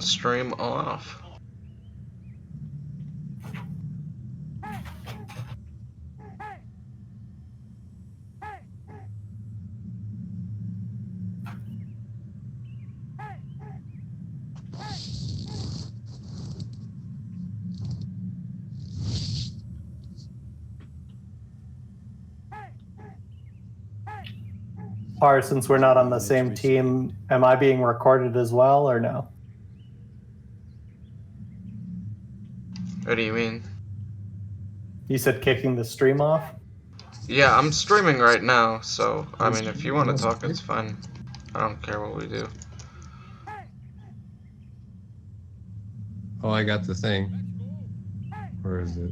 stream off. Since we're not on the same team, am I being recorded as well or no? What do you mean? You said kicking the stream off? Yeah, I'm streaming right now, so I mean, if you want to talk, it's fine. I don't care what we do. Oh, I got the thing. Where is it?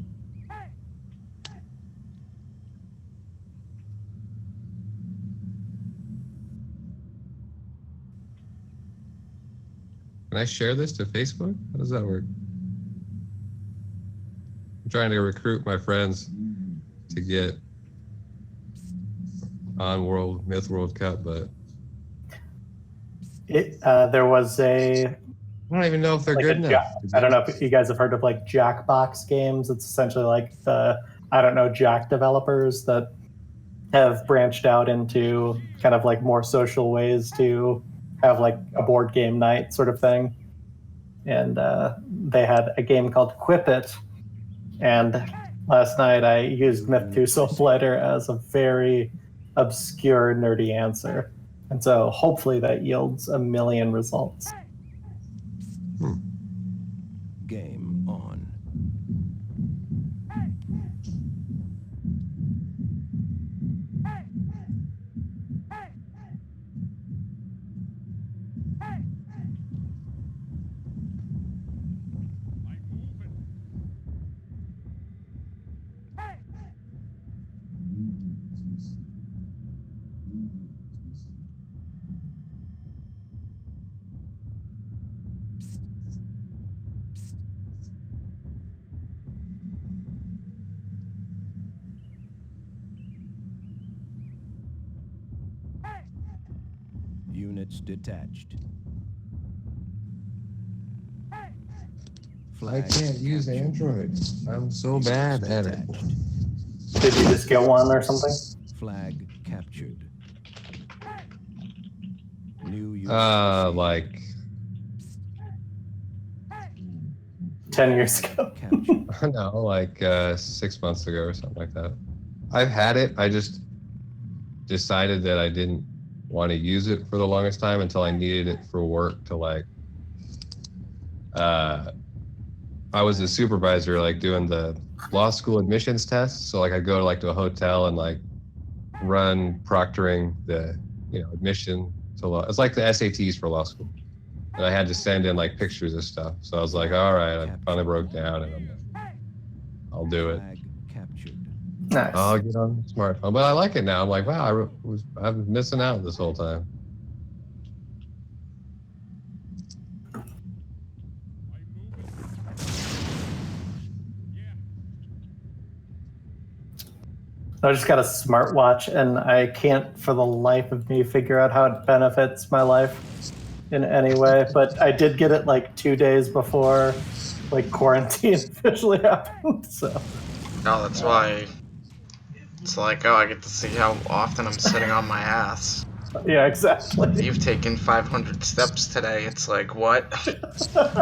Can I share this to Facebook? How does that work? I'm trying to recruit my friends to get on Myth World Cup, but there was I don't even know if they're good enough. I don't know if you guys have heard of like Jackbox games. It's essentially like the, I don't know, Jack developers that have branched out into kind of like more social ways to have like a board game night sort of thing. And they had a game called Quip It. And last night I used Myth 2 Soul Blighter as a very obscure, nerdy answer. And so hopefully that yields 1 million results. Game on. Units detached. I can't use Android. I'm so bad at it. Did you just get one or something? Flag captured. New like 10 years ago. no, like 6 months ago or something like that. I've had it. I just decided that I didn't want to use it for the longest time until I needed it for work to like I was a supervisor like doing the law school admissions tests, so like I'd go to a hotel and like run proctoring the admission to law. It's like the SATs for law school, and I had to send in like pictures of stuff. So I was like, all right, I finally broke down and I'll do it. Nice. I'll get on the smartphone, but I like it now. I'm like, wow, I've been missing out this whole time. I just got a smartwatch and I can't for the life of me figure out how it benefits my life in any way. But I did get it like 2 days before like quarantine officially happened. So No, that's why it's like, oh, I get to see how often I'm sitting on my ass. yeah, exactly. You've taken 500 steps today. It's like, what?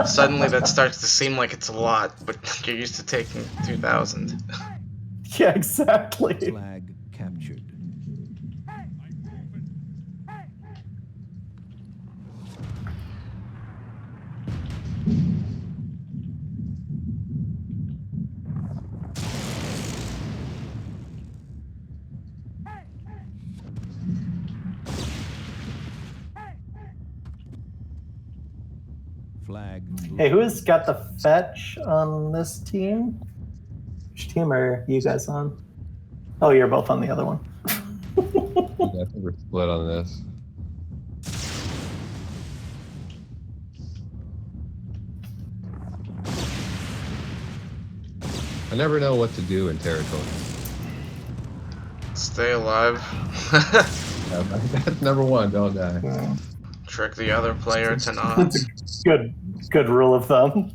Suddenly that starts to seem like it's a lot, but you're used to taking 2,000. Yeah, exactly. Flag captured. Flag. Hey, who's got the fetch on this team? Which team are you guys on? Oh, you're both on the other one. Yeah, I think we're split on this. I never know what to do in territory. Stay alive. That's number one, don't die. Yeah. Trick the other player to not. That's a good good rule of thumb.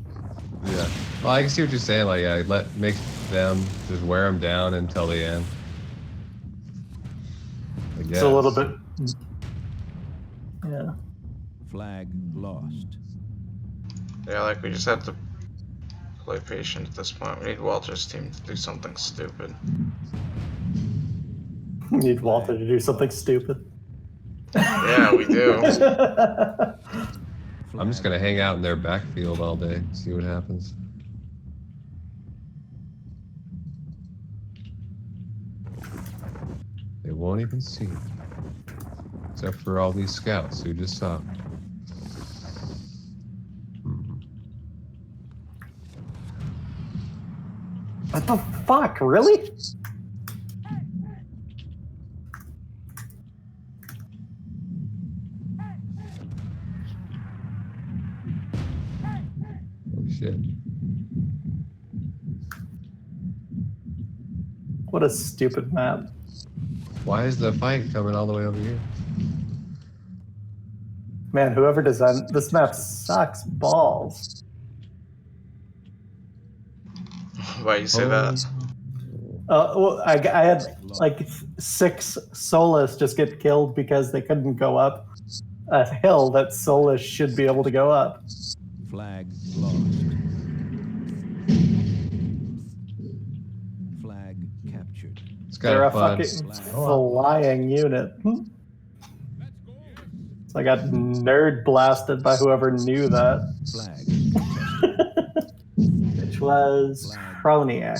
Yeah. Well, I can see what you're saying. Like, yeah, make them just wear them down until the end. I guess. It's a little bit. Yeah. Flag lost. Yeah, like we just have to play patient at this point. We need Walter's team to do something stupid. Need Walter to do something stupid. Yeah, we do. I'm just gonna hang out in their backfield all day, see what happens. They won't even see me. Except for all these scouts who just saw me. What the fuck? Really? Oh shit. What a stupid map. Why is the fight coming all the way over here? Man, whoever designed this map sucks balls. Why you say that? Well, I had like 6 Solus just get killed because they couldn't go up a hill that Solus should be able to go up. Flag lost. Flag captured. It's They're kind a of fun. fucking flying unit. So I got nerd blasted by whoever knew that, Flag. which was Croniac.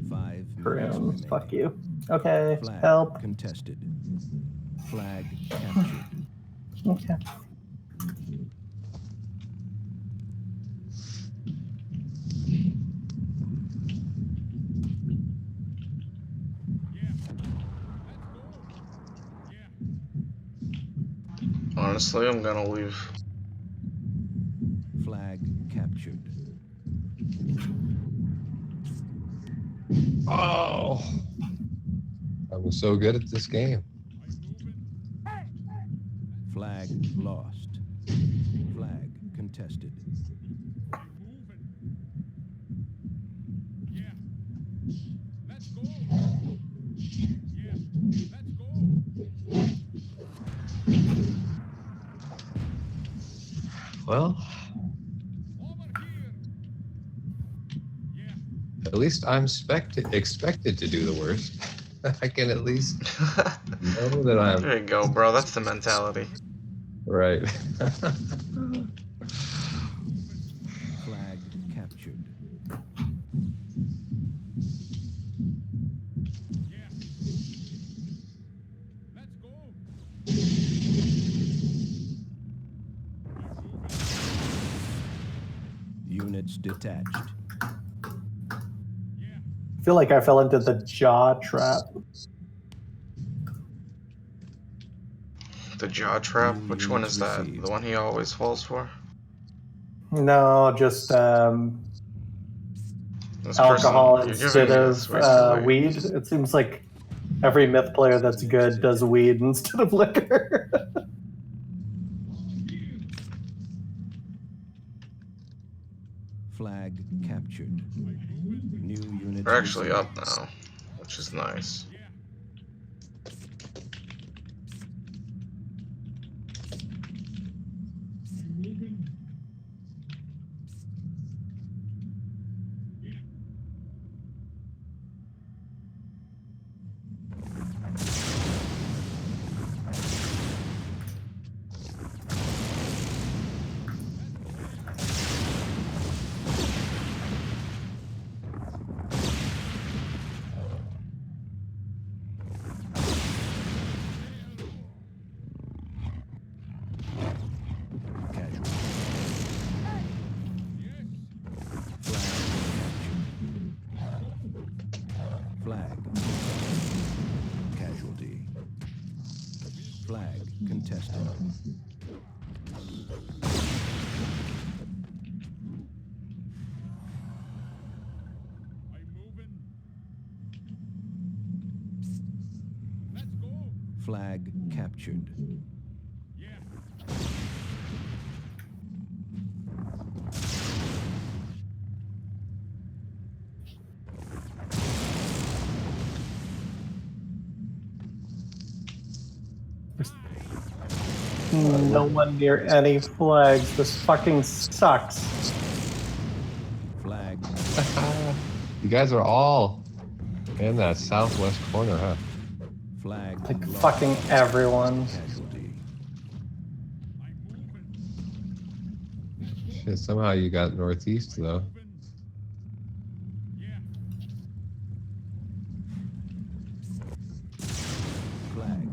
5 minutes Prune. remaining. Fuck you. Okay, Flag help. contested. Flag captured. Okay. Honestly, I'm gonna leave. Flag captured. Oh! I was so good at this game. Flag lost. Flag contested. Well, at least I'm expected to do the worst. I can at least know that I'm There you go, bro. That's the mentality. right. Flag captured. Units detached. I feel like I fell into the jaw trap. The jaw trap? New Which one units is that? received. The one he always falls for? No, just This alcohol person, you're instead giving me of this waste of weed. It seems like every myth player that's good does weed instead of liquor. Flag captured. New units. We're actually received. up now, which is nice. Casual. Flag captured. Flag. Casualty. Flag contested. Flag captured. No one near any flags. This fucking sucks. Flag. You guys are all in that southwest corner, huh? Flag. Like lost. fucking everyone. Casualty. Shit, somehow you got northeast though. Flag.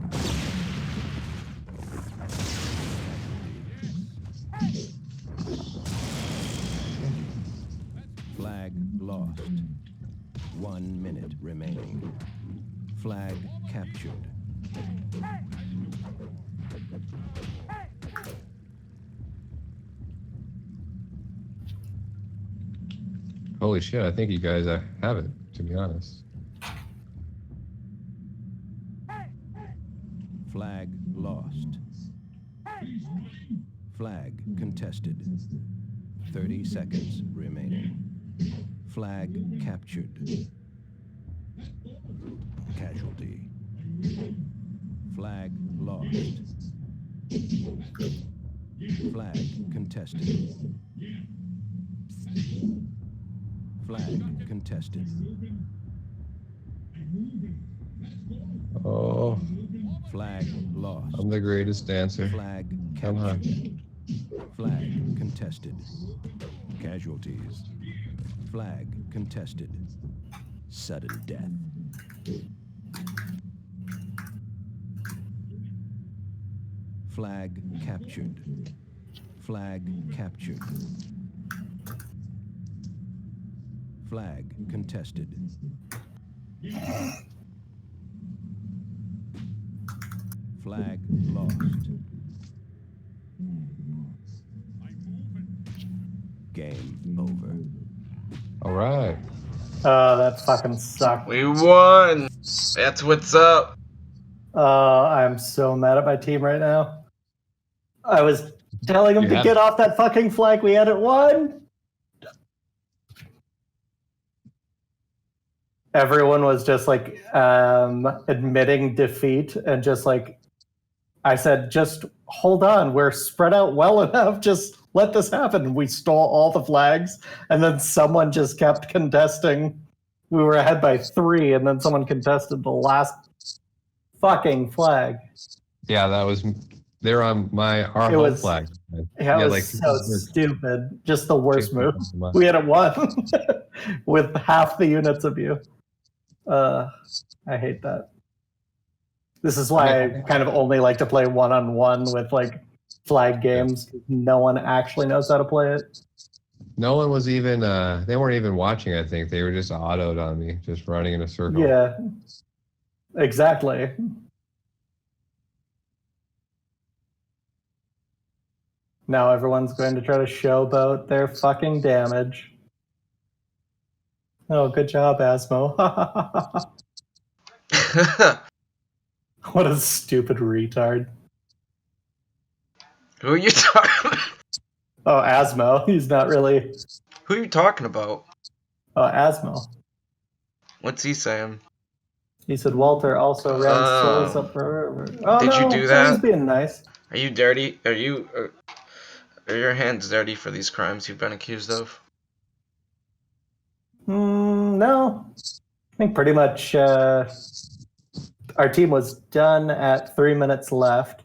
Flag lost. 1 minute remaining. Flag captured. Holy shit, I think you guys have it, to be honest. Flag lost. Flag contested. 30 seconds remaining. Flag captured. Casualty. Flag lost. Flag contested. Flag contested. Oh, Flag lost. I'm the greatest dancer. Flag Come on. captured. Flag contested. Casualties. Flag contested. Sudden death. Flag captured. Flag captured. Flag contested. Flag lost. Game over. All right. Oh, that fucking sucked. We won. That's what's up. I'm so mad at my team right now. I was telling them You to have- get off that fucking flag. We hadn't won. Everyone was just like admitting defeat and just like, I said, just hold on. We're spread out well enough. Just let this happen. We stole all the flags, and then someone just kept contesting. We were ahead by 3, and then someone contested the last fucking flag. Yeah, that was. They're on our It home was- flag. Yeah, it was like, so stupid. Just the worst move. Us. We had won with half the units of you. I hate that. This is why I kind of only like to play one-on-one with like flag games. No one actually knows how to play it. No one was even. They weren't even watching. I think they were just autoed on me, just running in a circle. Yeah, exactly. Now everyone's going to try to showboat their fucking damage. Oh, good job, Asmo. What a stupid retard. Who are you talking? Oh, Asmo. He's not really. Who are you talking about? Oh, Asmo. What's he saying? He said Walter also ran souls up forever. Oh, Did you no, do that? He's being nice. Are you dirty? Are you? Are your hands dirty for these crimes you've been accused of? No. I think pretty much our team was done at 3 minutes left,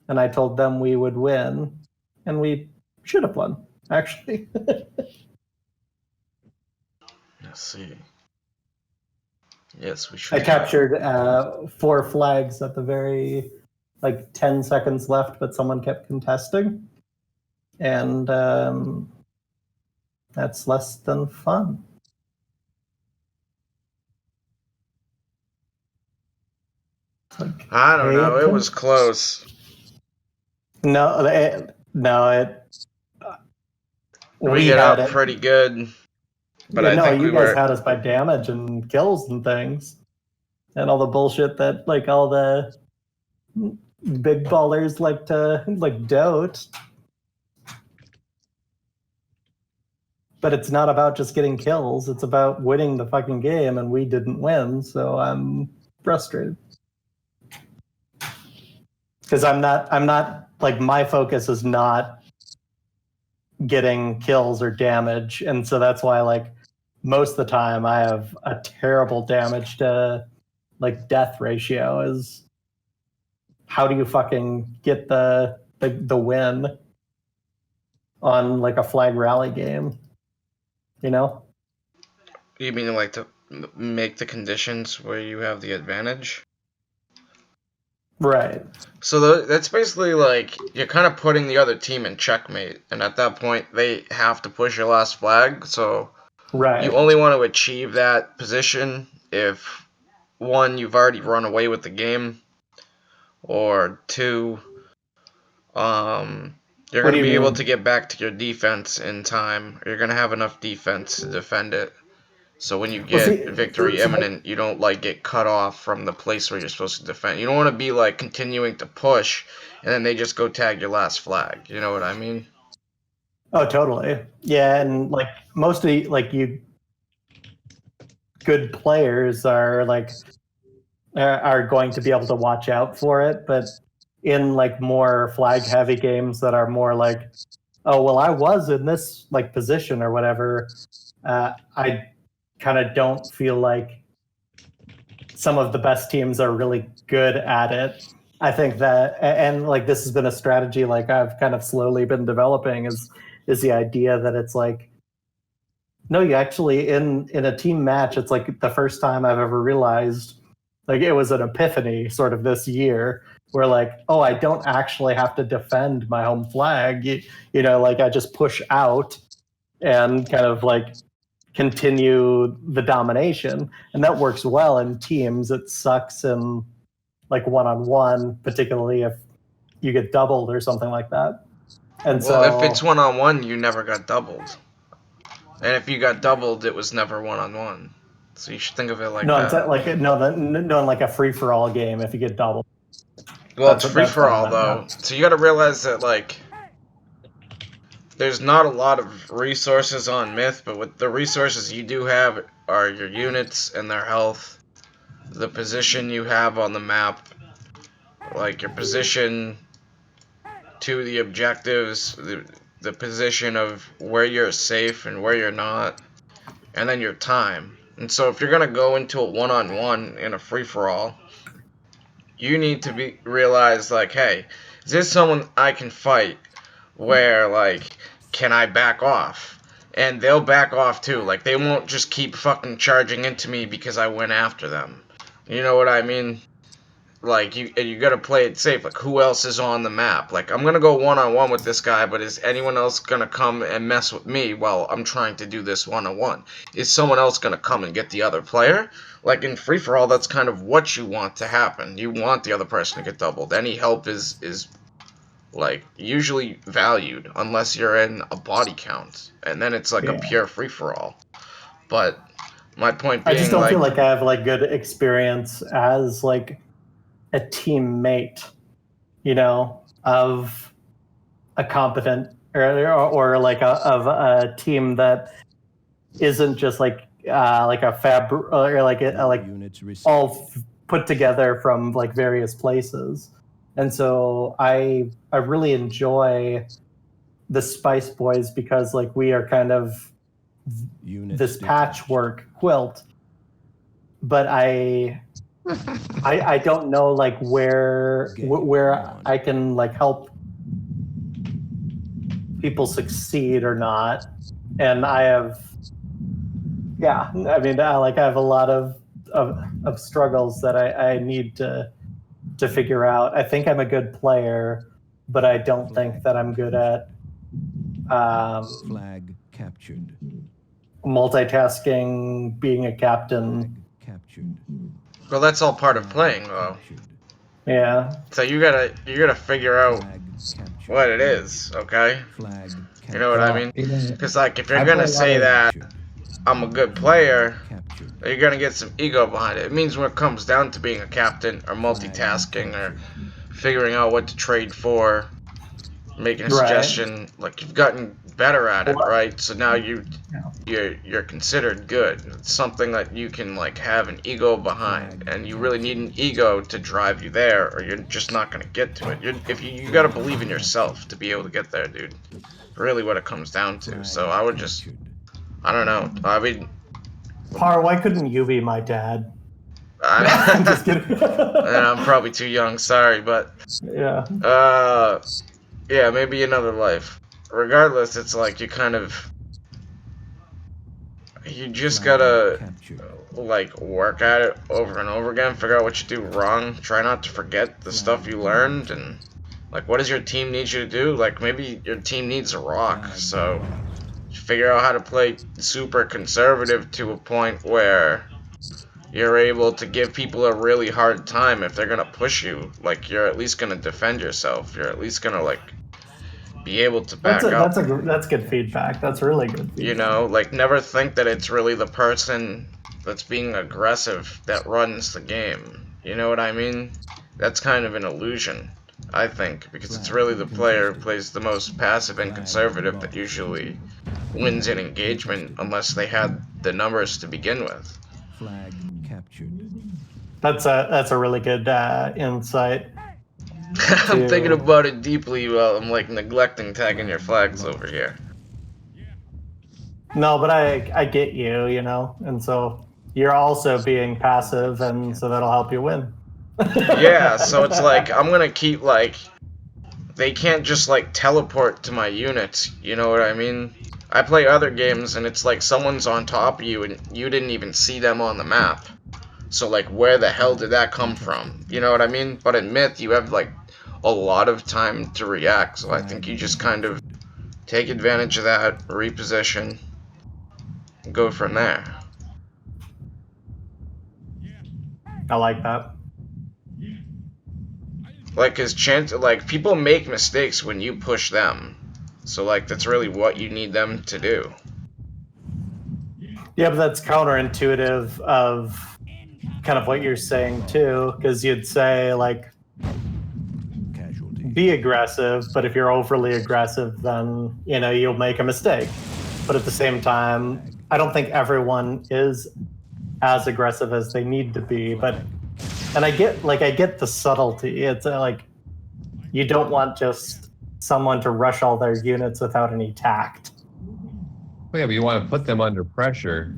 and I told them we would win, and we should have won, actually. Let's see. Yes, we I should. captured 4 flags at the very, 10 seconds left, but someone kept contesting. And that's less than fun. I don't know. It was close. No, We hit up pretty good. But yeah, I think you we guys were. had us by damage and kills and things. And all the bullshit that all the big ballers like to dote. But it's not about just getting kills, it's about winning the fucking game, and we didn't win, so I'm frustrated. Because I'm not like my focus is not getting kills or damage, and so that's why like most of the time I have a terrible damage to like death ratio. Is how do you fucking get the win on like a flag rally game, you know? You mean like to make the conditions where you have the advantage? Right. So that's basically like you're kind of putting the other team in checkmate, and at that point they have to push your last flag. So Right. you only want to achieve that position if, one, you've already run away with the game, or two, you're What going do to you be able mean? to get back to your defense in time. You're going to have enough defense to defend it. So when you Well, get see, victory so imminent, you don't like get cut off from the place where you're supposed to defend. You don't want to be like continuing to push, and then they just go tag your last flag. You know what I mean? oh, totally. Yeah, and like most of the like you good players are like are going to be able to watch out for it, but in like more flag heavy games that are more like, oh well, I was in this like position or whatever, I kind of don't feel like some of the best teams are really good at it. I think that, and like this has been a strategy like I've kind of slowly been developing is the idea that it's like, no, you actually in a team match, it's like the first time I've ever realized, like it was an epiphany sort of this year where like, oh, I don't actually have to defend my home flag. You know, like I just push out and kind of like continue the domination, and that works well in teams. It sucks in like one-on-one, particularly if you get doubled or something like that. And Well, if it's so one-on-one, you never got doubled. And if you got doubled, it was never one-on-one. So you should think of it like no, I'm that. like no, like a free-for-all game. If you get doubled, Well, it's that's what I free-for-all, meant, though. So you gotta realize that, like, there's not a lot of resources on Myth, but with the resources you do have are your units and their health, the position you have on the map, like your position to the objectives, the position of where you're safe and where you're not, and then your time. And so if you're going to go into a one-on-one in a free-for-all, you need to realize, like, hey, is this someone I can fight where, like, can I back off? And they'll back off too. Like, they won't just keep fucking charging into me because I went after them. You know what I mean? Like, you gotta play it safe. Like, who else is on the map? Like, I'm gonna go one-on-one with this guy, but is anyone else gonna come and mess with me while I'm trying to do this one-on-one? Is someone else gonna come and get the other player? Like, in free-for-all, that's kind of what you want to happen. You want the other person to get doubled. Any help is like, usually valued, unless you're in a body count. And then it's, like, a pure free-for-all. But my point I being, just don't like, feel like I have like good experience as like a teammate, you know, of a competent or like of a team that isn't just like a fab or like Units all put together from like various places. And so I really enjoy the Spice Boys because like we are kind of Units this detached. patchwork quilt, but I don't know like where I can like help people succeed or not. And I have, yeah, I mean, I have a lot of struggles that I need to figure out. I think I'm a good player, but I don't think that I'm good at Flag captured. multitasking, being a captain. Flag captured. well, that's all part of playing, though. Captured. Yeah. So you gotta figure out Flag captured. what it is, okay? Flag captured. You know what I mean? You know, Because, like, if you're I gonna play a lot say of- that Captured. I'm a good player, Captured. you're gonna get some ego behind it. It means when it comes down to being a captain or multitasking or figuring out what to trade for, making a Right. suggestion, like you've gotten better at it, Well, right? So now you're yeah. considered good. It's something that you can like have an ego behind, and you really need an ego to drive you there, or you're just not gonna get to it. You gotta believe in yourself to be able to get there, dude. Really, what it comes down to. So I would just, I don't know. I mean, Par, why couldn't you be my dad? I'm just kidding. I'm probably too young. Sorry, but Yeah. yeah, maybe another life. Regardless, it's like you just gotta like work at it over and over again, figure out what you do wrong, try not to forget the stuff you learned, and like what does your team need you to do? Like maybe your team needs a rock, so figure out how to play super conservative to a point where you're able to give people a really hard time if they're gonna push you. Like you're at least gonna defend yourself. You're at least gonna like be able to back up. That's good feedback. That's really good feedback. You know, like never think that it's really the person that's being aggressive that runs the game. You know what I mean? That's kind of an illusion, I think, because it's really the player who plays the most passive and conservative that usually wins an engagement unless they had the numbers to begin with. Flag captured. That's a really good insight. I'm thinking about it deeply while I'm like neglecting tagging your flags over here. No, but I get you, you know, and so you're also being passive, and so that'll help you win. Yeah, so it's like I'm gonna keep like they can't just like teleport to my units, you know what I mean? I play other games and it's like someone's on top of you and you didn't even see them on the map. So like where the hell did that come from? You know what I mean? But in Myth you have like a lot of time to react, so I think you just kind of take advantage of that, reposition, and go from there. I like that. Like, like people make mistakes when you push them, so like that's really what you need them to do. Yeah, but that's counterintuitive of kind of what you're saying too, because you'd say like be aggressive, but if you're overly aggressive, then you know you'll make a mistake. But at the same time, I don't think everyone is as aggressive as they need to be. And I get the subtlety. It's like you don't want just someone to rush all their units without any tact. Well, yeah, but you want to put them under pressure.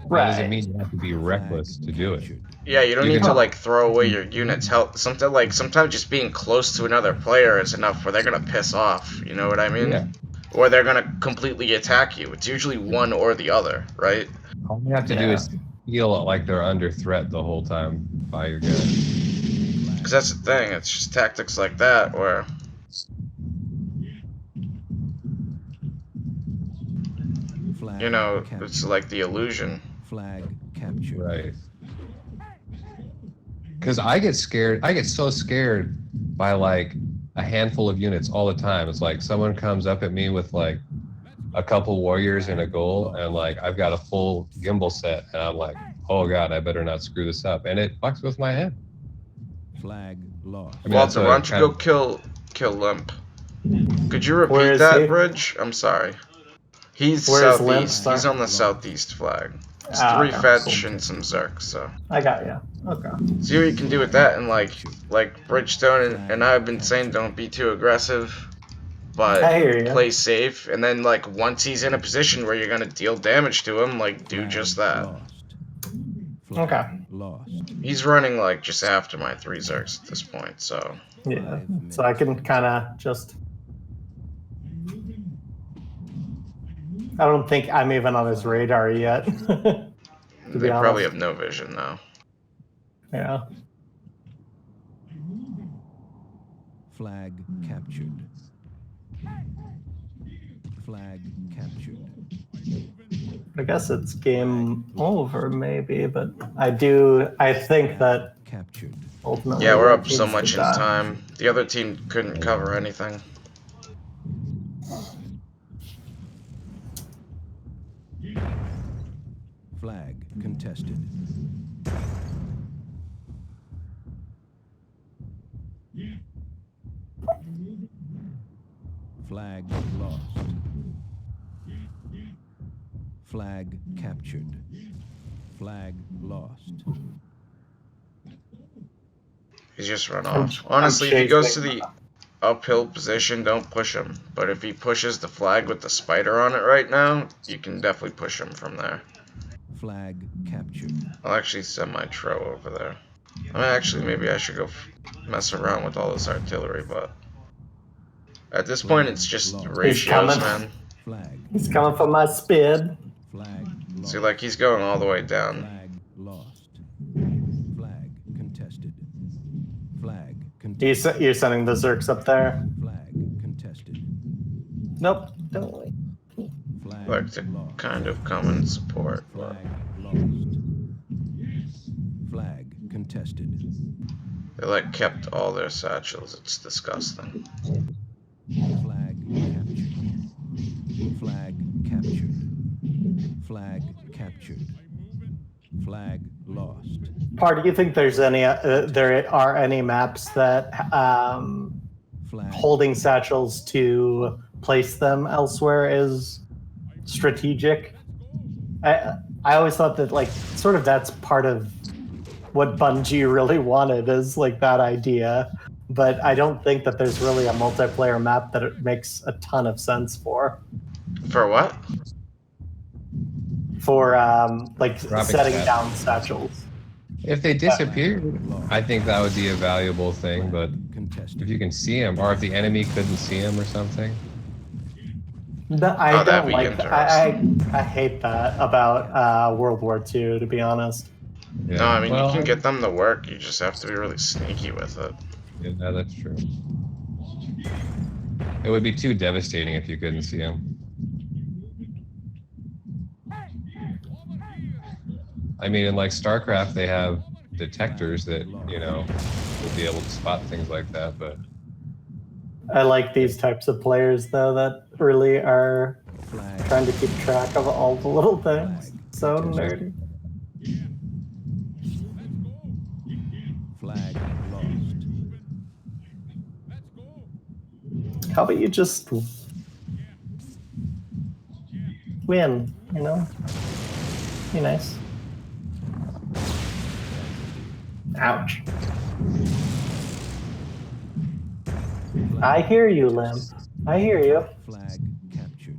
Right. That doesn't mean you have to be reckless to do it. Yeah, you don't You need can- to like throw away your units. Sometimes just being close to another player is enough where they're gonna piss off. You know what I mean? Yeah. Or they're gonna completely attack you. It's usually one or the other, right? All you have to do is feel like they're under threat the whole time by your guy. Because that's the thing. It's just tactics like that where you know it's like the illusion. Flag captured. Right. Because I get scared. I get so scared by like a handful of units all the time. It's like someone comes up at me with like a couple warriors and a goal, and like I've got a full gimbal set, and I'm like, oh god, I better not screw this up, and it fucks with my head. Flag lost. I mean, Walter, that's why don't you go kill Limp? Could you repeat Where is that, he? Bridge? I'm sorry. He's Where is Limp, southeast. sir? He's on the southeast flag. It's Ah, 3 okay, fetch cool. and some Zerk, so. I got you. Okay. See what you can do with that, and like Bridgestone and I have been saying, don't be too aggressive, but I hear you. play safe. And then like once he's in a position where you're gonna deal damage to him, like do just that. Okay. Lost. He's running like just after my 3 Zerks at this point, so. Yeah. So I can kind of just. I don't think I'm even on his radar yet. They probably have no vision now. Yeah. Flag captured. Flag captured. I guess it's game over, maybe, but I think that Captured. ultimately. Yeah, we're up needs so to much in die. time. The other team couldn't cover anything. Flag contested. Flag captured. Flag lost. He's just run I'm- off. Honestly, if he goes to chasing- the uphill position, don't push him. But if he pushes the flag with the spider on it right now, you can definitely push him from there. Flag captured. I'll actually send my Tro over there. I mean, actually, maybe I should go mess around with all this artillery, but at this point, it's just ratios, coming. man. Flag. He's coming for my spid. Flag lost. See, like, he's going all the way down. Flag lost. Flag contested. Flag You're contested. sending the Zerks up there? Flag contested. Nope. Don't wait. Flag Like to lost. kind of come and support, but Flag lost. Flag contested. they like kept all their satchels. It's disgusting. Flag captured. Flag captured. Flag captured. Flag lost. Par, do you think there's any there are any maps that Flag holding satchels to place them elsewhere is strategic? I always thought that like sort of that's part of what Bungie really wanted is like that idea, but I don't think that there's really a multiplayer map that it makes a ton of sense for For what? like Dropping setting sat- down satchels. If they disappeared, I think that would be a valuable thing. But contested. if you can see them, or if the enemy couldn't see them or something, I Oh, that'd don't be like that. I hate that about World War II, to be honest. yeah. No, I mean, well, you can get them to work. You just have to be really sneaky with it. Yeah, that's true. It would be too devastating if you couldn't see them. I mean, in like StarCraft, they have detectors that, you know, will be able to spot things like that, but I like these types of players, though, that really are Flag. trying to keep track of all the little things. So nerdy. Flag lost. How about you just win, you know? Be nice. Ouch. I hear you, Lim. I hear you. Flag captured.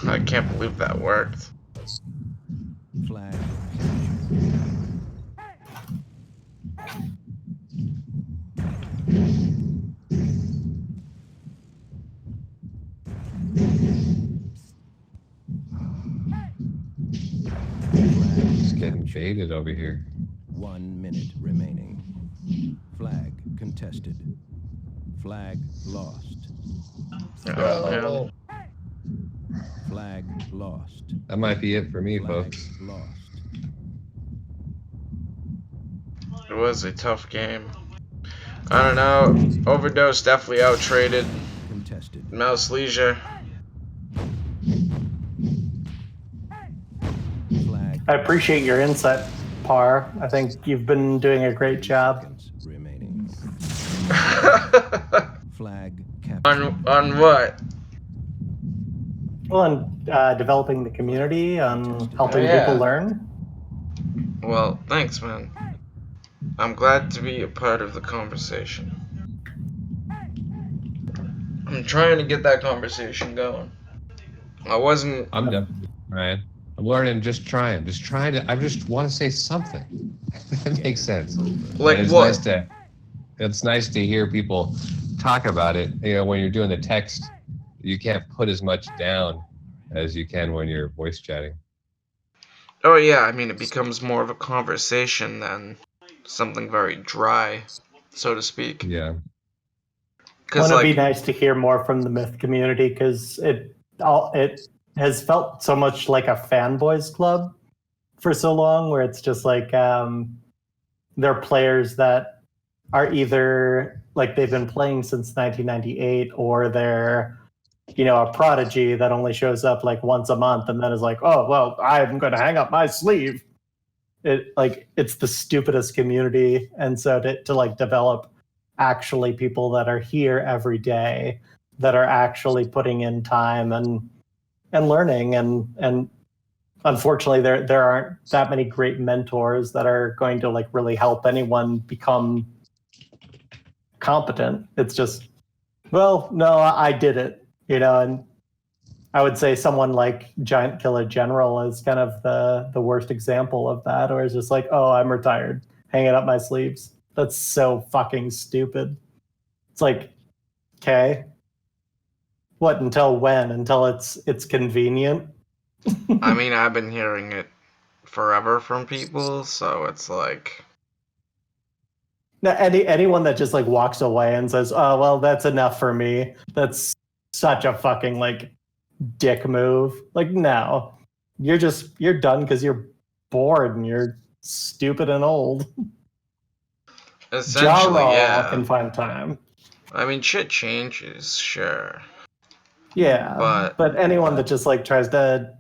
I can't believe that worked. Flag captured. just getting baited over here. 1 minute remaining. Flag contested. Flag lost. Oh, Flag lost. That might be it for me, Flag folks. lost. man. It was a tough game. I don't know. Overdose definitely out-traded Contested. Mouse Leisure. Flag I appreciate your insight, Par. I think you've been doing a great job. seconds remaining. Flag captured. on what? Well, and developing the community, on helping Oh, yeah. people learn. Well, thanks, man. I'm glad to be a part of the conversation. I'm trying to get that conversation going. I wasn't. I'm done, Ryan. I'm learning, just trying to. I just want to say something. That makes sense. Like And it's what? Nice to, it's nice to hear people talk about it. You know, when you're doing the text, you can't put as much down as you can when you're voice chatting. Oh yeah, I mean it becomes more of a conversation than something very dry, so to speak. Yeah. Because Wouldn't it be like, nice to hear more from the myth community, because it has felt so much like a fanboys club for so long, where it's just like they're players that are either like they've been playing since 1998, or they're a prodigy that only shows up like once a month and then is like, oh well, I'm going to hang up my sleeve. It's the stupidest community, and so to like develop actually people that are here every day that are actually putting in time and learning, and unfortunately there aren't that many great mentors that are going to like really help anyone become competent. It's just, well, no, I did it, and I would say someone like KingKilla General is kind of the worst example of that, or it's just like, oh, I'm retired, hanging up my sleeves. That's so fucking stupid. It's like, okay, what, until when? Until it's convenient? I mean, I've been hearing it forever from people, so it's like... Now, anyone that just like walks away and says, oh, well, that's enough for me, that's such a fucking like dick move. Like, no, you're done because you're bored and you're stupid and old. Essentially, yeah. Can find time. I mean, shit changes, sure. Yeah, but anyone that just like tries to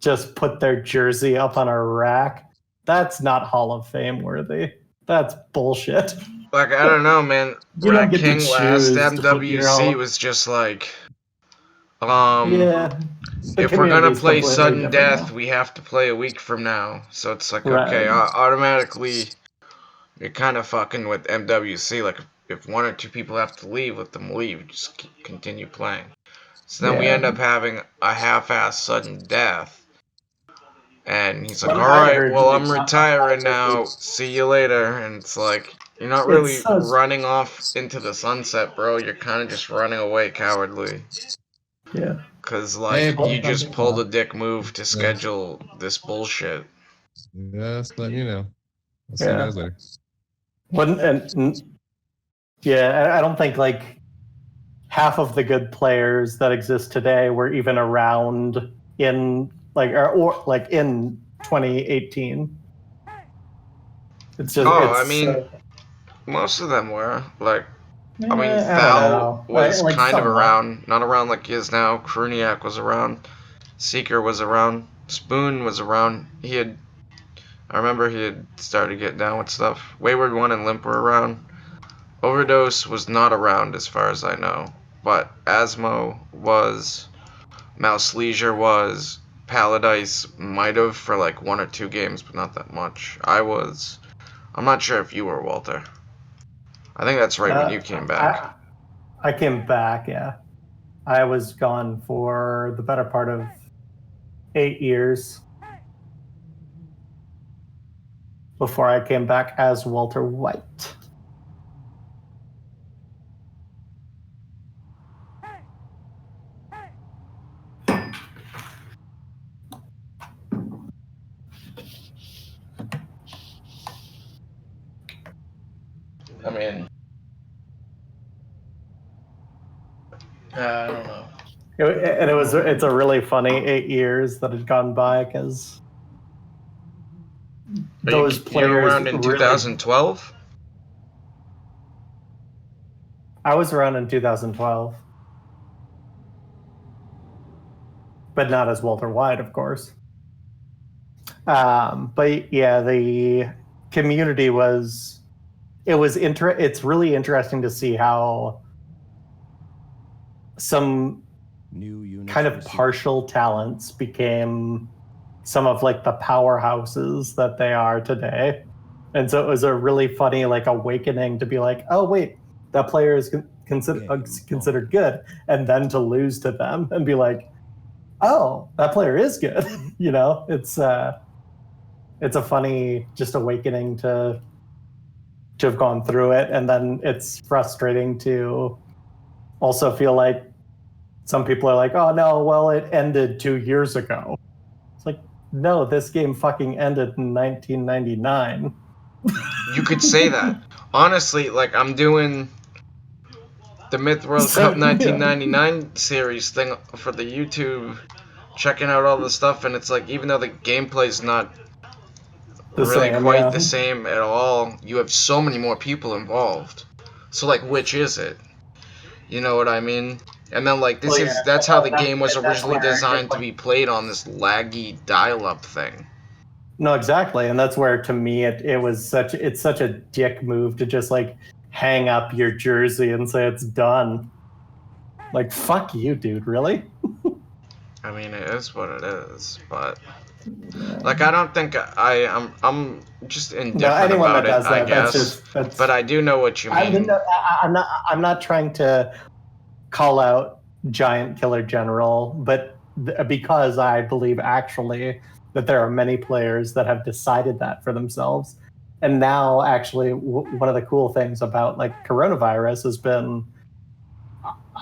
just put their jersey up on a rack, that's not Hall of Fame worthy. That's bullshit. Like, I don't know, man. You don't get to King last choose to put your MWC own- was just like, yeah. if we're gonna community's play completely sudden different death, now. we have to play a week from now. So it's like, Right. okay, automatically, you're kind of fucking with MWC. Like, if one or two people have to leave, let them leave. Just continue playing. So then we Yeah. end up having a half-ass sudden death. And he's like, Well, I alright, heard well, they I'm talked retiring about now. it. See you later. And it's like, you're not really It's so- running off into the sunset, bro. You're kind of just running away cowardly. Yeah. Because, like, Hey, you just pulled a dick move to schedule this bullshit. Just let you know. I'll see you Yeah. guys later. I don't think like half of the good players that exist today were even around in like or like in 2018. It's just. I mean, most of them were. Like, I mean, I don't Thal know. was Like, kind of somewhat. around. Not around like he is now. Kruniak was around. Seeker was around. Spoon was around. I remember he had started getting down with stuff. Wayward One and Limp were around. Overdose was not around as far as I know. But Asmo was. Mouse Leisure was. Paradise might have for like 1 or 2 games, but not that much. I was. I'm not sure if you were, Walter. I think that's right when you came back. I came back, yeah. I was gone for the better part of 8 years before I came back as Walter Wight. I mean, I don't know. It's a really funny 8 years that had gone by because those You were players around in 2012? I was around in 2012. But not as Walter White, of course. But yeah, the community it's really interesting to see how some New units kind of received. partial talents became some of like the powerhouses that they are today. And so it was a really funny like awakening to be like, oh wait, that player is considered good, and then to lose to them and be like, oh, that player is good. It's a funny just awakening to have gone through it, and then it's frustrating to also feel like some people are like, oh no, well, it ended 2 years ago. It's like, no, this game fucking ended in 1999. You could say that. Honestly, like, I'm doing the Myth World Cup 1999 series thing for the YouTube, checking out all the stuff, and it's like, even though the gameplay's not quite the same at all, you have so many more people involved. So, like, which is it? You know what I mean? And then, like, that's how the game was originally designed to be played on this laggy dial-up thing. No, exactly, and that's where, to me, it's such a dick move to just like hang up your jersey and say it's done. Like, fuck you, dude. Really? I mean, it is what it is, but like, I don't think I'm just No, indifferent anyone about that it, does I that, that's guess. just that's. But I do know what you mean. I'm not trying to call out Giant Killer General, but because I believe actually that there are many players that have decided that for themselves, and now actually one of the cool things about like coronavirus has been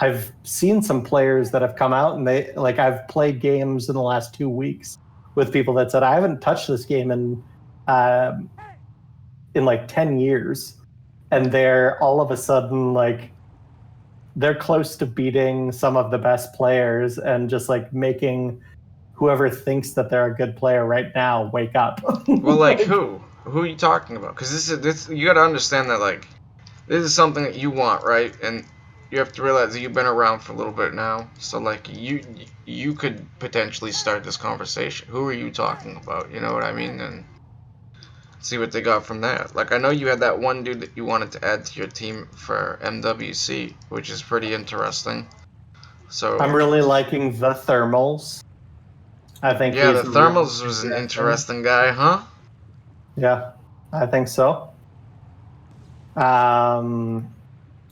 I've seen some players that have come out and they like I've played games in the last 2 weeks with people that said I haven't touched this game in like 10 years, and they're all of a sudden like they're close to beating some of the best players and just like making whoever thinks that they're a good player right now wake up. Well, like who? Who are you talking about? Because this you got to understand that like this is something that you want, right? And you have to realize that you've been around for a little bit now, so like you could potentially start this conversation. Who are you talking about? You know what I mean? And see what they got from there. Like I know you had that one dude that you wanted to add to your team for MWC, which is pretty interesting. So I'm really liking the thermals. I think yeah, he's the really thermals was an interesting guy, huh? Yeah, I think so.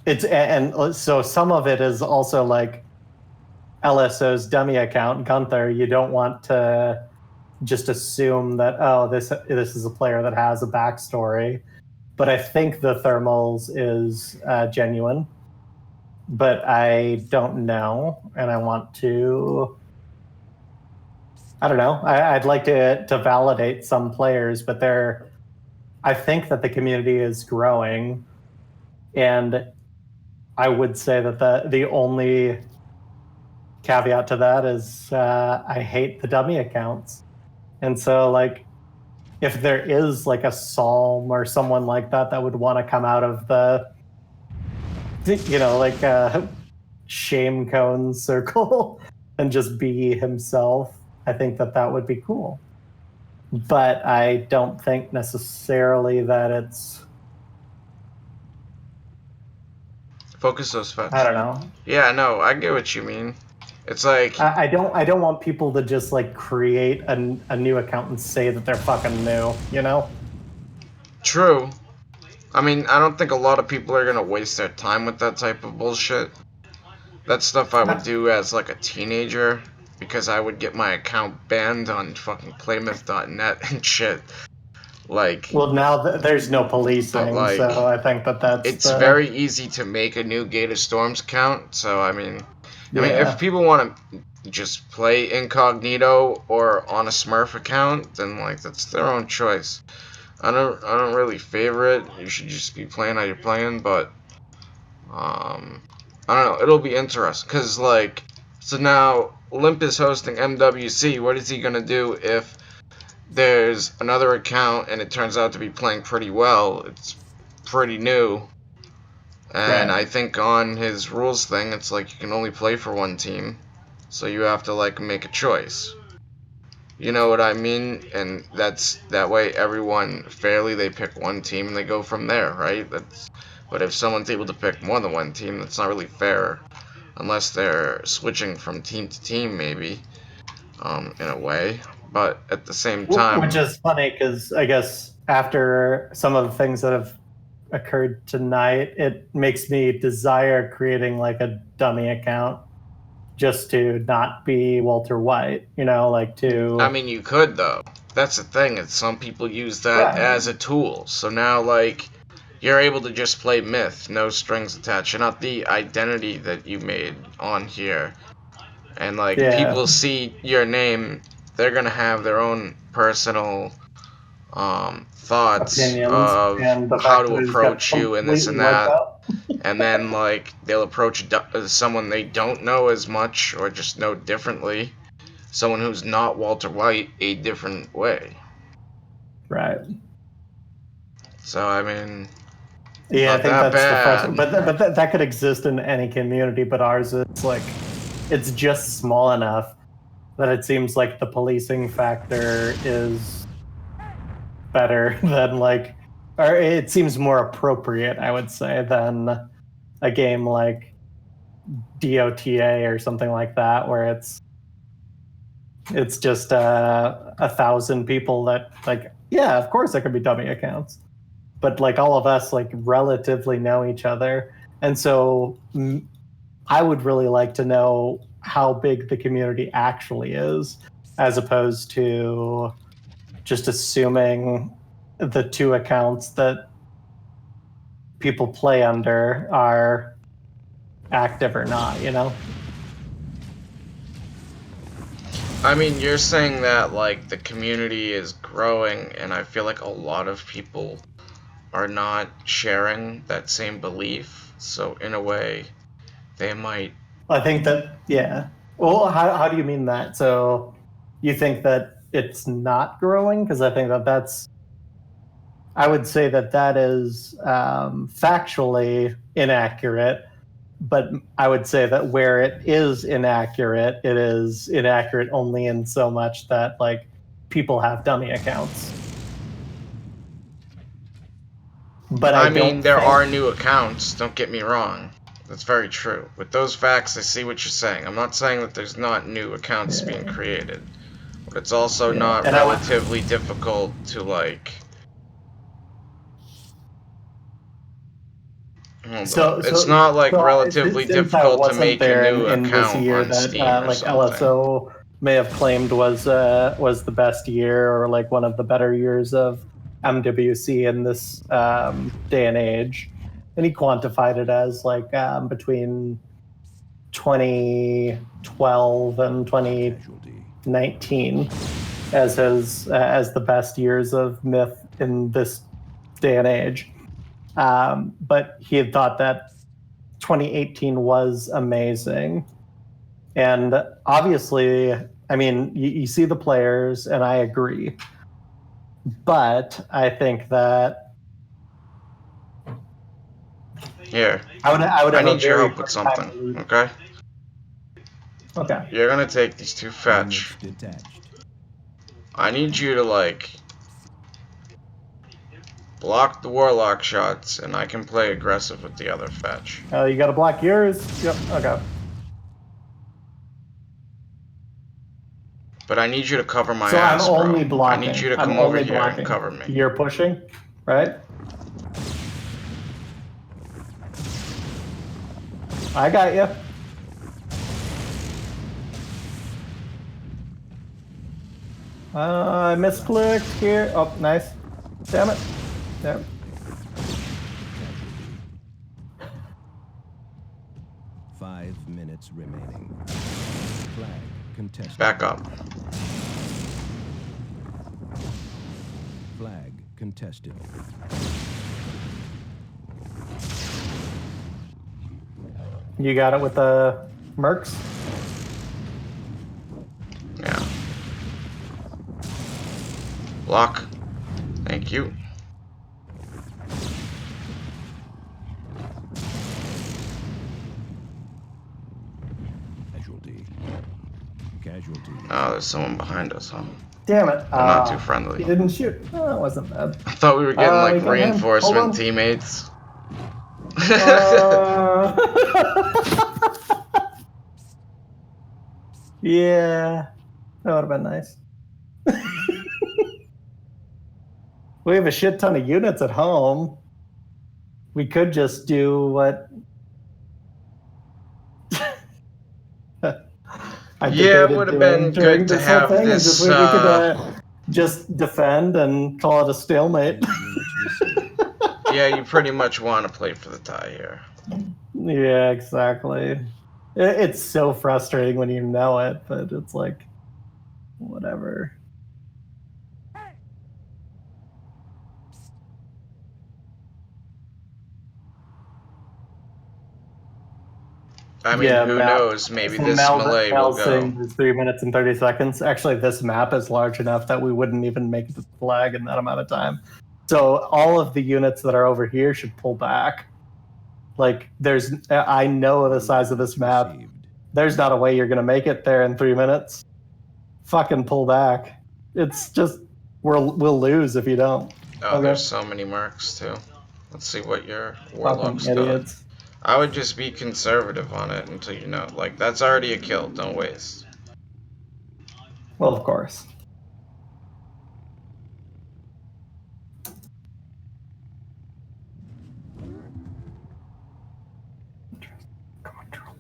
It's and so some of it is also like LSO's dummy account, Gunther. You don't want to just assume that this is a player that has a backstory, but I think the thermals is genuine. But I don't know, and I want to. I don't know. I'd like to validate some players, but I think that the community is growing, and I would say that the only caveat to that is I hate the dummy accounts, and so like if there is like a Psalm or someone like that would want to come out of the like shame cone circle and just be himself, I think that would be cool. But I don't think necessarily that it's Focus those facts. I don't know. Yeah, no, I get what you mean. It's like I don't want people to just like create a new account and say that they're fucking new, you know? true. I mean, I don't think a lot of people are gonna waste their time with that type of bullshit. That's stuff I would do as like a teenager because I would get my account banned on fucking playmyth.net and shit. Like, Well, now there's no policing, But, like, so I think that's it's very easy to make a new Gate of Storms account. So I mean, yeah. if people want to just play incognito or on a Smurf account, then like that's their own choice. I don't really favor it. You should just be playing how you're playing, but I don't know. It'll be interesting because like so now Limp is hosting MWC. What is he gonna do if there's another account and it turns out to be playing pretty well? It's pretty new. And Right. I think on his rules thing, it's like you can only play for one team. So you have to like make a choice. You know what I mean? And that way everyone fairly they pick one team and they go from there, right? But if someone's able to pick more than one team, that's not really fair. Unless they're switching from team to team maybe. In a way. But at the same time, Which is funny because I guess after some of the things that have occurred tonight, it makes me desire creating like a dummy account just to not be Walter White, like to. I mean, you could though. That's the thing. Is some people use that as a tool. So now, like, you're able to just play Myth, no strings attached. You're not the identity that you made on here. And like people see your name, they're gonna have their own personal thoughts Opinions of and the how fact to that he's approach got you and this and completely that. And then like they'll approach someone they don't know as much or just know differently, someone who's not Walter White, a different way. Right. So I mean, yeah, I not think that that's bad. the frustration. But that could exist in any community, but ours is like it's just small enough that it seems like the policing factor is better than like, or it seems more appropriate, I would say, than a game like DOTA or something like that, where it's just 1,000 people that like, yeah, of course there could be dummy accounts, but like all of us like relatively know each other, and so I would really like to know how big the community actually is, as opposed to just assuming the 2 accounts that people play under are active or not, you know? I mean, you're saying that, like, the community is growing, and I feel like a lot of people are not sharing that same belief, so in a way, they might... I think that, yeah. Well, how do you mean that? So you think that it's not growing? Because I think that that's... I would say that that is factually inaccurate, but I would say that where it is inaccurate only in so much that like people have dummy accounts. But I mean, there think... are new accounts, don't get me wrong. That's very true. With those facts, I see what you're saying. I'm not saying that there's not new accounts being created, but it's also not relatively difficult to, like... it's not like relatively difficult to make a new account on Steam or like something. LSO may have claimed was the best year, or like one of the better years of MWC in this day and age, and he quantified it as like between 2012 and 2019 as the best years of Myth in this day and age. But he had thought that 2018 was amazing. And obviously, I mean, you see the players, and I agree. But I think that... Here, I would I have need your help with something, okay? Okay. You're gonna take these 2 fetch. I need you to, like... block the warlock shots, and I can play aggressive with the other fetch. You gotta block yours. Yep. Okay. But I need you to cover my So ass, I'm only bro. blocking. I need you to I'm come over only here blocking. and cover me. You're pushing, right? I got you. I misclicked here. Oh, nice. Damn it. Damn. Five minutes remaining. Flag contested. Back up. Flag contested. You got it with the mercs? Yeah. Block. Thank you. Casualty. Oh, there's someone behind us, huh? Damn it. I'm not too friendly. He didn't shoot. Oh, it wasn't bad. I thought we were getting like we got him. reinforcement Hold on. teammates. Yeah, that would have been nice. We have a shit ton of units at home. We could just do what... Yeah, it would have been good to have this. We could just defend and call it a stalemate. Yeah, you pretty much want to play for the tie here. Yeah, exactly. It's so frustrating when you know it, but it's like, whatever. I mean, who knows? Maybe this melee will go. 3 minutes and 30 seconds. Actually, this map is large enough that we wouldn't even make the flag in that amount of time. So all of the units that are over here should pull back. Like, I know the size of this map. There's not a way you're going to make it there in 3 minutes. Fucking pull back. It's just, we'll lose if you don't. Oh, okay. There's so many marks, too. Let's see what your warlocks got. Idiots. I would just be conservative on it until you know. Like, that's already a kill. Don't waste. Well, of course.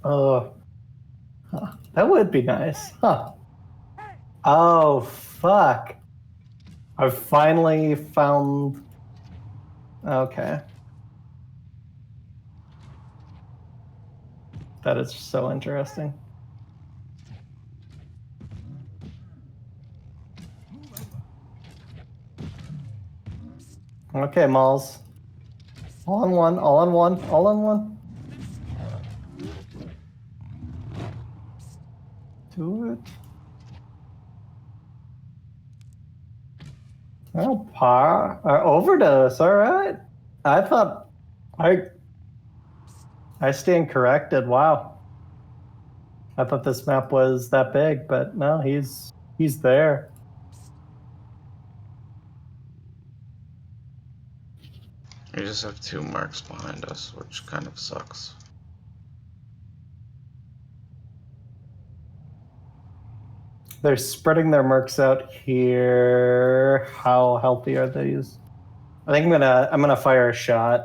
Oh, huh. That would be nice. Huh. Oh, fuck. I've finally found... Okay. That is so interesting. Okay, Malls. All on one, all on one, all on one. Do it. Oh, overdose, alright. I thought... I stand corrected, wow. I thought this map was that big, but no, he's there. We just have 2 marks behind us, which kind of sucks. They're spreading their mercs out here. How healthy are these? I think I'm gonna fire a shot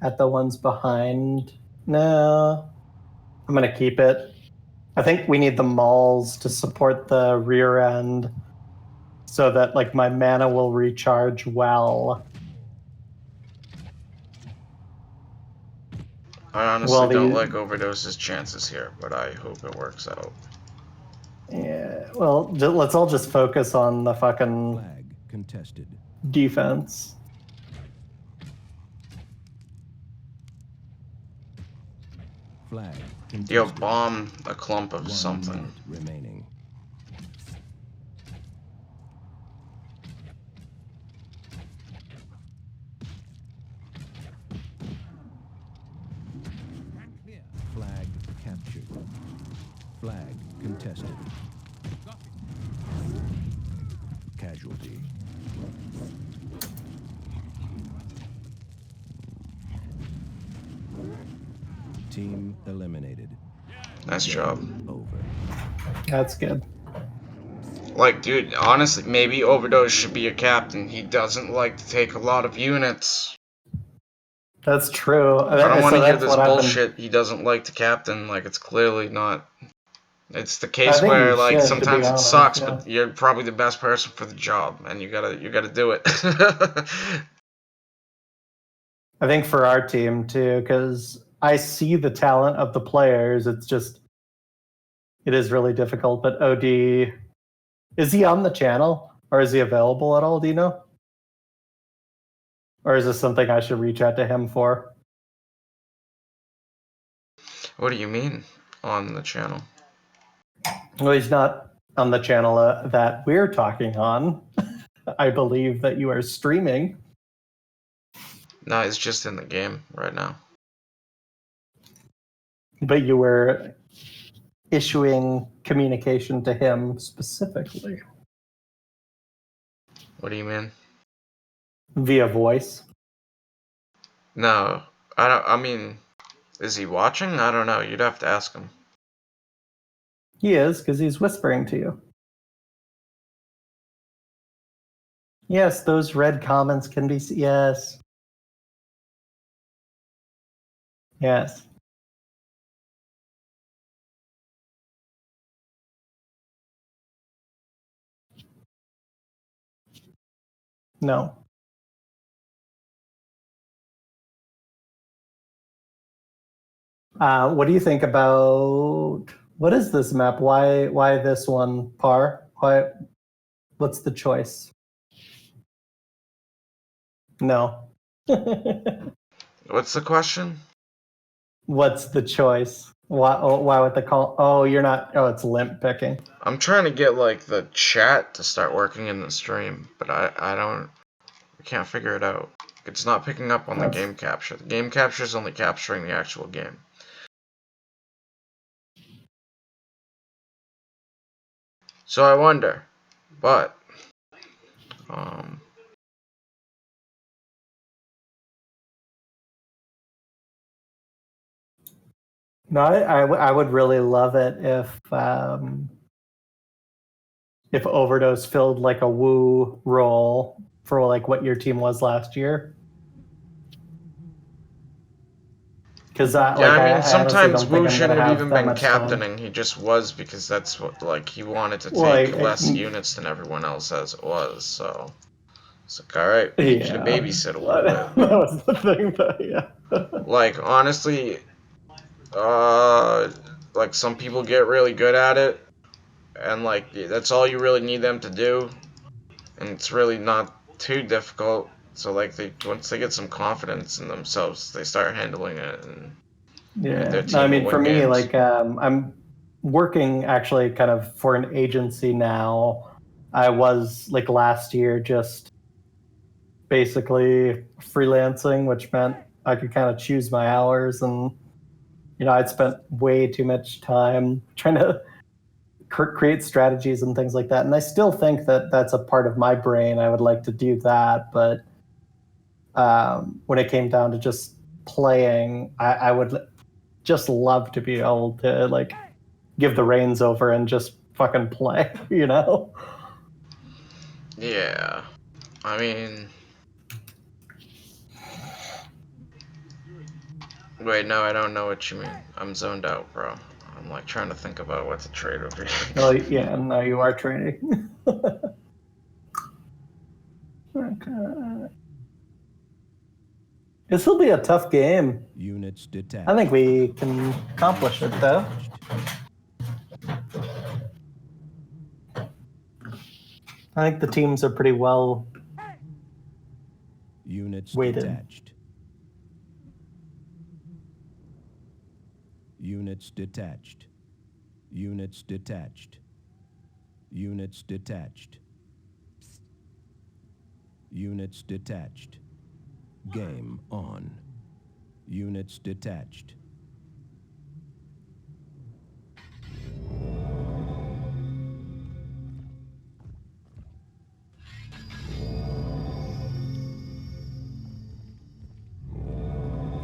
at the ones behind. No, I'm gonna keep it. I think we need the mauls to support the rear end so that like my mana will recharge well. I honestly don't like Overdose's chances here, but I hope it works out. Yeah, well, let's all just focus on the fucking Flag contested. defense. Flag contested. Yo, bomb a clump of 1 something. minute remaining. Flag captured. Flag contested. Casualty. Team eliminated. Nice job. Over. That's good. Like, dude, honestly, maybe Overdose should be a captain. He doesn't like to take a lot of units. That's true. I don't want to hear that's this what I've been- bullshit. He doesn't like to captain. Like, it's clearly not. It's the I case think where, you like, should, to sometimes be it honest, sucks, yeah. but you're probably the best person for the job, and you gotta do it. I think for our team too, because I see the talent of the players. It's just, it is really difficult. But OD, is he on the channel or is he available at all? Do you know? Or is this something I should reach out to him for? What do you mean on the channel? Well, he's not on the channel that we're talking on. I believe that you are streaming. No, it's just in the game right now. But you were issuing communication to him specifically What do you mean? via voice. No, I don't. I mean, is he watching? I don't know. You'd have to ask him. He is, because he's whispering to you. Yes, those red comments can be... Yes. Yes. No. What do you think about... What is this map? Why this one, Par? Why? What's the choice? No. What's the question? What's the choice? Why would the call? Oh, you're not. Oh, it's limp picking. I'm trying to get like the chat to start working in the stream, but I can't figure it out. It's not picking up on the game capture. The game capture is only capturing the actual game. So I wonder, but No, I would really love it if Overdose filled like a Woo role for like what your team was last year. Because Yeah, I mean, I honestly sometimes don't think Wu I'm gonna shouldn't have have even that been much time. captaining. He just was because that's what, like, he wanted to Well, take less units than everyone else as it was, so. It's like, alright, we need you to babysit a little bit. That was the thing, but yeah. Like, honestly, like, some people get really good at it, and, like, that's all you really need them to do, and it's really not too difficult, so, like, once they get some confidence in themselves, they start handling it, and Yeah, their no, I team will mean, for win me, games. like, I'm working actually kind of for an agency now. I was like last year just basically freelancing, which meant I could kind of choose my hours, and I'd spent way too much time trying to create strategies and things like that. And I still think that that's a part of my brain. I would like to do that, but when it came down to just playing, I would just love to be able to like give the reins over and just fucking play, Yeah, I mean... Wait, no, I don't know what you mean. I'm zoned out, bro. I'm like trying to think about what to trade over here. Oh yeah, no, you are training. Okay. This will be a tough game. Units detached. I think we can accomplish it though. I think the teams are pretty well Units weighted. detached. Units detached. Units detached. Units detached. Units detached. Game on. Units detached.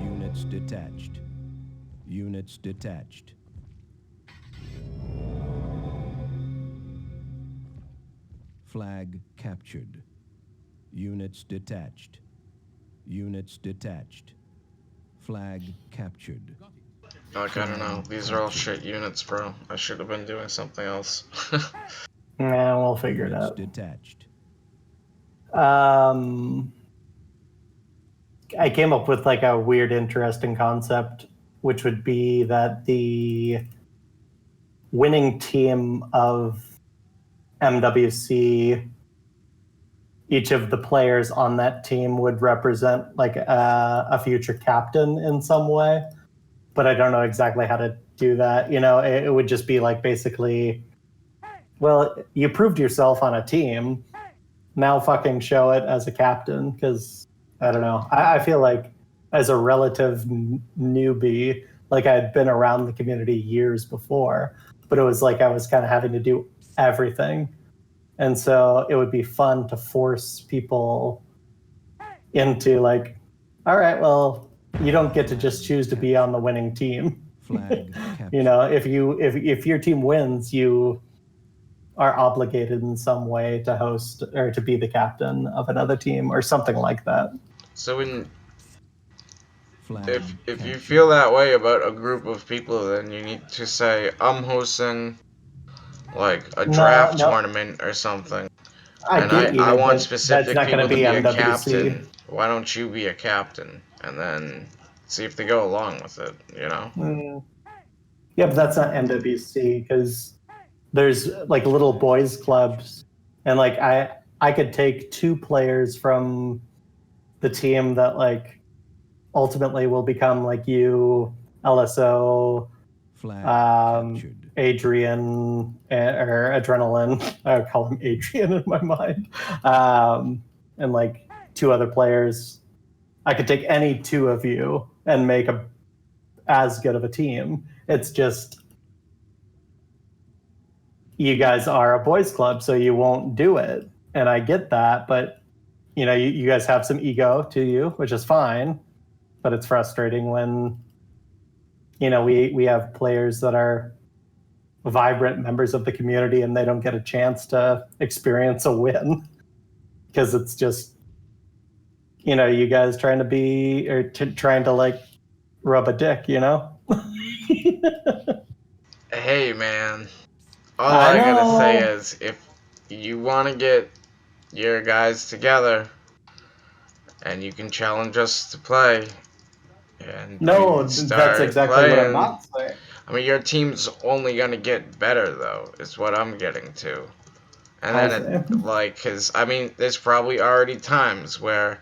Units detached. Units detached. Flag captured. Units detached. Units detached. Flag captured. Like, I don't know. These are all shit units, bro. I should have been doing something else. Yeah, we'll figure it Units out. detached. I came up with like a weird, interesting concept, which would be that the winning team of MWC, each of the players on that team would represent like a future captain in some way, but I don't know exactly how to do that. It would just be like basically, well, you proved yourself on a team. Now fucking show it as a captain, because I don't know. I feel like as a relative newbie, like I had been around the community years before, but it was like I was kind of having to do everything. And so it would be fun to force people into like, all right, well, you don't get to just choose to be on the winning team. Flag captured. If your team wins, you are obligated in some way to host or to be the captain of another team or something like that. So Flag if you captured. feel that way about a group of people, then you need to say, I'm hosting like a draft No, tournament or something, I and get I you, want but that's specific not going to people to be be a MWC. captain. Why don't you be a captain? And then see if they go along with it, you know? Yeah, but that's not MWC because there's like little boys clubs, and like I could take 2 players from the team that like ultimately will become like you, LSO, Flag captured. Adrian, or Adrenaline. I would call him Adrian in my mind. And like 2 other players. I could take any 2 of you and make as good of a team. It's just you guys are a boys club, so you won't do it. And I get that, but you guys have some ego to you, which is fine. But it's frustrating when we have players that are vibrant members of the community and they don't get a chance to experience a win because it's just you guys trying to be or trying to like rub a dick. Hey, man. All I gotta say is, if you want to get your guys together and you can challenge us to play, and no, we that's start exactly playing, what I'm not saying. I mean, your team's only gonna get better, though, is what I'm getting to. And then, because, I mean, there's probably already times where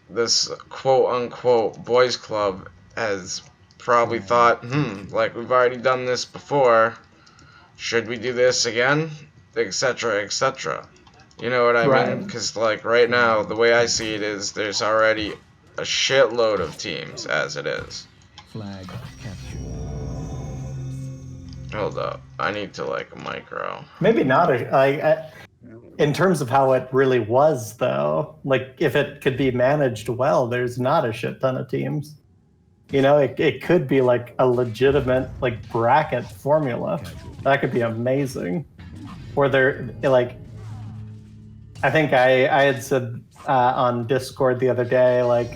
this quote-unquote boys club has probably thought, like, we've already done this before, should we do this again? Etc., etc. You know what I mean? Because, like, right now, the way I see it is there's already a shitload of teams as it is. Flag captured. Hold up. I need to, like, micro. Maybe not. In terms of how it really was, though, like, if it could be managed well, there's not a shit ton of teams. It could be, like, a legitimate, like, bracket formula. That could be amazing. Or like, I think I had said on Discord the other day, like,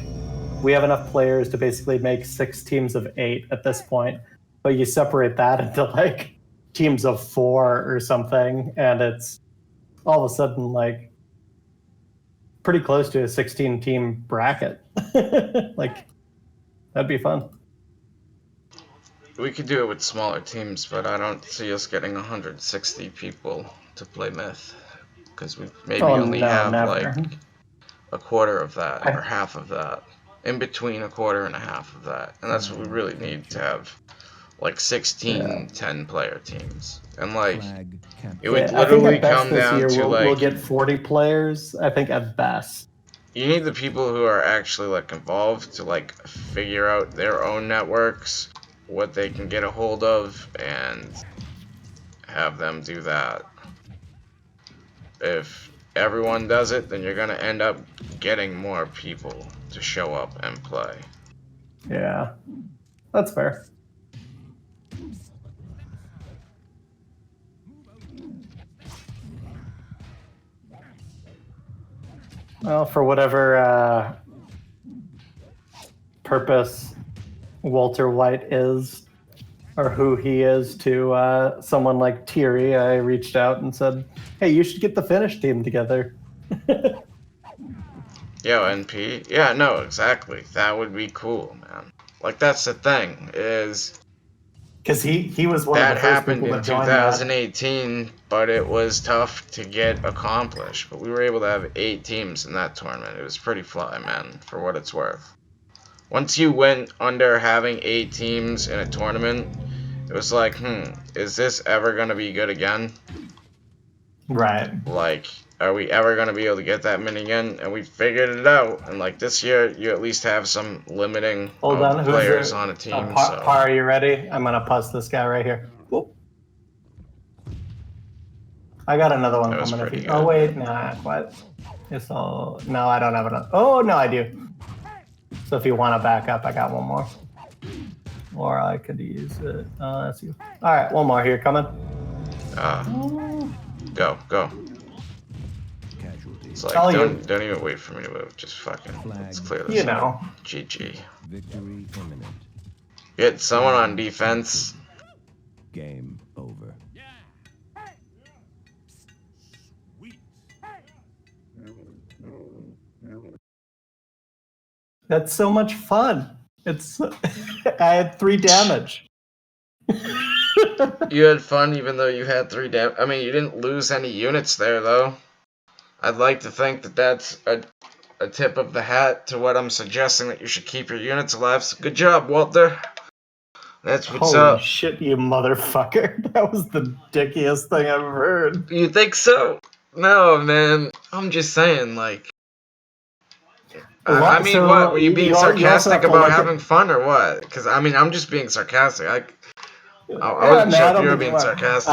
we have enough players to basically make 6 teams of 8 at this point. But you separate that into, like, teams of 4 or something, and it's all of a sudden, like, pretty close to a 16-team bracket. Like, that'd be fun. We could do it with smaller teams, but I don't see us getting 160 people to play Myth. Because we maybe only have, like, a quarter of that, or half of that. In between a quarter and a half of that. And that's what we really need to have, like, 16 10-player teams. And, like, it would literally come down to, like... We'll get 40 players, I think, at best. You need the people who are actually, like, involved to, like, figure out their own networks, what they can get a hold of, and have them do that. If everyone does it, then you're gonna end up getting more people to show up and play. Yeah, that's fair. Well, for whatever purpose Walter Wight is, or who he is to someone like Thierry, I reached out and said, hey, you should get the Finnish team together. Yo, NP? Yeah, no, exactly. That would be cool, man. Like, that's the thing, is... Because he was one of the first people to join that. That happened in 2018, but it was tough to get accomplished. But we were able to have 8 teams in that tournament. It was pretty fly, man, for what it's worth. Once you went under having 8 teams in a tournament, it was like, is this ever going to be good again? Right. Like, are we ever going to be able to get that many again? And we figured it out. And, like, this year, you at least have some limiting players on a team. Par, are you ready? I'm going to pause this guy right here. Whoop. I got another one coming. Oh, wait. Nah, what? No, I don't have another. Oh, no, I do. So if you want to back up, I got one more. Or I could use it. That's you. All right, one more here coming. Go. It's like, don't even wait for me to move. Just fucking, let's clear this up. GG. Victory imminent. Get someone on defense. Game over. That's so much fun. It's I had 3 damage. You had fun even though you had 3 damage. I mean, you didn't lose any units there, though. I'd like to think that that's a tip of the hat to what I'm suggesting, that you should keep your units alive. So good job, Walter. That's what's up. Holy shit, you motherfucker. That was the dickiest thing I've ever heard. You think so? No, man. I'm just saying, like... I mean, what? Were you being sarcastic about having fun, or what? Because, I mean, I'm just being sarcastic. I wasn't sure if you were being sarcastic.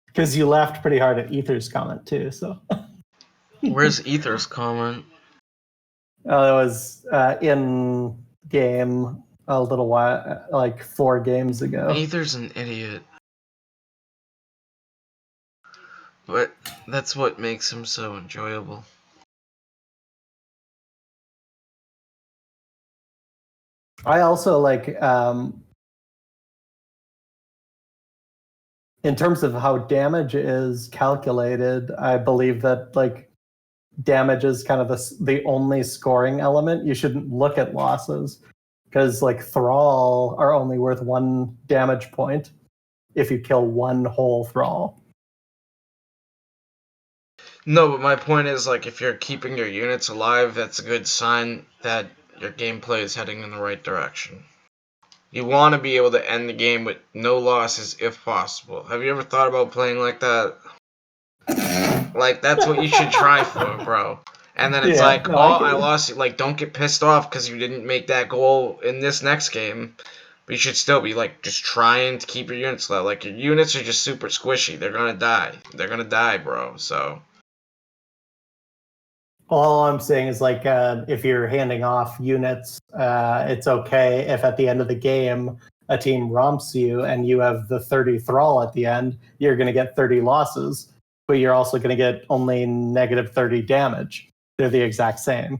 Because you laughed pretty hard at Ether's comment, too, so... Where's Ether's comment? It was in game a little while, like 4 games ago. Aether's an idiot. But that's what makes him so enjoyable. I also like, in terms of how damage is calculated, I believe that like damage is kind of the only scoring element. You shouldn't look at losses because like Thrall are only worth 1 damage point if you kill 1 whole Thrall. No, but my point is, like, if you're keeping your units alive, that's a good sign that your gameplay is heading in the right direction. You want to be able to end the game with no losses if possible. Have you ever thought about playing like that? Like, that's what you should try for, bro. And then it's Yeah, like, no, oh, I get I you. lost. Like, don't get pissed off because you didn't make that goal in this next game. But you should still be, like, just trying to keep your units low. Like, your units are just super squishy. They're gonna die. They're gonna die, bro. So... All I'm saying is like if you're handing off units, it's okay if at the end of the game a team romps you and you have the 30 Thrall at the end, you're going to get 30 losses, but you're also going to get only negative 30 damage. They're the exact same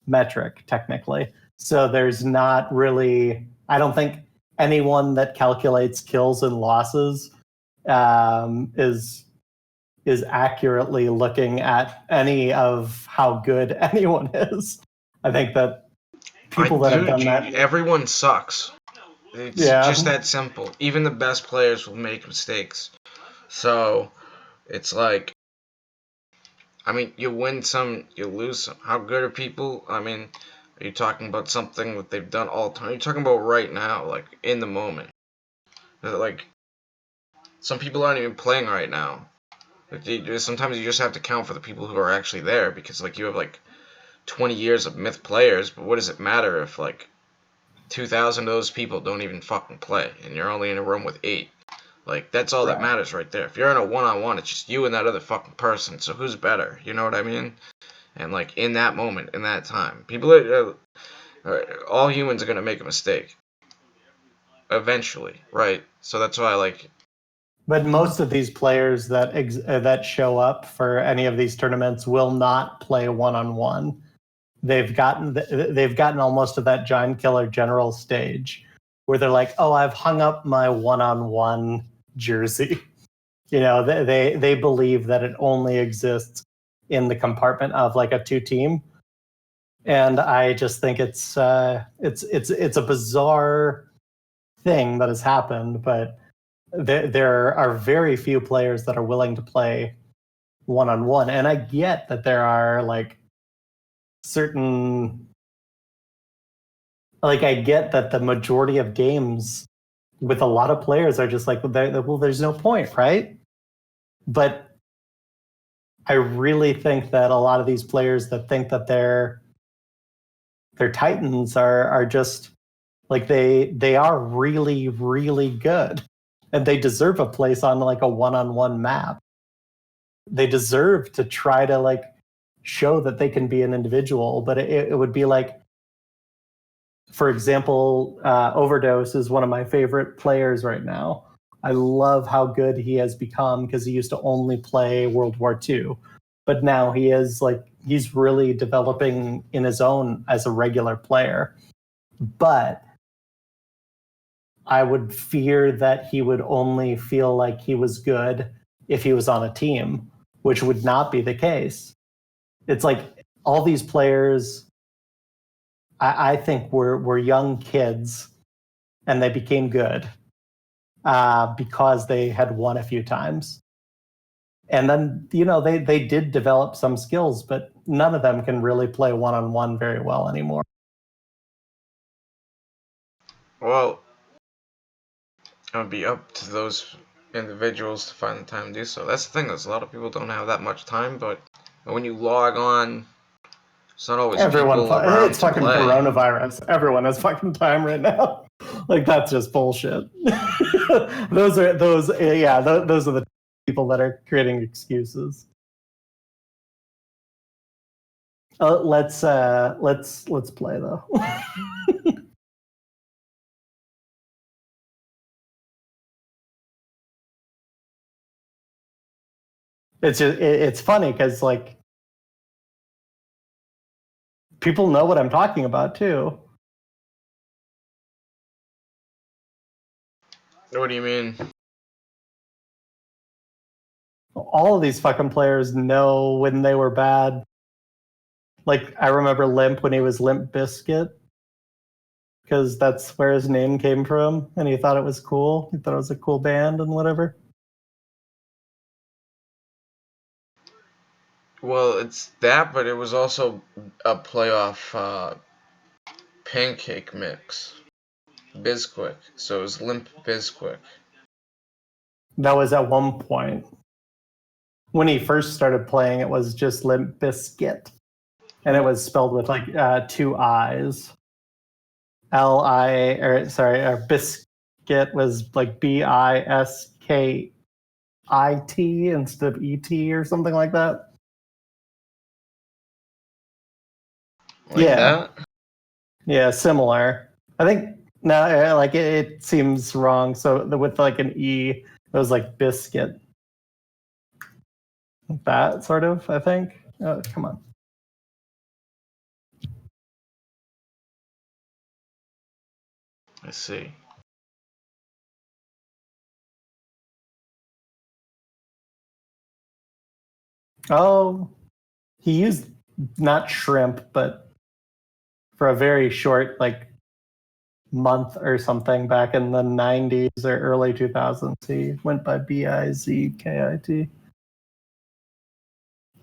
metric, technically. So there's not really, I don't think anyone that calculates kills and losses is accurately looking at any of how good anyone is. I think that people that have done that, everyone sucks. It's just that simple. Even the best players will make mistakes. So, it's like, I mean, you win some, you lose some. How good are people? I mean, are you talking about something that they've done all the time? Are you talking about right now, like, in the moment? Like, some people aren't even playing right now. Sometimes you just have to count for the people who are actually there, because, like, you have, like, 20 years of myth players, but what does it matter if, like, 2,000 of those people don't even fucking play, and you're only in a room with 8? Like, that's all that matters right there. If you're in a one-on-one, it's just you and that other fucking person, so who's better? You know what I mean? And, like, in that moment, in that time, people all humans are going to make a mistake. Eventually, right? So that's why, like... But most of these players that show up for any of these tournaments will not play one-on-one. They've gotten almost to that giant killer general stage where they're like, oh, I've hung up my one-on-one jersey. You know, they believe that it only exists in the compartment of like a 2-team, and I just think it's a bizarre thing that has happened. But there are very few players that are willing to play one-on-one, and I get that there are like certain, like I get that the majority of games with a lot of players are just like, well, there's no point, right? But I really think that a lot of these players that think that they're titans are just like they are really, really good, and they deserve a place on like a one-on-one map. They deserve to try to like show that they can be an individual, but it would be like, for example, Overdose is one of my favorite players right now. I love how good he has become because he used to only play World War II. But now he is like, he's really developing in his own as a regular player. But I would fear that he would only feel like he was good if he was on a team, which would not be the case. It's like all these players, I think were young kids and they became good because they had won a few times. And then, you know, they did develop some skills, but none of them can really play one-on-one very well anymore. Well, it would be up to those individuals to find the time to do so. That's the thing, is a lot of people don't have that much time, but when you log on, it's not always Everyone, people around it's to fucking play. coronavirus. Everyone has fucking time right now. Like, that's just bullshit. those are the people that are creating excuses. Let's play though. It's funny because like people know what I'm talking about too. What do you mean? All of these fucking players know when they were bad. Like I remember Limp when he was Limp Bizkit, because that's where his name came from, and he thought it was cool. He thought it was a cool band and whatever. Well, it's that, but it was also a playoff pancake mix. Bizquick. So it was Limp Bizquick. That was at one point. When he first started playing, it was just Limp Bizkit. And it was spelled with like two I's. Biscuit was like Biskit instead of ET or something like that. Like that? Yeah, similar. I think no, like it seems wrong. So with like an E, it was like biscuit. That sort of, I think. Oh, come on. I see. Oh, he used not shrimp, but for a very short like month or something back in the 90s or early 2000s, he went by Bizkit.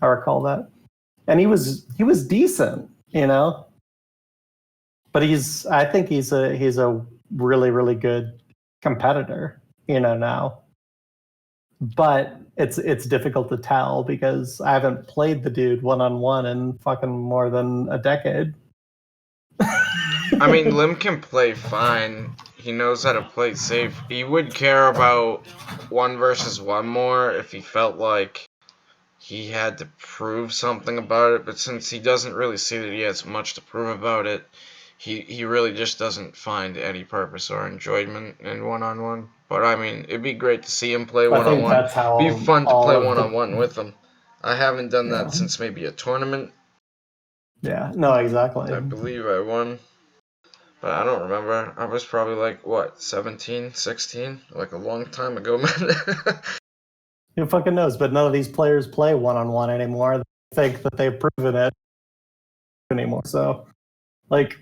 I recall that, and he was decent, you know. But I think he's a really really good competitor, you know, now. But it's difficult to tell because I haven't played the dude one-on-one in fucking more than a decade. I mean, Lim can play fine. He knows how to play safe. He would care about 1v1 more if he felt like he had to prove something about it, but since he doesn't really see that he has much to prove about it, he really just doesn't find any purpose or enjoyment in one-on-one. But I mean, it'd be great to see him play I think one-on-one. that's how It'd be fun to all play of one-on-one with him. I haven't done Yeah. that since maybe a tournament. Yeah, no, exactly. I believe I won. But I don't remember. I was probably like, what, 17, 16? Like a long time ago, man. Who fucking knows? But none of these players play one-on-one anymore. They think that they've proven it anymore. So, like,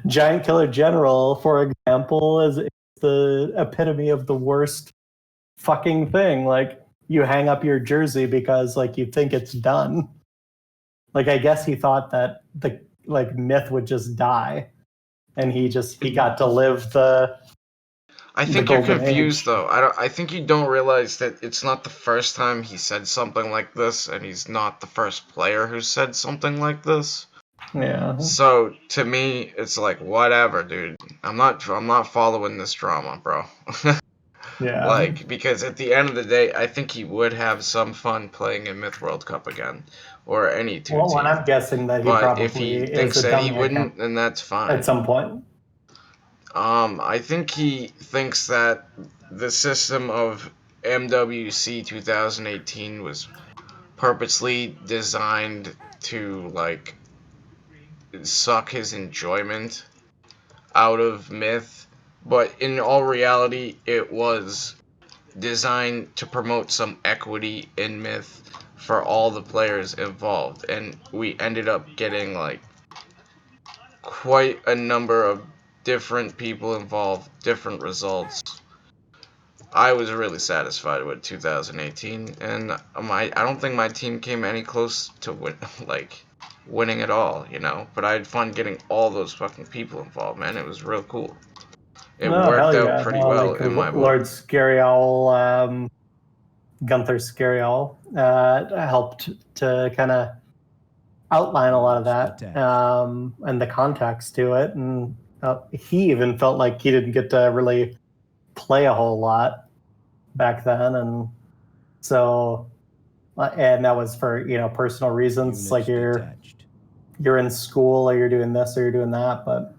Giant Killer General, for example, is the epitome of the worst fucking thing. Like, you hang up your jersey because, like, you think it's done. Like, I guess he thought that the myth would just die, and he got to live the. I think you're confused, though. I think you don't realize that it's not the first time he said something like this, and he's not the first player who said something like this. Yeah. So to me, it's like whatever, dude. I'm not following this drama, bro. Yeah. Like, because at the end of the day, I think he would have some fun playing in Myth World Cup again, or any two Well, team. and I'm guessing that he But probably if he is thinks a that he dummy wouldn't, then that's fine. at some point. I think he thinks that the system of MWC 2018 was purposely designed to, like, suck his enjoyment out of Myth, but in all reality, it was designed to promote some equity in Myth for all the players involved, and we ended up getting, like, quite a number of different people involved, different results. I was really satisfied with 2018, and I don't think my team came any close to winning it all, you know. But I had fun getting all those fucking people involved, man. It was real cool. It worked out pretty well in my book. Lord Scary Owl, Gunther Scary Owl, helped to kind of outline a lot of that and the context to it. And he even felt like he didn't get to really play a whole lot back then. And so and that was for personal reasons, Units like detached. you're in school or you're doing this or you're doing that. But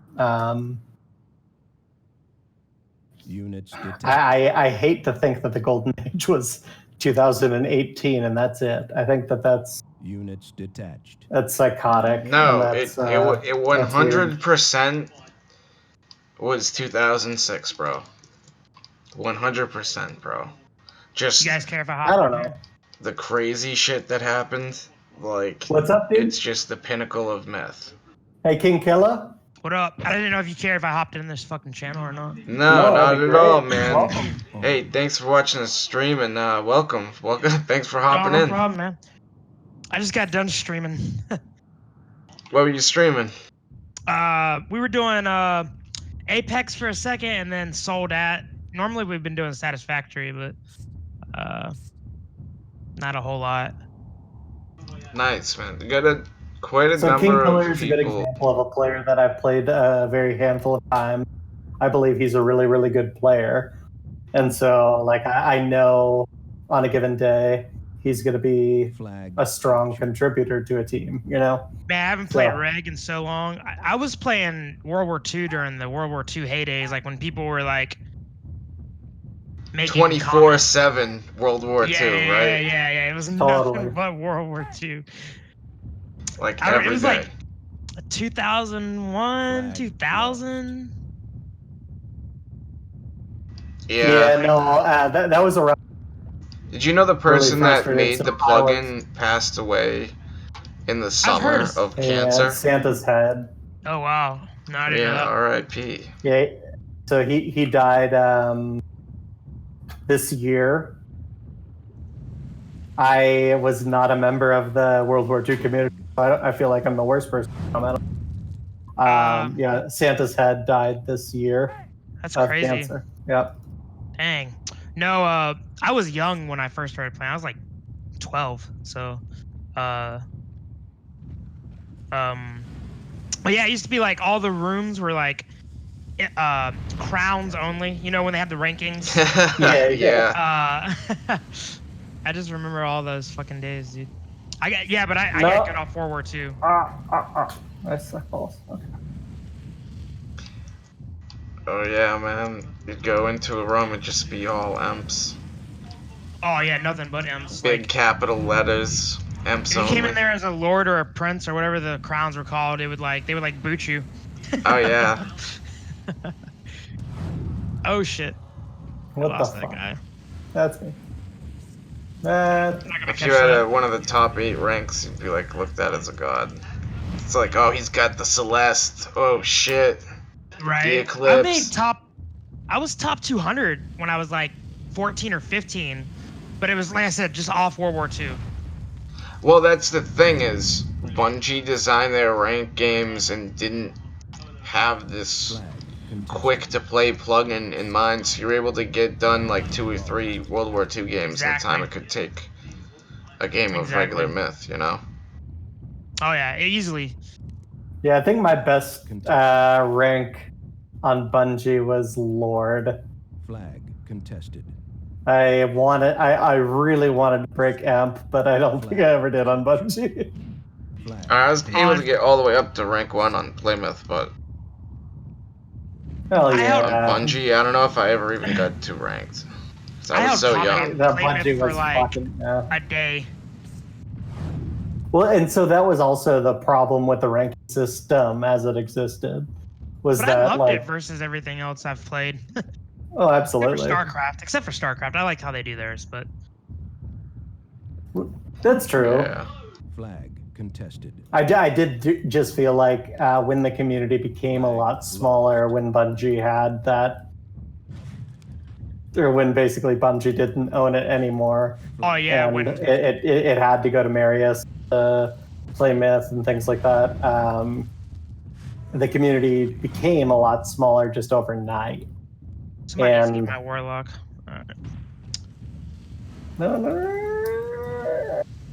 Units detached. I hate to think that the golden age was 2018 and that's it. I think that's Units detached. psychotic. No, and it that's, it that's weird. 100% was 2006, bro. 100%, bro. Just You guys care if I hop I don't in know. here? the crazy shit that happened. Like, What's up, dude? it's just the pinnacle of myth. Hey, KingKilla. What up? I didn't know if you care if I hopped in this fucking channel or not. No, No, not that'd be at great. all, man. Welcome. Hey, thanks for watching the stream and welcome. Thanks for hopping No in. problem, man. I just got done streaming. What were you streaming? We were doing Apex for a second and then sold at. Normally we've been doing Satisfactory, but not a whole lot. Nice, man. You got quite a So number KingKilla of is a good people. example of a player that I've played a very handful of times. I believe he's a really, really good player. And so, like, I know on a given day, he's going to be Flag. a strong captured. contributor to a team, you know? Man, I haven't played So- Reg in so long. I was playing World War II during the World War II heydays, like when people were like making 24/7 World War comments. II, Yeah, right? yeah. It was Totally. nothing but World War II. Like I don't- every it was day. like 2001, Flag 2000. Yeah. No, that was around. Did you know the person that frustrated, made so the I was- plugin passed away in the heard summer of- of Yeah, cancer? Santa's head. Oh wow, no, I didn't know Yeah, that. R.I.P. Yeah, so he died this year. I was not a member of the World War II community. So I feel like I'm the worst person to comment on. Yeah, Santa's head died this year That's of crazy. cancer. Yep. Dang. No, I was young when I first started playing. I was like 12. So, but yeah, it used to be like all the rooms were like crowns only. You know when they have the rankings. Yeah. I just remember all those fucking days, dude. I got No. got good off World War II. That's false. Okay. Oh yeah, man. You'd go into a room and just be all M's. Oh yeah, nothing but M's. Big Like, capital letters. M's if you only. came in there as a lord or a prince or whatever the crowns were called, they would like boot you. Oh yeah. Oh shit. What I the lost that fuck? guy. That's me. I'm not gonna If catch you had that. one of the top 8 ranks, you'd be like looked at as a god. It's like, oh, he's got the Celeste. Oh shit. Right. The Eclipse. I was top 200 when I was like 14 or 15, but it was like I said, just off World War II. Well, that's the thing is, Bungie designed their rank games and didn't have this Flag. contested. quick to play plugin in mind, so you're able to get done like 2 or 3 World War II games in the Exactly. time it could take a game of Exactly. regular Myth, you know? Oh yeah, easily. Yeah, I think my best rank on Bungie was Lord. Flag contested. I really wanted to break Amp, but I don't think I ever did on Bungie. Flag. I was able to get all the way up to rank 1 on Playmouth, but Hell I held yeah. on Bungie, I don't know if I ever even got to ranked. 'Cause I I was held so top young. eight. That Playmouth Bungie for, was like, fucking A day. Well, and so that was also the problem with the ranking system as it existed. Was But that I loved like it versus everything else I've played. oh Except for absolutely. Except for StarCraft. I like how they do theirs, but That's true. Yeah. Flag contested. I did just feel like when the community became a lot smaller, when Bungie had that, or when basically Bungie didn't own it anymore, oh yeah, and when it had to go to Marius to play Myth and things like that. The community became a lot smaller just overnight. somebody needs to and- get my warlock. Alright.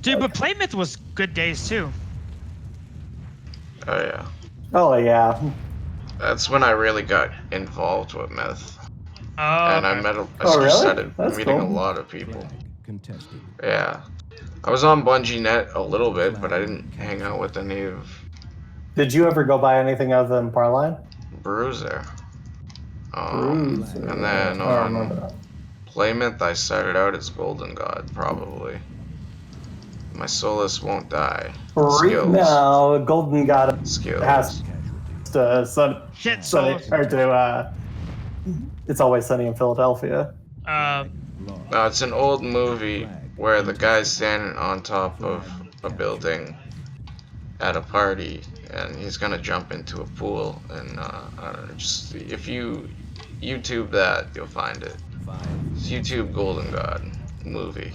Dude, but Playmouth was good days too. Oh yeah. Oh yeah. That's when I really got involved with Myth. Oh, And I okay. met I Oh, really? started That's meeting cool. a lot of people. Flag contested. Yeah. I was on Bungie Net a little bit, but I didn't hang out with any of Did you ever go buy anything other than Parline? Bruiser. Bruiser. And then I don't remember on that. Playmouth, I started out as Golden God, probably. My Solus won't die. Skills. No, Golden God Skills. has to Shit, sunny, Solus. or to It's Always Sunny in Philadelphia. No, it's an old movie where the guy's standing on top of a building at a party, and he's gonna jump into a pool, and I don't know, just if you YouTube that, you'll find it. It's YouTube Golden God movie.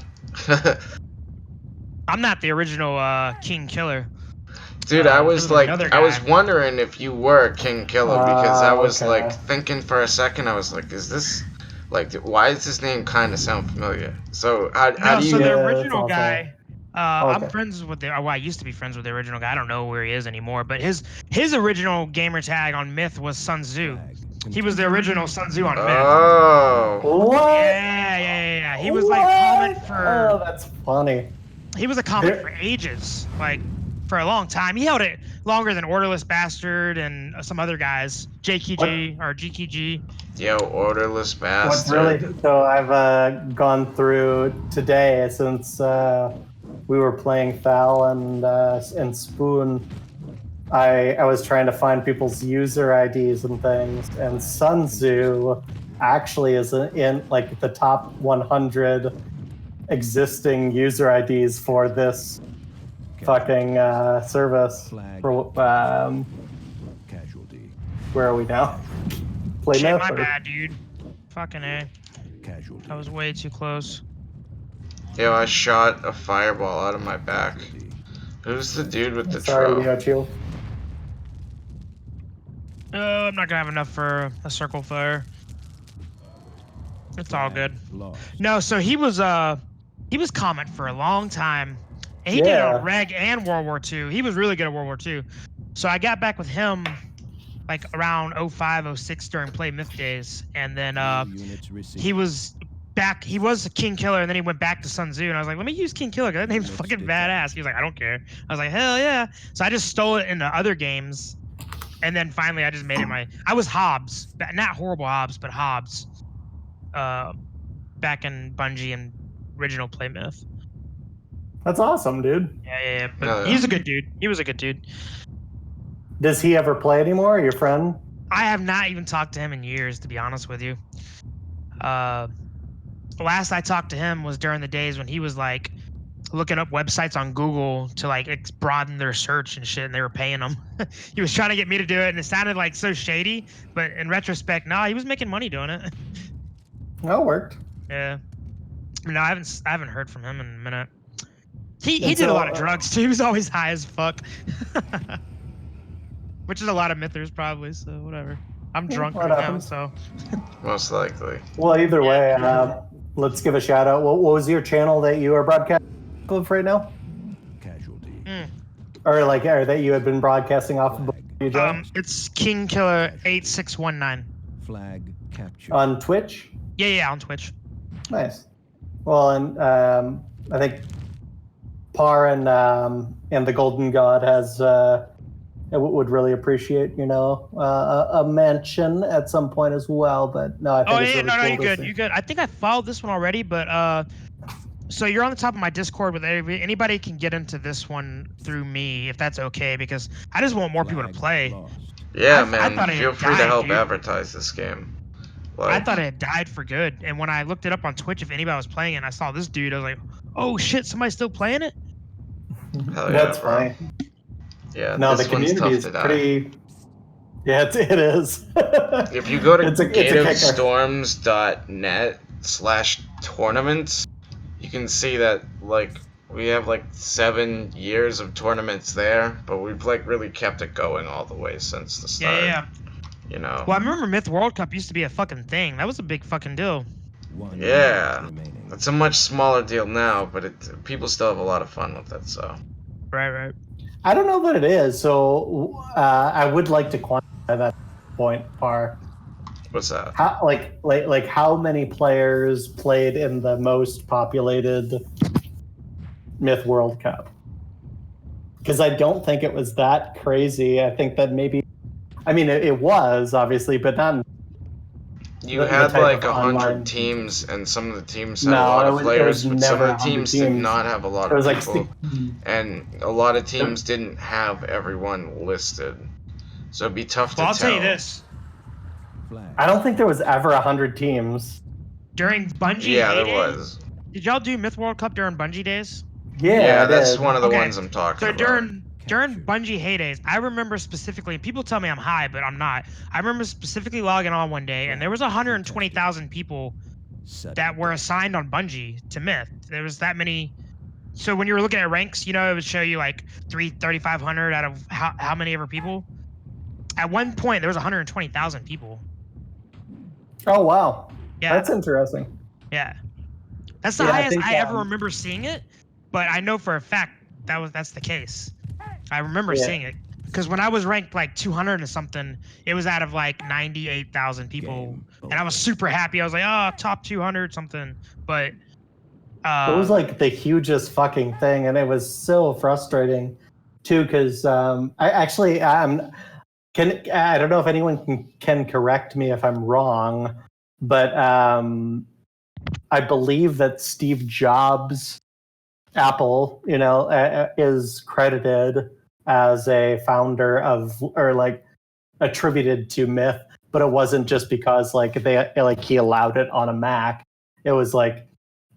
I'm not the original KingKilla. Dude, I was this is like, another I was guy. wondering if you were KingKilla, because I was okay. like thinking for a second, I was like, is this, like, why does this name kind of sound familiar? So how No, do so you? the Yeah, original that's awesome. guy, I'm Okay. friends with the. Well, I used to be friends with the original guy. I don't know where he is anymore. But his original gamer tag on Myth was Sun Tzu. He was the original Sun Tzu on Myth. Oh, What? Yeah. He was like a comment Oh, for. that's funny. He was a comment There- for ages, like for a long time. He held it longer than Orderless Bastard and some other guys, JKG or GKG. yo, orderless What's bastard. really so I've gone through today since we were playing Thal and Spoon. I was trying to find people's user IDs and things, and Sun Tzu actually is in like the top 100 existing user IDs for this fucking service. For Casualty. where are we now? Play Shit, Myth, my or- bad, dude. Fucking A. Casualty. I was way too close. Yo, I shot a fireball out of my back. Who's the dude with the Sorry, tro? Yochil. I'm not gonna have enough for a circle fire. It's all good. Lost. No, so he was comment for a long time. And he did it Yeah. on Reg and World War II. He was really good at World War II. So I got back with him like around 05, 06 during Play Myth days. And then Units received. he was back. He was a KingKilla, and then he went back to Sun Tzu. And I was like, let me use KingKilla, because that name's fucking badass. He was like, I don't care. I was like, hell yeah. So I just stole it into other games. And then finally I just made it my... I was Hobbs. Not horrible Hobbs, but Hobbs. Back in Bungie and original Play Myth. That's awesome, dude. Yeah. But Yeah. he's a good dude. He was a good dude. Does he ever play anymore? Your friend? I have not even talked to him in years, to be honest with you. Last I talked to him was during the days when he was like looking up websites on Google to like broaden their search and shit, and they were paying him. He was trying to get me to do it, and it sounded like so shady. But in retrospect, no, he was making money doing it. That worked. Yeah. No, I haven't heard from him in a minute. He And did a so, lot of drugs too. He was always high as fuck. Which is a lot of mythers probably, so whatever. I'm Yeah, drunk what right happens? now, so Most likely. Well, either way, let's give a shout out. What was your channel that you are broadcasting of right now? Casualty. Or that you had been broadcasting off of before you joined? it's KingKilla 8619. Flag captured. On Twitch? Yeah, on Twitch. Nice. Well, and I think Par and the Golden God has would really appreciate a mention at some point as well. But no, I think Oh it's yeah, really no, cool you to good, see. you good. I think I followed this one already, but so you're on the top of my Discord with anybody can get into this one through me if that's okay, because I just want more people to Flag play. lost. Yeah, I thought man. it Feel had free to died, help dude. advertise this game. I thought it had died for good, and when I looked it up on Twitch, if anybody was playing it, and I saw this dude, I was like, "Oh shit, somebody's still playing it?" Hell yeah, That's bro. funny. Yeah, No, this the one's community tough is to die. pretty. Yeah, it is. If you go to It's a kicker. gateofstorms.net/tournaments, you can see that like we have like 7 years of tournaments there, but we've like really kept it going all the way since the start. Yeah. You know. Well, I remember Myth World Cup used to be a fucking thing. That was a big fucking deal. One Yeah. unit remaining. It's a much smaller deal now, but people still have a lot of fun with it. So Right. I don't know what it is, so I would like to quantify that point, Par. what's that? How how many players played in the most populated Myth World Cup. Because I don't think it was that crazy. I think that maybe, I mean, it was obviously, but not. You The had type like of 100 online- teams, and some of the teams had a No, lot it of was players, but some never of the 100 teams did teams. not have a lot It was of like people, and a lot of teams didn't have everyone listed, so it'd be tough Well, to I'll tell. tell you this. Flag. I don't think there was ever 100 teams. During Bungie Yeah, there heyday, was. did y'all do Myth World Cup during Bungie days? Yeah, I that's did. one of the Okay, ones I'm talking So about. during Bungie heydays, I remember specifically, and people tell me I'm high, but I'm not. I remember specifically logging on one day, and there was 120,000 people that were assigned on Bungie to Myth. There was that many. So when you were looking at ranks, it would show you like 3,500 out of how many ever people. At one point, there was 120,000 people. Oh, wow. Yeah, That's interesting. yeah. That's the Yeah, I highest think, I ever remember seeing it, but I know for a fact that's the case. I remember Yeah. seeing it because when I was ranked like 200 or something, it was out of like 98,000 people, and I was super happy. I was like, oh, top 200 something, but It was like the hugest fucking thing, and it was so frustrating too. Because I don't know if anyone can correct me if I'm wrong, but I believe that Steve Jobs, Apple, is credited as a founder of, or like attributed to Myth, but it wasn't just because he allowed it on a Mac. It was like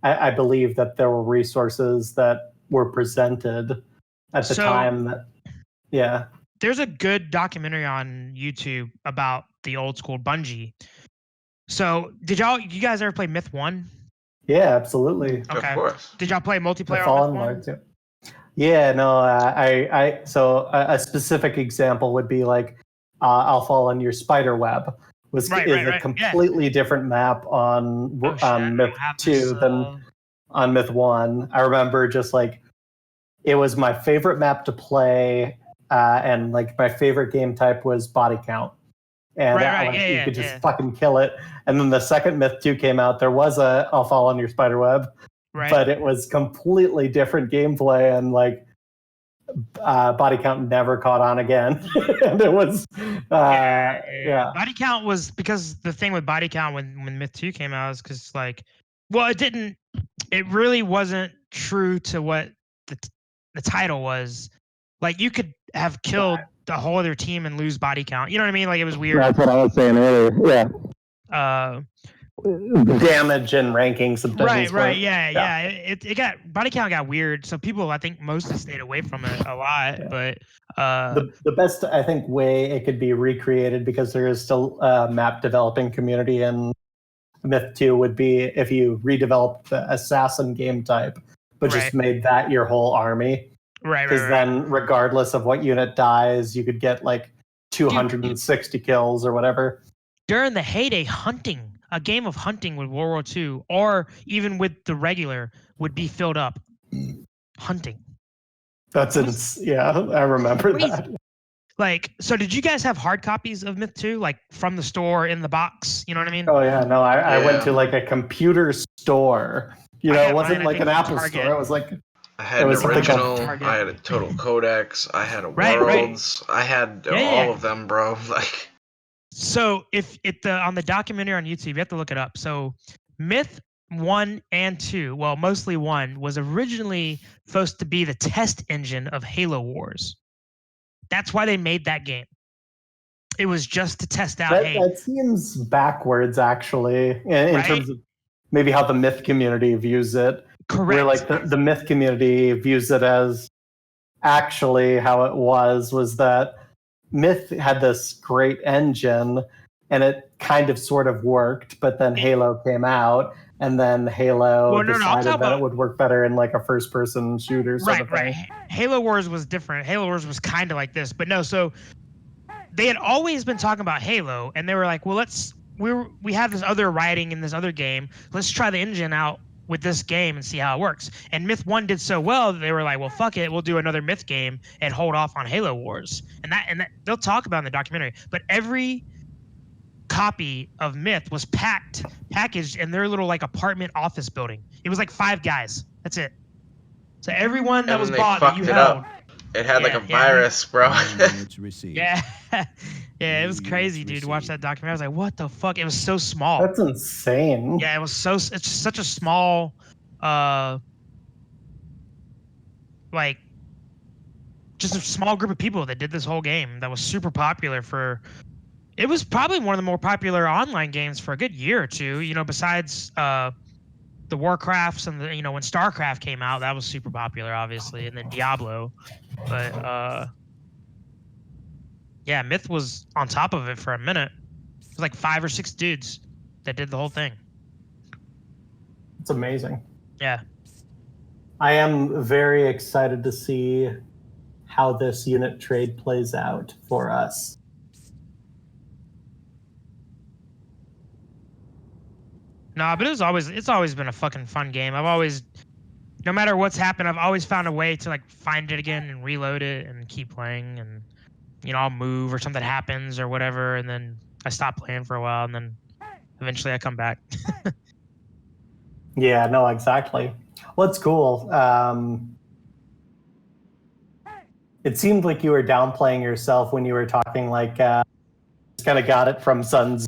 I believe that there were resources that were presented at the time that, yeah. There's a good documentary on YouTube about the old school Bungie. So you guys ever play Myth 1? Yeah, absolutely. Okay. Of course. Did y'all play multiplayer Fallen on Myth 1? Lord too. Yeah, no, so a specific example would be like I'll Fall in Your Spider Web is a completely different map on Myth 2 than on Myth 1. I remember just like it was my favorite map to play, and like my favorite game type was body count. And you could just fucking kill it. And then the second Myth 2 came out, there was a I'll Fall on Your Spider Web. Right. But it was completely different gameplay, and like body count never caught on again. And it was Body count was, because the thing with body count when Myth 2 came out is because it really wasn't true to what the title was. Like you could have killed the whole other team and lose body count. You know what I mean? Like it was weird. That's what I was saying earlier. Yeah. Damage and rankings and things. Right. Yeah. It got, body count got weird. So people, I think, mostly stayed away from it a lot. Yeah. But the best, I think, way it could be recreated, because there is still a map developing community in Myth 2, would be if you redeveloped the assassin game type, but just made that your whole army. Right. Because then, regardless of what unit dies, you could get like 260 kills or whatever. During the heyday, a game of hunting with World War II, or even with the regular, would be filled up. Hunting. I remember that. Like, so did you guys have hard copies of Myth 2, like from the store in the box? You know what I mean? Oh yeah, no, I went to like a computer store. It wasn't like an Apple store. It was like I had an original. I had a Total Codex. I had a Worlds. I had all of them, bro. Like. So on the documentary on YouTube, you have to look it up. So Myth 1 and 2, well, mostly 1, was originally supposed to be the test engine of Halo Wars. That's why they made that game. It was just to test out. That seems backwards, actually, in terms of maybe how the Myth community views it. Correct. Where like the Myth community views it as actually how it was that Myth had this great engine, and it kind of sort of worked, but then Halo came out, and then Halo decided that it would work better in like a first-person shooter sort of thing. Right. Halo Wars was different. Halo Wars was kind of like this, but no. So they had always been talking about Halo, and they were like, well, we have this other writing in this other game. Let's try the engine out with this game and see how it works. And Myth 1 did so well that they were like, well, fuck it, we'll do another Myth game and hold off on Halo Wars. And that they'll talk about in the documentary. But every copy of Myth was packaged in their little like apartment office building. It was like 5 guys. That's it. So everyone that And was then they bought that you fucked it held. up. It had like a Yeah, virus, bro. Units received. Yeah. Yeah, it was New crazy, units dude. To watch received. that documentary. I was like, what the fuck? It was so small. That's insane. Yeah, it's such a small like just a small group of people that did this whole game that was super popular for it was probably one of the more popular online games for a good year or two, you know, besides the Warcrafts and the, you know, when StarCraft came out, that was super popular obviously, and then Diablo. But yeah, Myth was on top of it for a minute. It was like 5 or 6 dudes that did the whole thing. It's amazing. Yeah. I am very excited to see how this unit trade plays out for us. No, but it's always been a fucking fun game. I've always, no matter what's happened, I've always found a way to like find it again and reload it and keep playing. And you know, I'll move or something happens or whatever, and then I stop playing for a while, and then eventually I come back. Yeah, no, exactly. Well, it's cool. It seemed like you were downplaying yourself when you were talking like just kind of got it from Sons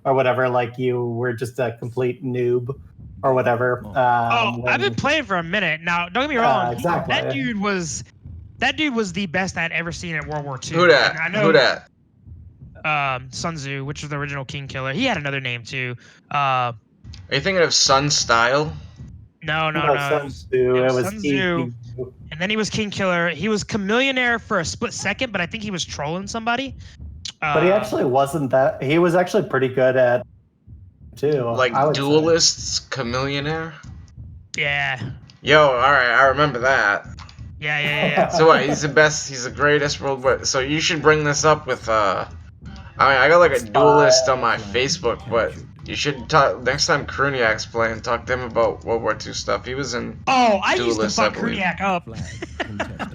or whatever, like you were just a complete noob or whatever. I've been playing for a minute now. Don't get me wrong. Exactly. That dude was the best I'd ever seen at World War II. Who dat? And I know, Who dat? Sun Tzu, which was the original KingKilla. He had another name too. Are you thinking of Sun Style? No. Sun Tzu. it It was was Sun Tzu. And then he was KingKiller. He was Chameleonaire for a split second, but I think he was trolling somebody. But he actually wasn't that. He was actually pretty good at too. Like I would say. Duelists, Chameleonaire? Yeah. Yo, alright, I remember that. Yeah. So what, he's the best, he's the greatest World War. So you should bring this up with, I mean, I got like a duelist on my Facebook, but you should talk, next time Kruniak's playing, talk to him about World War II stuff. He was in Oh, I used to Duelist, fuck I believe. Kruniak up.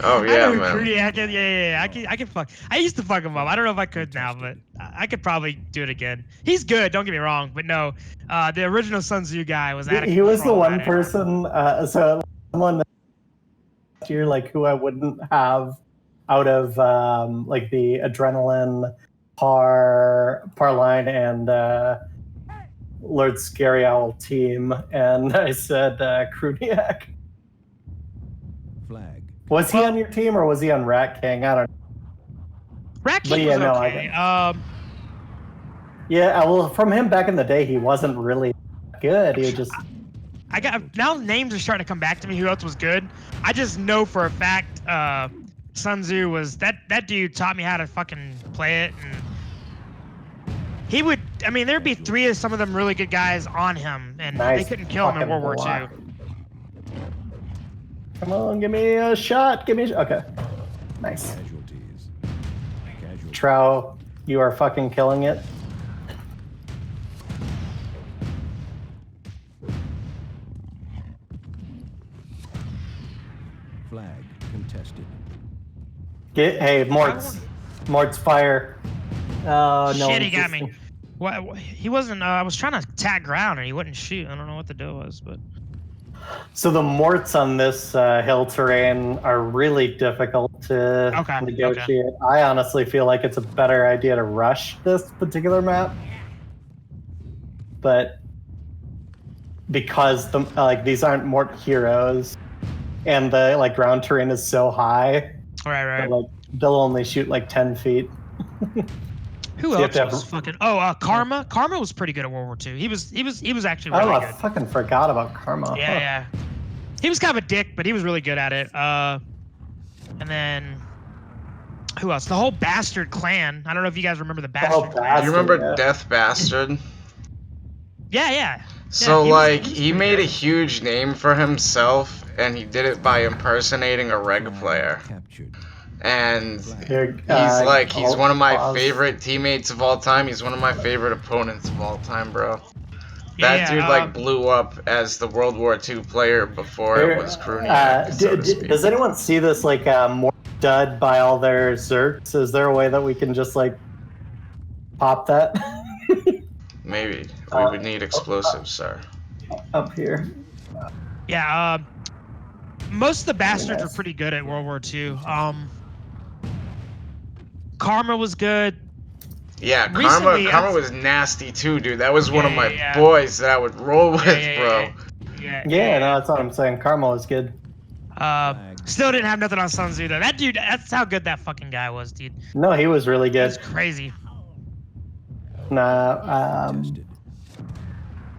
Oh, I yeah, know who man. Kruniak is. Yeah. I can fuck. I used to fuck him up. I don't know if I could now, but I could probably do it again. He's good. Don't get me wrong, but no, the original Sun Tzu guy was out of He was the control one at it. person. So someone last year, like who I wouldn't have out of like the Adrenaline, Parline, and Lord Scary Owl team, and I said Kruniak. Flag. Was he on your team or was he on Rat King? I don't know. Rat But King yeah, was no, I okay. Yeah, well, from him back in the day, he wasn't really good. He was just. I got now names are starting to come back to me. Who else was good? I just know for a fact Sun Tzu was that dude taught me how to fucking play it, and he would. I mean, there'd be 3 of some of them really good guys on him, and Nice they couldn't kill him in fucking World War block. II. Come on, give me a shot. Give me okay. Nice. Casualties. Casualties. Trow, you are fucking killing it. Flag contested. Hey, Mort's fire. Oh, no. Shit, he got me. What? He wasn't. I was trying to tag ground and he wouldn't shoot. I don't know what the deal was, but. So the morts on this hill terrain are really difficult to negotiate. Okay. I honestly feel like it's a better idea to rush this particular map, but because these aren't mort heroes, and the ground terrain is so high, right. That, they'll only shoot 10 feet. Who else was fucking? Oh, Karma. Karma was pretty good at World War II. He was actually really good. I fucking forgot about Karma. Yeah. He was kind of a dick, but he was really good at it. And then who else? The whole Bastard clan. I don't know if you guys remember the Bastard clan. You remember Death Bastard? Yeah. So he made a huge name for himself, and he did it by impersonating a reg player. And he's one of my favorite teammates of all time. He's one of my favorite opponents of all time, bro. That dude blew up as the World War II player before it was Kruniak. Does anyone see this more dud by all their zerks? Is there a way that we can just pop that? Maybe. We would need explosives, sir. Up here. Yeah. Most of the bastards were pretty good at World War II. Karma was good. Yeah, Recently, Karma was nasty too, dude. That was one of my yeah. boys that I would roll with, bro. Yeah, no, that's what I'm saying. Karma is good. Still didn't have nothing on Sun Tzu though. That dude, that's how good that fucking guy was, dude. No, he was really good. It's crazy. Nah, Contested.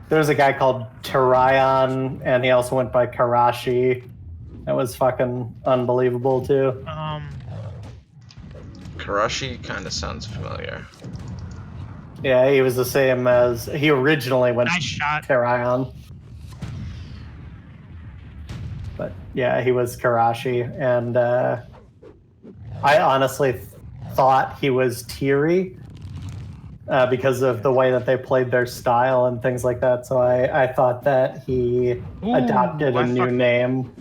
there was a guy called Tarayan, and he also went by Karashi. That was fucking unbelievable too. Karashi kind of sounds familiar. Yeah, he was the same as he originally went Nice shot. Tarayan. But yeah, he was Karashi, and I honestly thought he was Teary because of the way that they played their style and things like that. So I thought that he adopted a new name.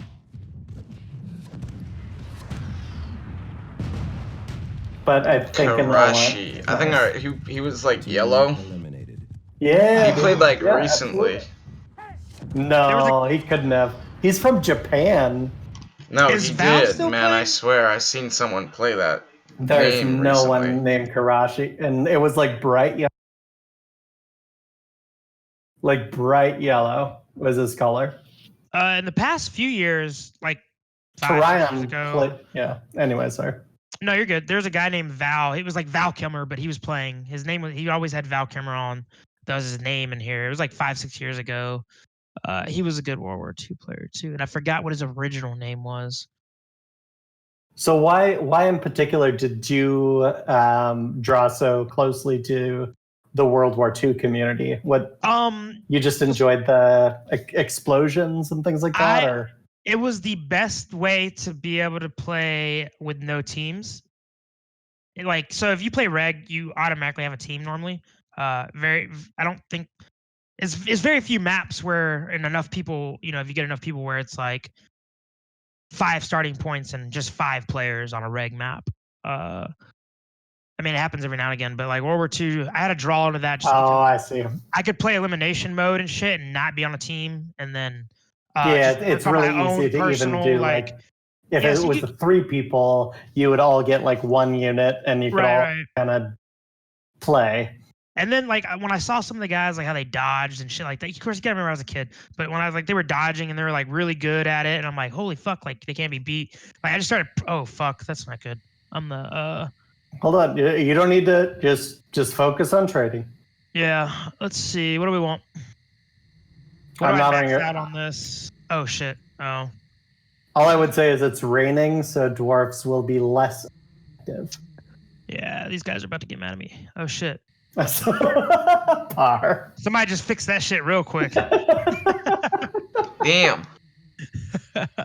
But I think Karashi. I think he was like yellow. Eliminated. Yeah, He played like yeah, recently. absolutely. No, he couldn't have. He's from Japan. No, Is he Val did, still man. I playing? swear, I seen someone play that. There's name no recently. one named Karashi, and it was like bright yellow. Like bright yellow was his color. In the past few years, like 5 years ago. Yeah. Anyway, sorry. No, you're good. There's a guy named Val. It was like Val Kilmer, but he was playing. His name was. He always had Val Kilmer on. That was his name in here. It was like 5-6 years ago. He was a good World War II player too, and I forgot what his original name was. So why in particular did you draw so closely to the World War II community? What you just enjoyed the explosions and things like that, or it was the best way to be able to play with no teams. Like, so if you play reg, you automatically have a team normally. I don't think it's very few maps where and enough people, if you get enough people where it's like 5 starting points and just 5 players on a reg map. I mean, it happens every now and again, but like World War II, I had to draw into that. I see. I could play elimination mode and shit and not be on a team, and then it's really easy to even do like if it was 3 people, you would all get like 1 unit, and you could all kind of play. And then, like, when I saw some of the guys, like, how they dodged and shit like that, of course, you gotta remember I was a kid, but when I was like, they were dodging and they were, like, really good at it, and I'm like, holy fuck, like, they can't be beat. Like, I just started, oh, fuck, that's not good. I'm the, Hold on, you don't need to just focus on trading. Yeah, let's see, what do we want? What I'm do I not on max your... out on this? Oh, shit, oh. All I would say is it's raining, so dwarfs will be less active. Yeah, these guys are about to get mad at me. Oh, shit. Par. Somebody just fix that shit real quick. Damn.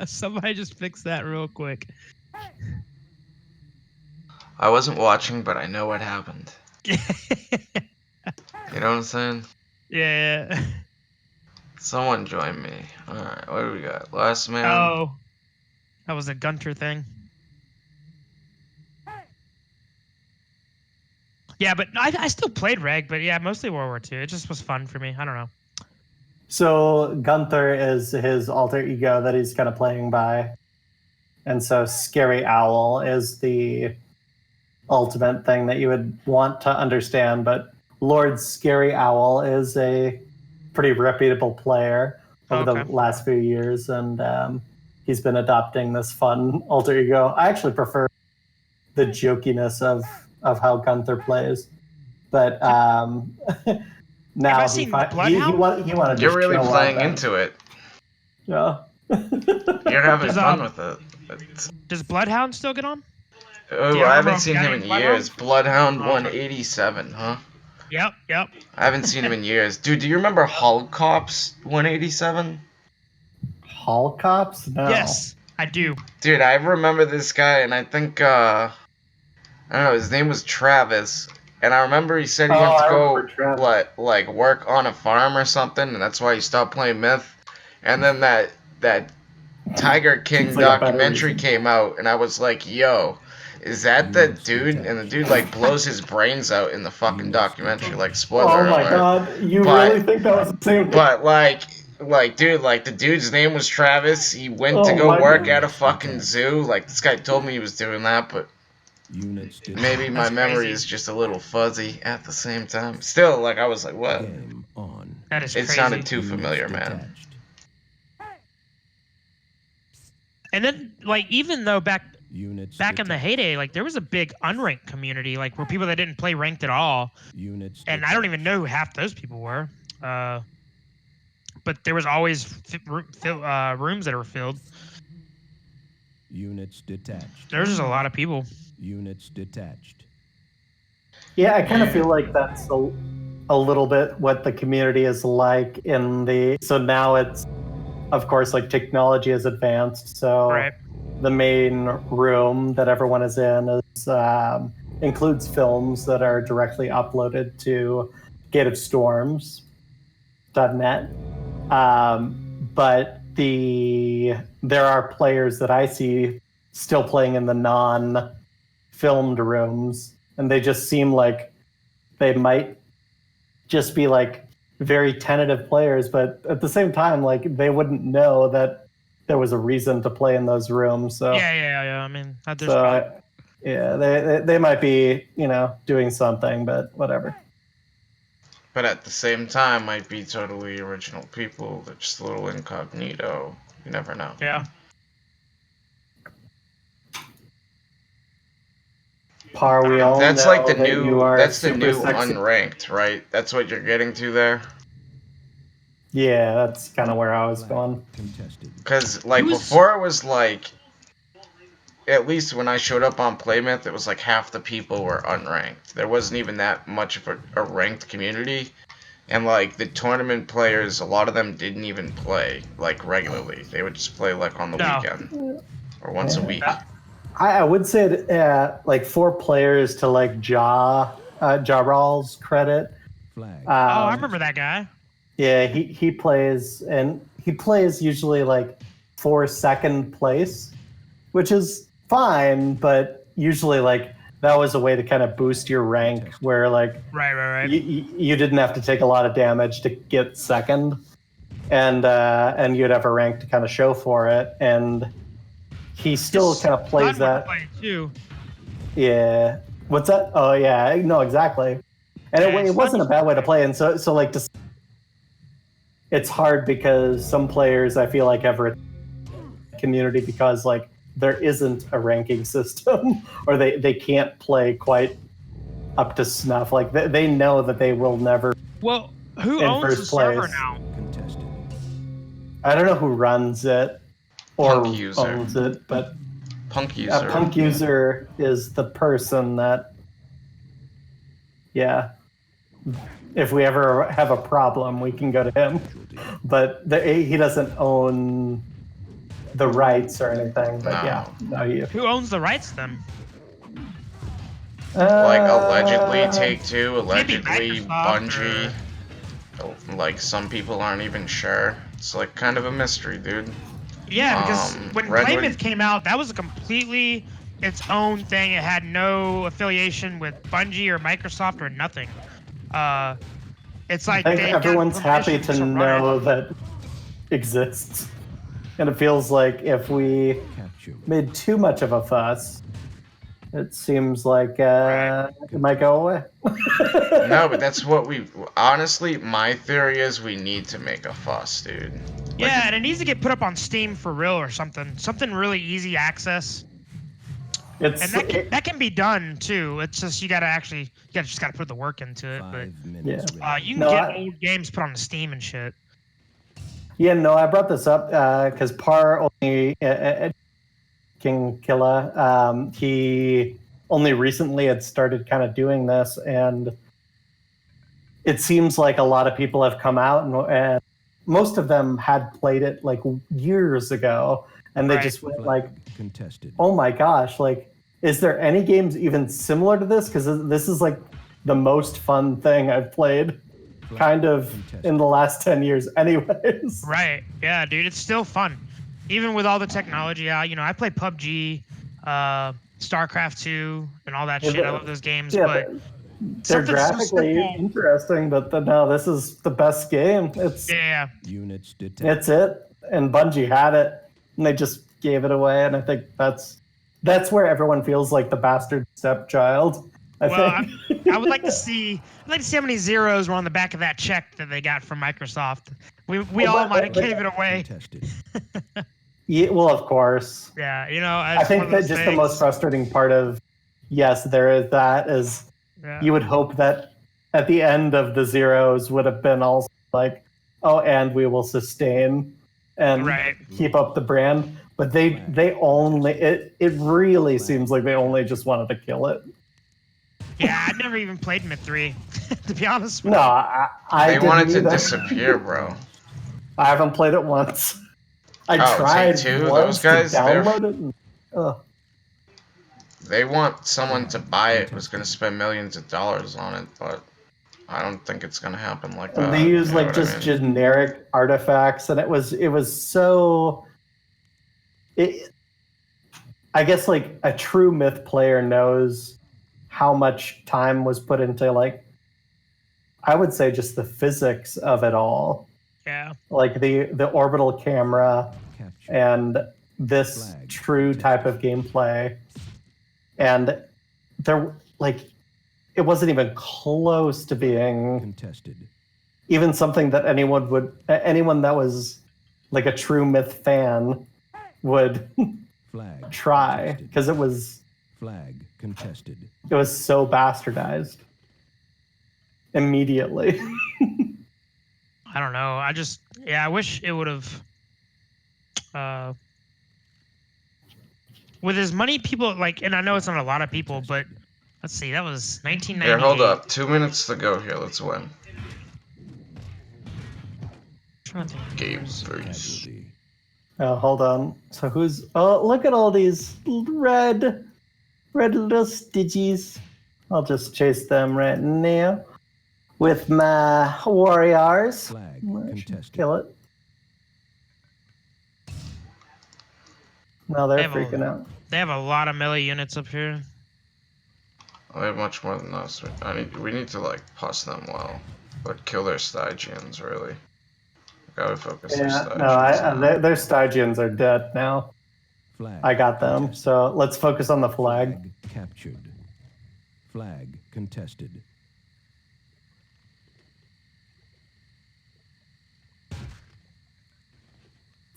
Somebody just fix that real quick. I wasn't watching, but I know what happened. You know what I'm saying? Yeah. Someone join me. Alright, what do we got? Last man. Oh. That was a Gunter thing. Yeah, but I still played Reg, but yeah, mostly World War II. It just was fun for me. I don't know. So Gunther is his alter ego that he's kind of playing by. And so Scary Owl is the ultimate thing that you would want to understand. But Lord Scary Owl is a pretty reputable player over the last few years. And he's been adopting this fun alter ego. I actually prefer the jokiness of how Gunther plays, but now he wanted to. You're really playing into it. Yeah. You're having fun with it. Does Bloodhound still get on? Oh, I haven't seen him in years. Bloodhound 187, huh? Yep. I haven't seen him in years. Dude, do you remember Hull Cops 187? Hull Cops? No. Yes, I do. Dude, I remember this guy, and I think I don't know, his name was Travis, and I remember he said he had to go like work on a farm or something, and that's why he stopped playing Myth. And then that Tiger King documentary came out, and I was like, yo, is that the dude? And the dude like blows his brains out in the fucking documentary, like spoiler alert. Oh my god, you really think that was the same? But like Like, dude, like, the dude's name was Travis. He went to Oh go my work God. at a fucking zoo. Like, this guy told me he was doing that, but Units maybe my That's memory crazy. is just a little fuzzy at the same time. Still, like, I was like, what? Game on. That is It crazy. sounded too Units familiar, man. detached. And then, like, even though back Units in the detached. heyday, like, there was a big unranked community, like, where people that didn't play ranked at all, Units and I don't detached. even know who half those people were. But there was always rooms that were filled. Units detached. There's just a lot of people. Units detached. Yeah, I kind of feel like that's a little bit what the community is like in the. So now it's, of course, like technology has advanced. So Right. the main room that everyone is in is includes films that are directly uploaded to gateofstorms.net. But there are players that I see still playing in the non-filmed rooms, and they just seem like they might just be like very tentative players, but at the same time, like they wouldn't know that there was a reason to play in those rooms. So Yeah. I mean, there's so probably- they might be doing something, but whatever. But at the same time, might be totally original people. They're just a little incognito. You never know. yeah. Par, we all That's know like the that you new. are That's the super new sexy. unranked, right? That's what you're getting to there. Yeah, that's kind of where I was going. Contested. Because like It was- before, it was like, at least when I showed up on Playmyth, it was like half the people were unranked. There wasn't even that much of a ranked community. And like the tournament players, a lot of them didn't even play like regularly. They would just play like on the No. weekend or once a Yeah. week. I would say that, like for players to like Ja Rawls credit. Flag. I remember that guy. Yeah, he plays, and he plays usually like for second place, which is fine, but usually like that was a way to kind of boost your rank, where like Right. you didn't have to take a lot of damage to get second, and you'd have a rank to kind of show for it, and he still kind of plays Son would that. play too. Yeah. What's that? Oh yeah, no, exactly. And Yeah, it wasn't a Sonny's- bad way to play, and so like it's hard because some players I feel like have a community because like there isn't a ranking system or they can't play quite up to snuff. Like they know that they will never. Well, who In owns the first server place. now? Contested. I don't know who runs it or Punk user. owns it, but Punk a user. punk user is the person that. Yeah. If we ever have a problem, we can go to him. But he doesn't own the rights or anything. But No. yeah, no, you. Who owns the rights then? Like allegedly Take-Two, Maybe allegedly Microsoft Bungie. Like some people aren't even sure. It's like kind of a mystery, dude. Yeah, because when Redwood- Playmyth came out, that was a completely its own thing. It had no affiliation with Bungie or Microsoft or nothing. It's like I think they got everyone's happy permission to run know it. that exists. And it feels like if we Capture. made too much of a fuss, it seems like it might go away. No, but that's what we. Honestly, my theory is we need to make a fuss, dude. Yeah, and it needs to get put up on Steam for real or something. Something really easy access. It's And that can be done too. It's just you just gotta put the work into it. 5 minutes. Yeah. But you can No, get I- old games put on Steam and shit. Yeah, no, I brought this up because Par only KingKilla, he only recently had started kind of doing this, and it seems like a lot of people have come out, and most of them had played it like years ago, and they Right. just went like, Contested. "Oh my gosh! Like, is there any games even similar to this? Because this is like the most fun thing I've played." Kind of in the last 10 years anyways. Right. Yeah, dude, it's still fun. Even with all the technology out, I play PUBG, StarCraft 2, and all that Yeah, shit. I but- love those games, Yeah, but they're Something so graphically simple. interesting, but no, this is the best game. Yeah. Units detached. It's it, and Bungie had it, and they just gave it away. And I think that's where everyone feels like the bastard stepchild. I think. I would like to see. I'd like to see how many zeros were on the back of that check that they got from Microsoft. We all might have gave it away. Contested. Yeah, well, of course. Yeah, you know. I think that just the most frustrating part of yes, there is that is you would hope that at the end of the zeros would have been also like, oh, and we will sustain and keep up the brand. But they only it really seems like they only just wanted to kill it. Yeah, I'd never even played Myth 3, to be honest with No, you. I They wanted to either. disappear, bro. I haven't played it once. I Oh, tried Take-Two, once those guys, to download it. And, They want someone to buy it who's going to spend millions of dollars on it, but I don't think it's going to happen like that. and they use you know like what just I mean? generic artifacts, and it was so. I guess like a true Myth player knows how much time was put into like, I would say just the physics of it all. Yeah. Like the orbital camera Capture. and this true type of gameplay. And there like it wasn't even close to being Contested. even something that anyone that was like a true Myth fan would Flag. try, Contested. because it was Flag contested. so bastardized immediately. I don't know. I wish it would have. With as many people, like, and I know it's not a lot of people, but let's see, that was 1998. Here, hold up. 2 minutes to go here. Let's win. Game first. Casualty. Oh, hold on. So who's? Oh, look at all these red little stitches. I'll just chase them right now with my warriors. Flag I should contested. kill it. No, they're They have a- freaking out. They have a lot of melee units up here. They have much more than us. We need to like push them well, but kill their Stygians really. Gotta focus their Yeah, Stygians. no, their Stygians are dead now. Flag. I got them. contested. So let's focus on the flag. Captured. Flag contested.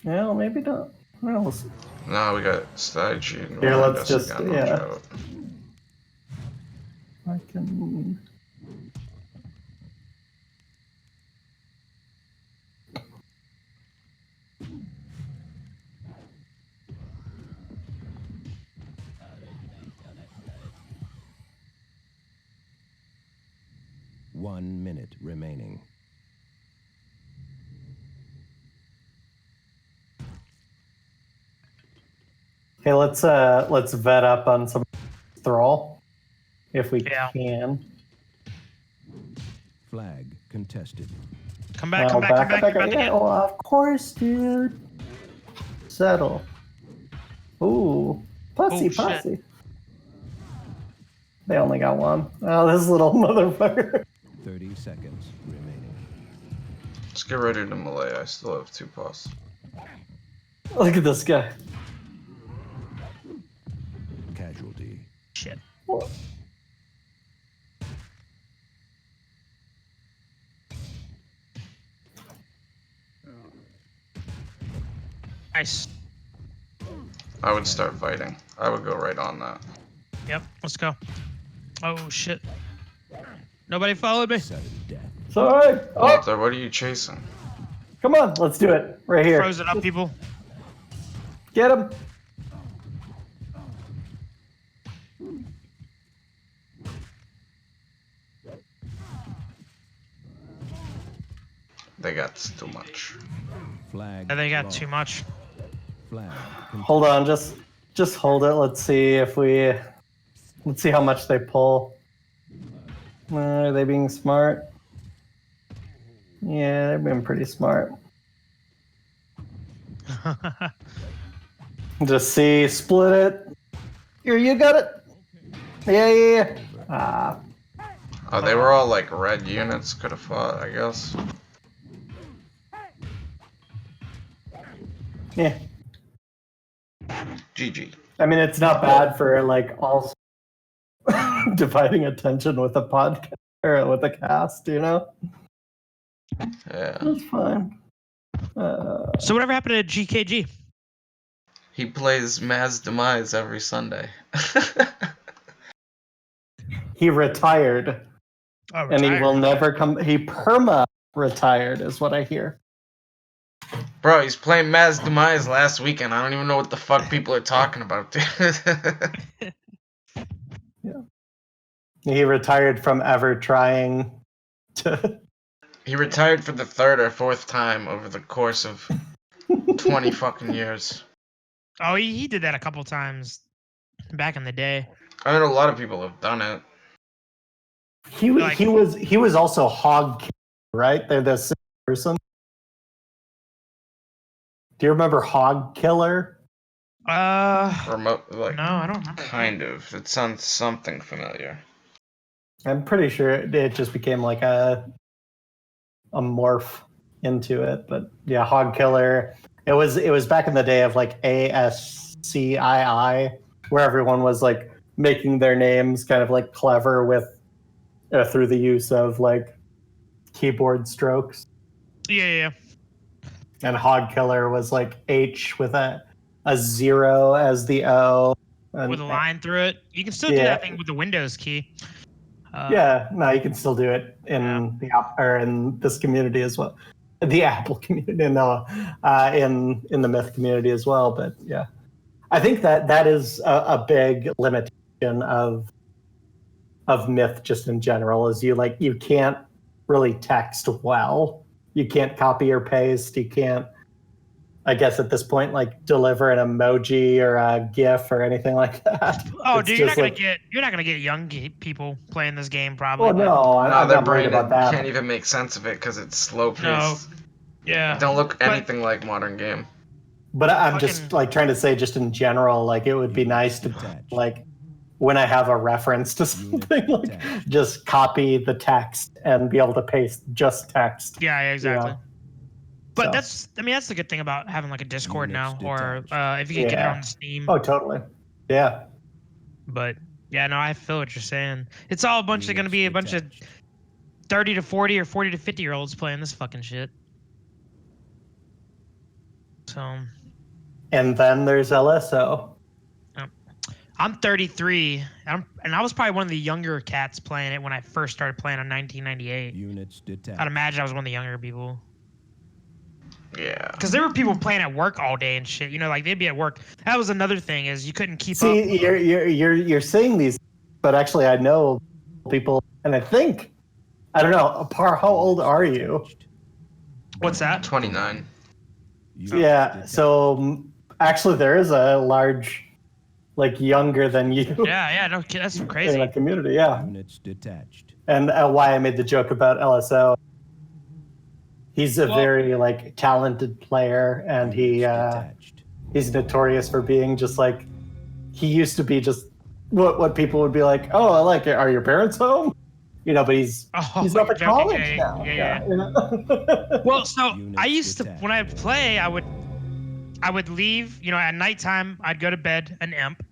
Yeah, maybe not. Well, we'll see. No, we got Stygian. Here, behind let's us just- again, watch yeah. out. I can. One minute remaining. Okay, let's vet up on some thrall if we Yeah. can. Flag contested. Come back, Oh, come back, come back, come back Yeah, again. oh, of course, dude. Settle. Ooh, pussy, Oh, shit. pussy. They only got one. Oh, this little motherfucker. 30 seconds remaining. Let's get ready to melee. I still have 2 pus. Look at this guy. Casualty. Shit. Nice. I would start fighting. I would go right on that. Yep, let's go. Oh, shit. Nobody followed me. Sudden death. Sorry. Oh, Walter, what are you chasing? come on, let's do it right here. Frozen up, people. Get him. They got too much. Flag. I think I got lost. too much. Flag. Hold on, just hold it. Let's see how much they pull. Are they being smart? Yeah, they're being pretty smart. Just see, split it. Here, you got it. Yeah. Ah, Oh, they were all like red units. Could have fought, I guess. Yeah. GG. I mean, it's not bad for like also dividing attention with a podcast or with a cast, you know? Yeah. That's fine. So whatever happened to GKG? He plays Maz Demise every Sunday. He retired, Oh, and he retired. will never come. He perma retired, is what I hear. Bro, he's playing Maz Demise last weekend. I don't even know what the fuck people are talking about, dude. Yeah. He retired from ever trying to. He retired for the third or fourth time over the course of 20 fucking years. Oh, he did that a couple times back in the day. I mean, a lot of people have done it. He was also Hog, right? They're the same person. Do you remember Hog Killer? Remote, like, No, I don't remember. kind of. It sounds something familiar. I'm pretty sure it just became like a morph into it, but yeah, Hog Killer. It was back in the day of like ASCII, where everyone was like making their names kind of like clever with through the use of like keyboard strokes. Yeah. And Hog Killer was like H with a 0 as the O. And, With a line through it. You can still do that thing with the Windows key. Yeah, no, you can still do it in the app or in this community as well. The Apple community, no, in the Myth community as well. But yeah, I think that is a big limitation of Myth just in general. Is you can't really text well. You can't copy or paste. You can't, I guess at this point, like deliver an emoji or a GIF or anything like that. Oh, It's dude, you're not just gonna get young people playing this game probably. Oh but- no, I'm their not worried brain about that. can't even make sense of it because it's slow paced. No. Yeah. It don't look anything like modern game. But I'm Fucking- just like trying to say, just in general, like it would be nice to Detached. like when I have a reference to something, like Detached. just copy the text and be able to paste just text. Yeah, exactly. Yeah. But So. that's the good thing about having like a Discord Units now, or detached. if you can get it Yeah. on Steam. Oh, totally. Yeah. But yeah, no, I feel what you're saying. It's all going to Units be a bunch of detached. 30 to 40 or 40 to 50-year-olds playing this fucking shit. So And then there's LSO. I'm 33, and I was probably one of the younger cats playing it when I first started playing in 1998. Units detached. I'd imagine I was one of the younger people. Yeah. Because there were people playing at work all day and shit. You know, like they'd be at work. That was another thing, is you couldn't keep up. See, you're saying these, but actually I know people, and I think I don't know. Par, how old are you? Detached. What's that? 29. Units Yeah. detached. So actually, there is a large, like younger than you. Yeah, no, that's In crazy. the community, yeah. Units detached. And why I made the joke about LSO. He's a Well- very like talented player, and Units detached. he's notorious for being just like he used to be just what people would be like, oh, I like it. Are your parents home? You know, but he's Oh, up you're at joking. college Yeah, now. yeah. You know? Well, so Units I used to, detached. when I play, I would leave, you know, at nighttime, I'd go to bed, an imp.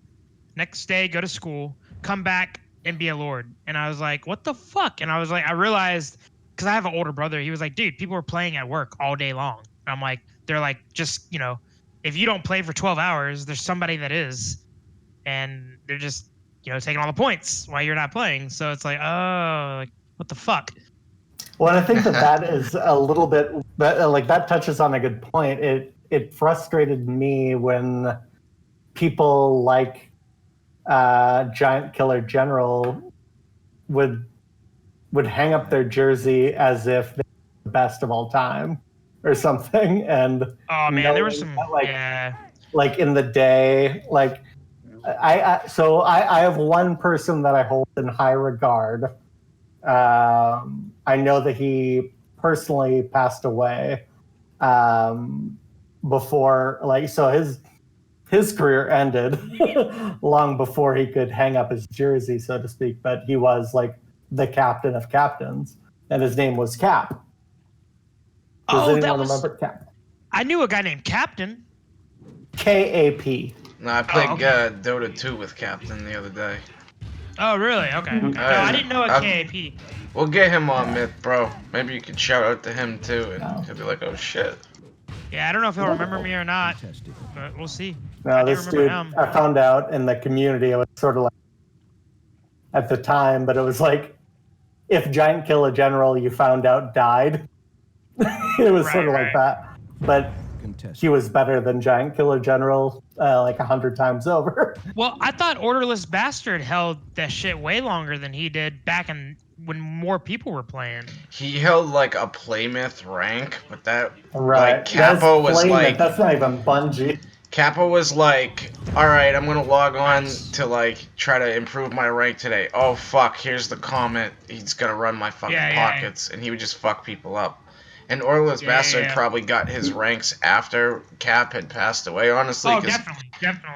Next day, go to school, come back and be a lord. And I was like, what the fuck? And I was like, I realized, because I have an older brother, he was like, dude, people are playing at work all day long. And I'm like, they're like, just, you know, if you don't play for 12 hours, there's somebody that is. And they're just, you know, taking all the points while you're not playing. So it's like, oh, like, what the fuck? Well, and I think that is a little bit like that touches on a good point. It frustrated me when people like Giant Killer General would hang up their jersey as if they're the best of all time or something. And Oh, man, there was knowing some, that, like, yeah. like in the day, like I have one person that I hold in high regard. I know that he personally passed away before, like, so his career ended long before he could hang up his jersey, so to speak. But he was like the captain of captains, and his name was Cap. Does anyone remember Cap? I knew a guy named Captain. KAP. No, I played okay. Dota 2 with Captain the other day. Oh, really? Okay. No, I didn't know a KAP. We'll get him on Myth, bro. Maybe you could shout out to him too, and he'll be like, "Oh shit." Yeah, I don't know if he'll remember me or not, but we'll see. No, this dude, I found out in the community, it was sort of like, at the time, but it was like, if KingKilla General you found out died, it was sort of like that. But he was better than KingKilla General like 100 times over. Well, I thought Orderless Bastard held that shit way longer than he did back in when more people were playing. He held like a Playmouth rank, but that right. like Capo was like that's not even Bungie. Capo was like, all right, I'm gonna log on to like try to improve my rank today. Oh fuck, here's the comment. He's gonna run my fucking pockets, and he would just fuck people up. And Orderless Bastard probably got his ranks after Cap had passed away, honestly. Oh, definitely.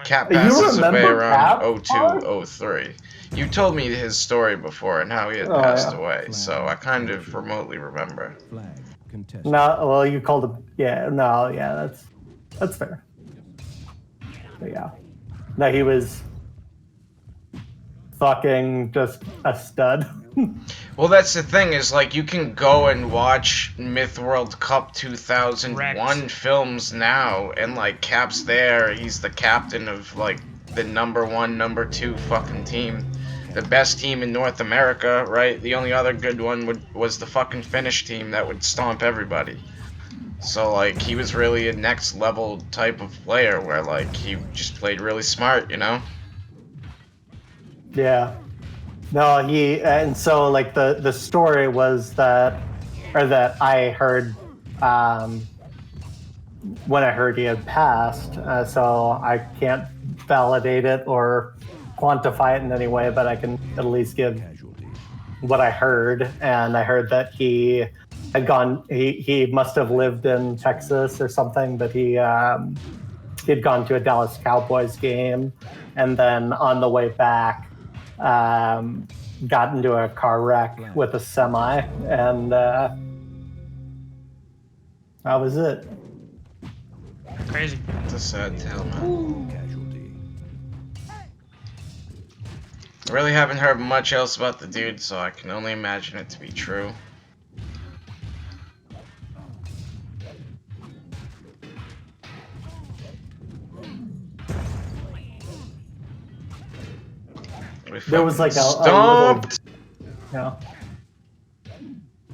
Cap passes away around 02, 03. You told me his story before and how he had passed away, so I kind of remotely remember. No, well, you called him. Yeah, that's fair. But yeah, no, he was fucking just a stud. Well, that's the thing, is like you can go and watch Myth World Cup 2001 films now, and like Cap's there. He's the captain of like the #1, #2 fucking team, the best team in North America, right? The only other good one was the fucking Finnish team that would stomp everybody. So like he was really a next level type of player where like he just played really smart, you know? Yeah. No, and so like the story was that I heard when I heard he had passed, so I can't validate it or quantify it in any way, but I can at least give what I heard. And I heard that he had gone, he must have lived in Texas or something, but he'd gone to a Dallas Cowboys game, and then on the way back, got into a car wreck with a semi, and that was it. Crazy. It's a sad tale, man. I really haven't heard much else about the dude, so I can only imagine it to be true. There was like a stomped. Little,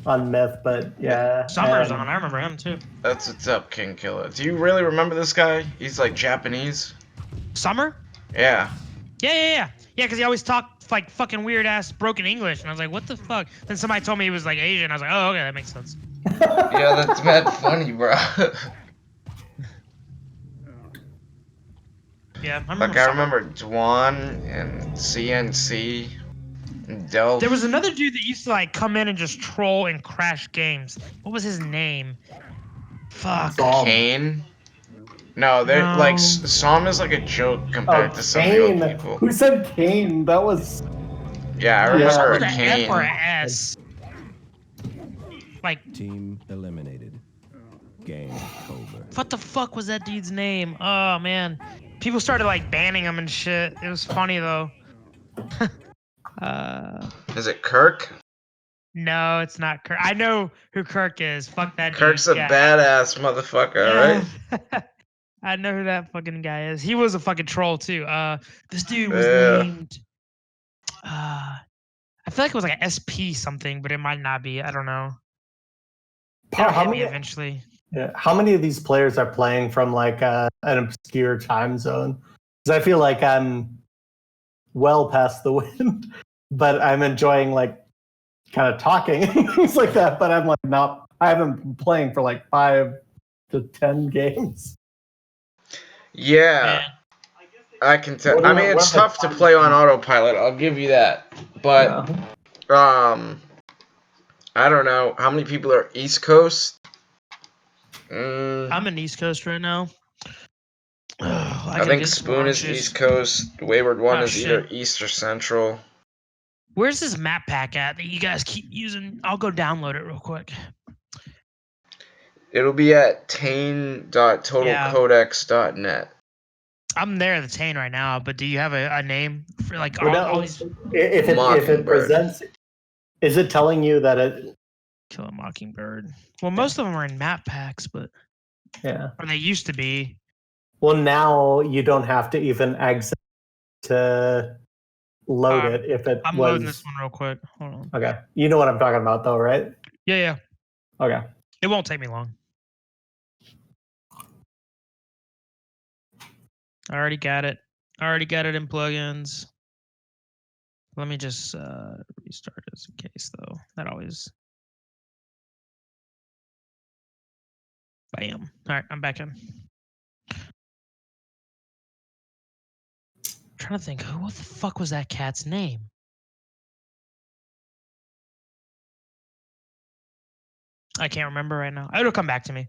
on Myth, but yeah. Summer's on. I remember him too. That's what's up, KingKilla. Do you really remember this guy? He's like Japanese. Summer? Yeah. Yeah, because he always talked like fucking weird ass broken English, and I was like, what the fuck? Then somebody told me he was like Asian. I was like, oh, okay, that makes sense. Yeah, that's mad funny, bro. Yeah, I remember Dwan and CNC and Delph. There was another dude that used to like come in and just troll and crash games. What was his name? Fuck. Kane? No, they're like Psalm is like a joke compared to some of the old people. Who said Kane? That was. Yeah, I remember With an Kane. F or an S. Like team eliminated. Game over. What the fuck was that dude's name? Oh man. People started like banning him and shit. It was funny though. Is it Kirk? No, it's not Kirk. I know who Kirk is. Fuck that dude. Kirk's a badass motherfucker, right? I know who that fucking guy is. He was a fucking troll too. This dude was named. I feel like it was like an SP something, but it might not be. I don't know. It'll hit me eventually. Yeah. How many of these players are playing from like an obscure time zone? Because I feel like I'm well past the wind, but I'm enjoying like kind of talking and things like that. But I'm like not. I haven't been playing for like 5 to 10 games. Yeah, I can tell. I mean, it's tough to play on autopilot. I'll give you that. But I don't know how many people are East Coast. I'm in East Coast right now. I think Spoon is East Coast. Wayward One is either East or Central. Where's this map pack at that you guys keep using? I'll go download it real quick. It'll be at tane.totalcodex.net. I'm there at the Tane right now, but do you have a name for like Well, all these? if it Mockingbird. presents, is it telling you that it? Kill a Mockingbird. Well, most of them are in map packs, but Yeah. or they used to be. Well, now you don't have to even exit to load it if it I'm was. loading this one real quick. Hold on. Okay, you know what I'm talking about, though, right? Yeah. Okay. It won't take me long. I already got it. In plugins. Let me just restart this in case, though. That always. Bam. All right, I'm back in. I'm trying to think, what the fuck was that cat's name? I can't remember right now. It'll come back to me. I'm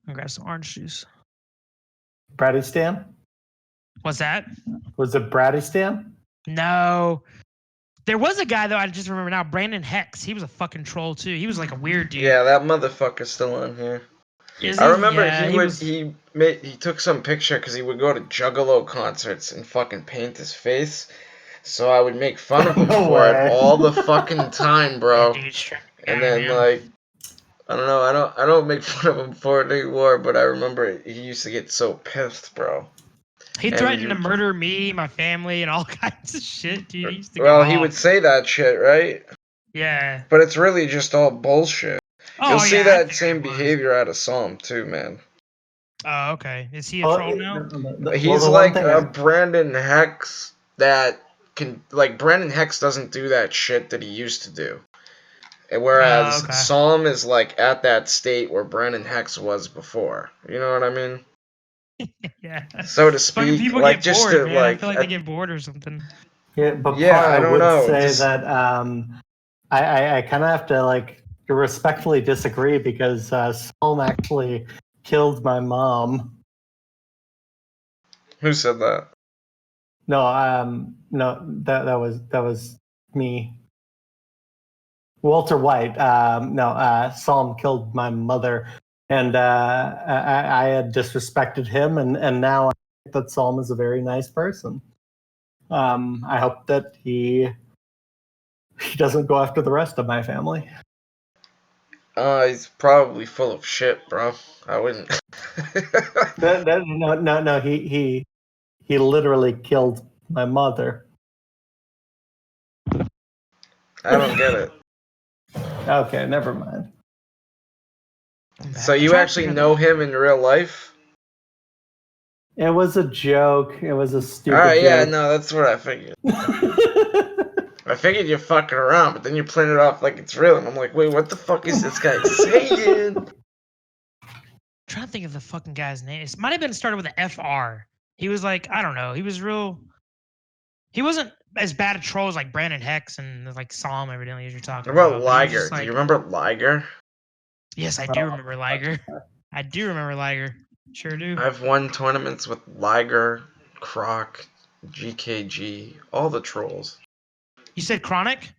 gonna grab some orange juice. Bradistan? What's that? Was it Bradistan? No. There was a guy, though, I just remember now, Brandon Hex. He was a fucking troll, too. He was like a weird dude. Yeah, that motherfucker's still on here. Is I he? remember Yeah, he took some picture because he would go to Juggalo concerts and fucking paint his face. So I would make fun of him No for it way. all the fucking time, bro. Yeah, dude, sure. And Yeah, then man. like, I don't know, I don't make fun of him for it anymore. But I remember he used to get so pissed, bro. He and threatened you- to murder me, my family, and all kinds of shit, dude. He used to Well, go he off. would say that shit, right? Yeah. But it's really just all bullshit. Oh, You'll see yeah, I that figured same it was. behavior out of Psalm too, man. Oh, okay. Is he a troll now? He's like a Brandon Hex that can, like, Brandon Hex doesn't do that shit that he used to do. And whereas okay. Psalm is like at that state where Brandon Hex was before. You know what I mean? Yeah. So to Fucking speak, people like get just bored, to man. I feel like they get bored or something. Yeah, but Yeah, Par, I don't would know, say just- that I kind of have to like respectfully disagree because Psalm actually killed my mom. Who said that? No, that was me. Walter White. Psalm killed my mother, and I had disrespected him, and now I think that Psalm is a very nice person. I hope that he doesn't go after the rest of my family. He's probably full of shit, bro. I wouldn't. No. He literally killed my mother. I don't get it. Okay, never mind. So you actually know him in real life? It was a joke. It was a stupid Alright, yeah, joke. no, that's what I figured. I figured you're fucking around, but then you're playing it off like it's real, and I'm like, wait, what the fuck is this guy saying? I'm trying to think of the fucking guy's name. It might have been started with an FR. He was like, I don't know. He was real. He wasn't as bad a troll as like Brandon Hex and like Psalm evidently as you're talking What about. about But he was Liger? just Do like- you remember Liger? Yes, I do remember Liger. I do remember Liger. Sure do. I've won tournaments with Liger, Croc, GKG, all the trolls. You said Chronic?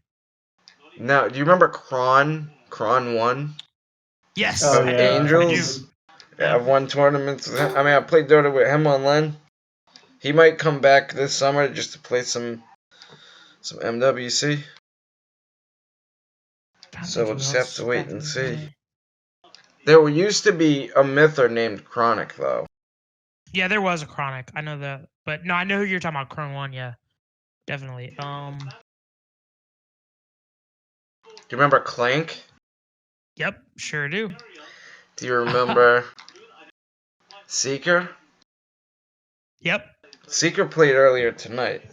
Now, do you remember Kron? Kron 1? Yes. Oh, Of yeah. Angels? Yeah, I've won tournaments with him. I mean, I played Dota with him online. He might come back this summer just to play some MWC. So we'll just have to wait and see. There used to be a Myther named Chronic, though. Yeah, there was a Chronic. I know that. But no, I know who you're talking about. Chrone 1, yeah. Definitely. Do you remember Clank? Yep, sure do. Do you remember Seeker? Yep. Seeker played earlier tonight.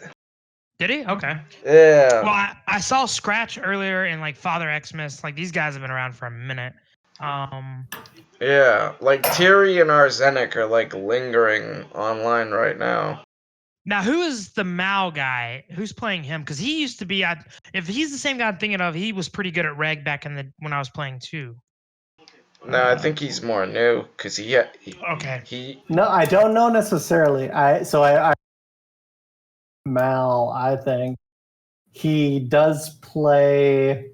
Did he? Okay. Yeah. Well, I saw Scratch earlier and like Father Xmas. Like these guys have been around for a minute. Yeah. Like Thierry and Arsenic are like lingering online right now. Now, who is the Mao guy? Who's playing him? Because he used to be. If he's the same guy I'm thinking of, he was pretty good at Reg back when I was playing too. No, I think he's more new because Okay. No, I don't know necessarily. I Mal, I think he does play,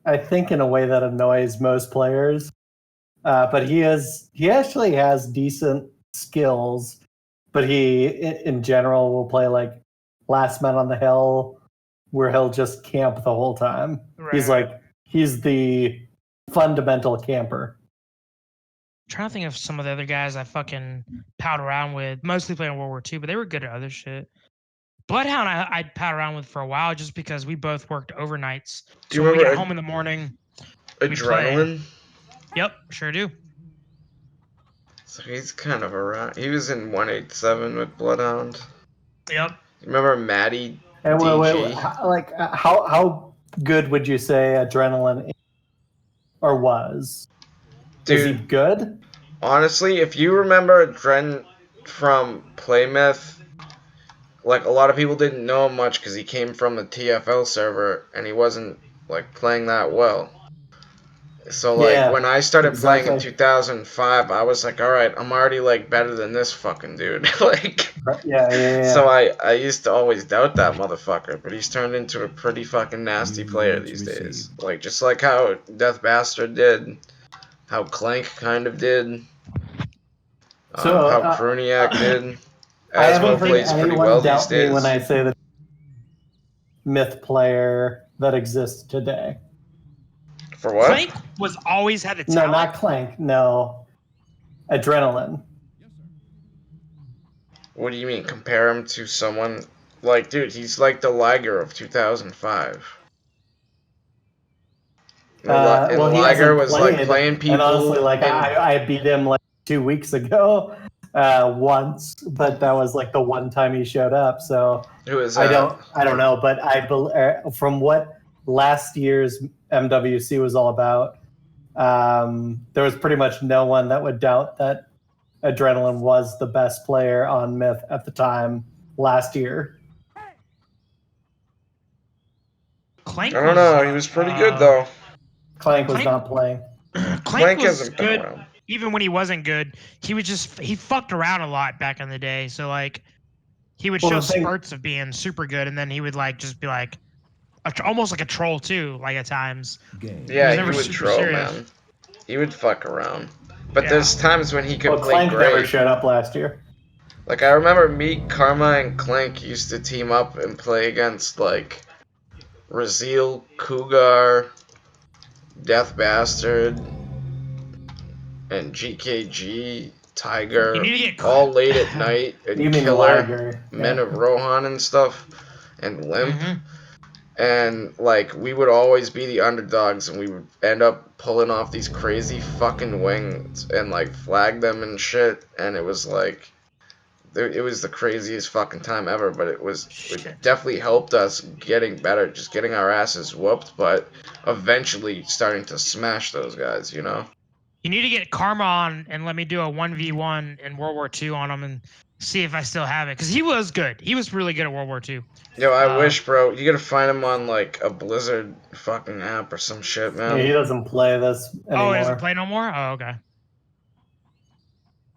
I think, in a way that annoys most players. But he actually has decent skills. But he, in general, will play like last man on the hill, where he'll just camp the whole time. Right. He's the fundamental camper. I'm trying to think of some of the other guys I fucking palled around with, mostly playing World War II, but they were good at other shit. Bloodhound, I'd pal around with for a while just because we both worked overnights. Do you So when we remember get home in the morning, Adrenaline? Yep, sure do. So he's kind of around. He was in 187 with Bloodhound. Yep. Remember Maddie And DG? how good would you say Adrenaline is, or was? Is he Dude, good? honestly, if you remember Dren from Playmyth, like a lot of people didn't know him much because he came from the TFL server and he wasn't like playing that well. So like Yeah, when I started playing in exactly. 2005, I was like, all right, I'm already like better than this fucking dude. Like, Yeah. so I used to always doubt that motherfucker, but he's turned into a pretty fucking nasty player these days. Like just like how Death Bastard did, how Clank kind of did, So, how Kruniak did. I haven't Asmo heard plays pretty anyone well these doubt me when days. I say that myth player that exists today. For what? Clank was always had the No, talent. not Clank. No, Adrenaline. What do you mean? Compare him to someone like, dude, he's like the Liger of 2005. And Well, he Liger hasn't was played, like playing people. and honestly, like in- I beat him like 2 weeks ago, once, but that was like the one time he showed up. So Who is I that? don't know, but from what last year's MWC was all about, there was pretty much no one that would doubt that Adrenaline was the best player on Myth at the time last year. Clank I don't know. He was pretty good though. Clank was Clank- not playing. Clank was hasn't been good. around. Even when he wasn't good, he fucked around a lot back in the day. So like, he would Well, show the thing- spurts of being super good, and then he would like just be like, almost like a troll too, like at times. Game. Yeah, he never would super troll, serious. man. He would fuck around. But Yeah. there's times when he could Well, play Clank never great. showed up last year. Like I remember me, Karma, and Clank used to team up and play against like Raziel, Cougar, Death Bastard, and GKG, Tiger, You need to get all late at night, and You mean Killer, Liger? Men Yeah. of Rohan and stuff, and Limp. Mhm. And like we would always be the underdogs, and we would end up pulling off these crazy fucking wins and like flag them and shit. And it was like, it was the craziest fucking time ever. But it Shit. definitely helped us getting better, just getting our asses whooped, but eventually starting to smash those guys. You know? You need to get Karma on and let me do a 1v1 in World War II on him and see if I still have it. Because he was good. He was really good at World War II. Yo, I wish, bro. You gotta find him on like a Blizzard fucking app or some shit, man. Yeah, he doesn't play this anymore. Oh, he doesn't play no more? Oh, okay.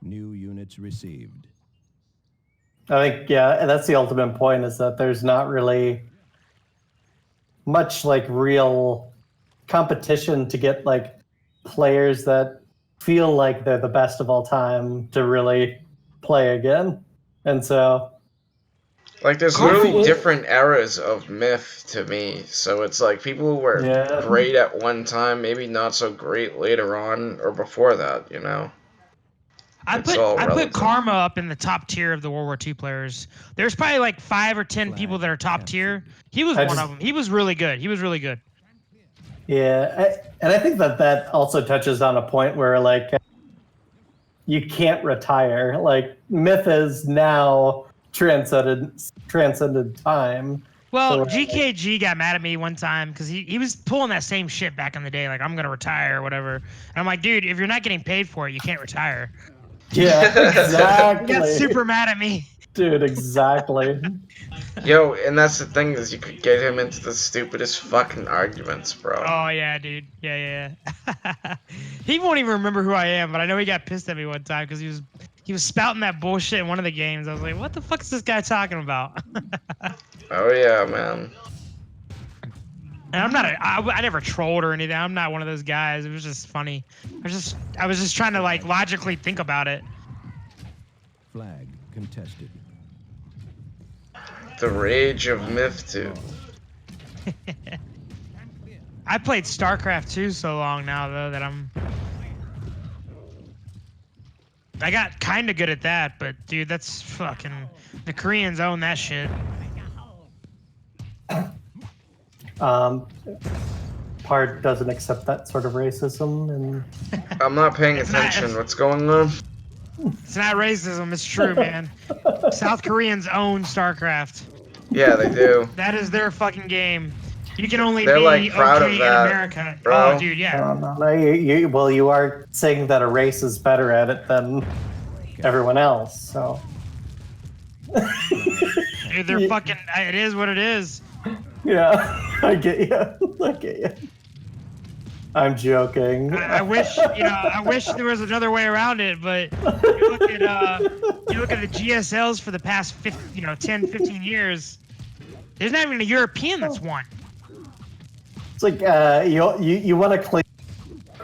New units received. I think, yeah, and that's the ultimate point, is that there's not really much like real competition to get like players that feel like they're the best of all time to really play again. And so Like, there's Cool. literally different eras of Myth to me. So it's like people who were Yeah. great at one time, maybe not so great later on or before that, you know? I It's all put relative. Karma up in the top tier of the World War II players. There's probably like 5 or 10 people that are top tier. He was one of them. He was really good. He was really good. yeah, and I think that also touches on a point where like you can't retire. Like Myth is now transcended time. Well, So, GKG got mad at me one time because he was pulling that same shit back in the day, like I'm gonna retire or whatever. And I'm like, dude, if you're not getting paid for it, you can't retire. Yeah, He exactly. got super mad at me. Dude, exactly. Yo, and that's the thing, is you could get him into the stupidest fucking arguments, bro. Oh yeah, dude. Yeah. He won't even remember who I am, but I know he got pissed at me one time because he was spouting that bullshit in one of the games. I was like, what the fuck is this guy talking about? Oh yeah, man. And I'm not. I never trolled or anything. I'm not one of those guys. It was just funny. I was just trying to like logically think about it. Flag contested. The rage of Myth 2. I played StarCraft 2 so long now though that I got kind of good at that, but dude, that's fucking the Koreans own that shit. Part doesn't accept that sort of racism, and I'm not paying attention. What's going on? It's not racism. It's true, man. South Koreans own StarCraft. Yeah, they do. That is their fucking game. You can only They're be like proud okay of that, in America. bro. Oh, dude, yeah. no, you are saying that a race is better at it than everyone else. So Dude, they're fucking. It is what it is. yeah, I get you. I'm joking. I wish, I wish there was another way around it, but you look at the GSLs for the past 10, 15 years. There's not even a European that's won. It's like you want to claim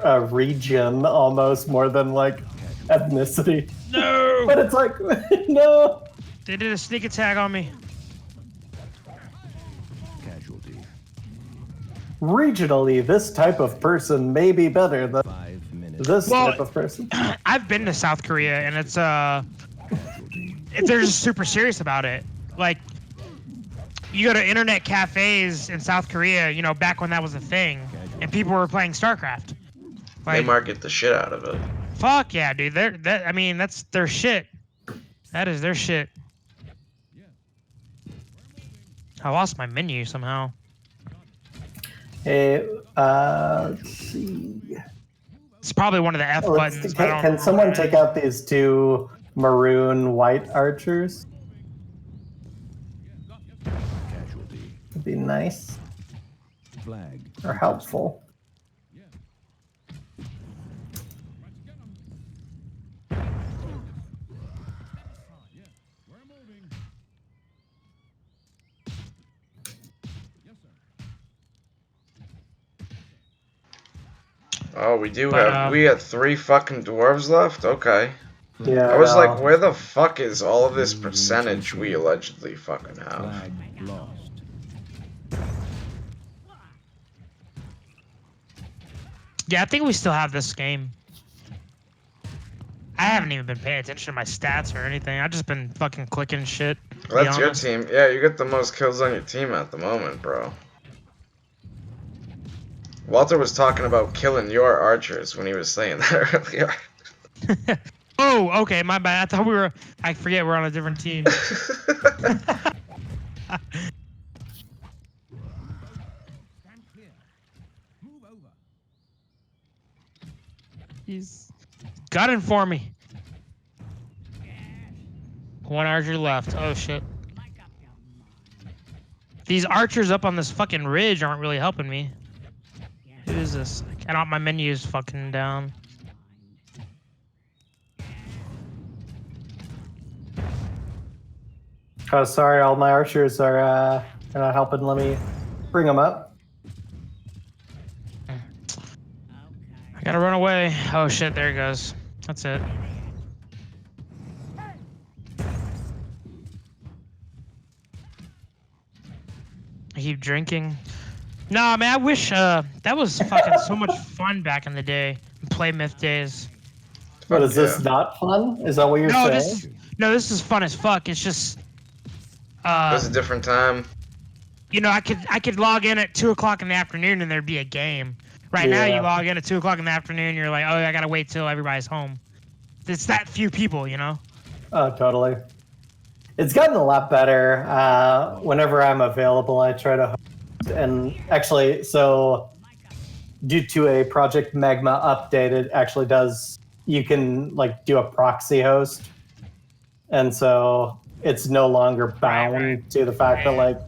a region almost more than like ethnicity. No. But it's like no. They did a sneak attack on me. Casualty. Regionally, this type of person may be better than 5 minutes. this type of person. I've been to South Korea, and it's they're just super serious about it. Like, you go to internet cafes in South Korea, back when that was a thing, and people were playing StarCraft. They market the shit out of it. Fuck yeah, dude. That's their shit. That is their shit. I lost my menu somehow. Hey, let's see. It's probably one of the F buttons. But I don't Can know someone what it take is. out these two maroon white archers? Casualty. Would be nice Flag. or helpful. Oh, we got 3 fucking dwarves left? Okay. Yeah. I was no. like, where the fuck is all of this percentage we allegedly fucking have? Flag lost. Yeah, I think we still have this game. I haven't even been paying attention to my stats or anything. I've just been fucking clicking shit. to be That's your honest. team. Yeah, you got the most kills on your team at the moment, bro. Walter was talking about killing your archers when he was saying that earlier. Oh, okay, my bad. I forget we're on a different team. He's gunning for me. 1 archer left. Oh shit. These archers up on this fucking ridge aren't really helping me. Who is this? My menu's fucking down. Oh, sorry, all my archers are not helping. Let me bring them up. I gotta run away. Oh shit, there it goes. That's it. I keep drinking. No, man, I wish that was fucking so much fun back in the day. Play Myth days. What is this not fun? Is that what you're saying? This is fun as fuck. It's just It was a different time. I could log in at 2 o'clock in the afternoon and there'd be a game. Right now, you log in at 2 o'clock in the afternoon, you're like, oh, I gotta wait till everybody's home. It's that few people, Oh, totally. It's gotten a lot better. Whenever I'm available, I try to host. And actually, so due to a Project Magma update, it actually does. You can like do a proxy host, and so it's no longer bound to the fact that like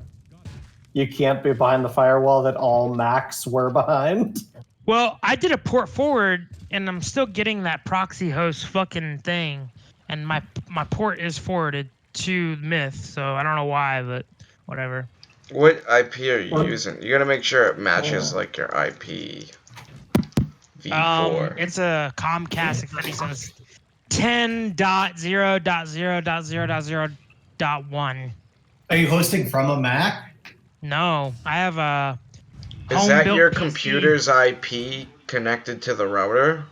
you can't be behind the firewall that all Macs were behind. Well, I did a port forward, and I'm still getting that proxy host fucking thing, and my port is forwarded to Myth, so I don't know why, but whatever. What IP are you Well- using? You gotta make sure it matches like your IP v4. It's a Comcast Xfinity, so it's 10.0.0.0.0.1. Are you hosting from a Mac? No, I have a Is that home-built your PC. computer's IP connected to the router?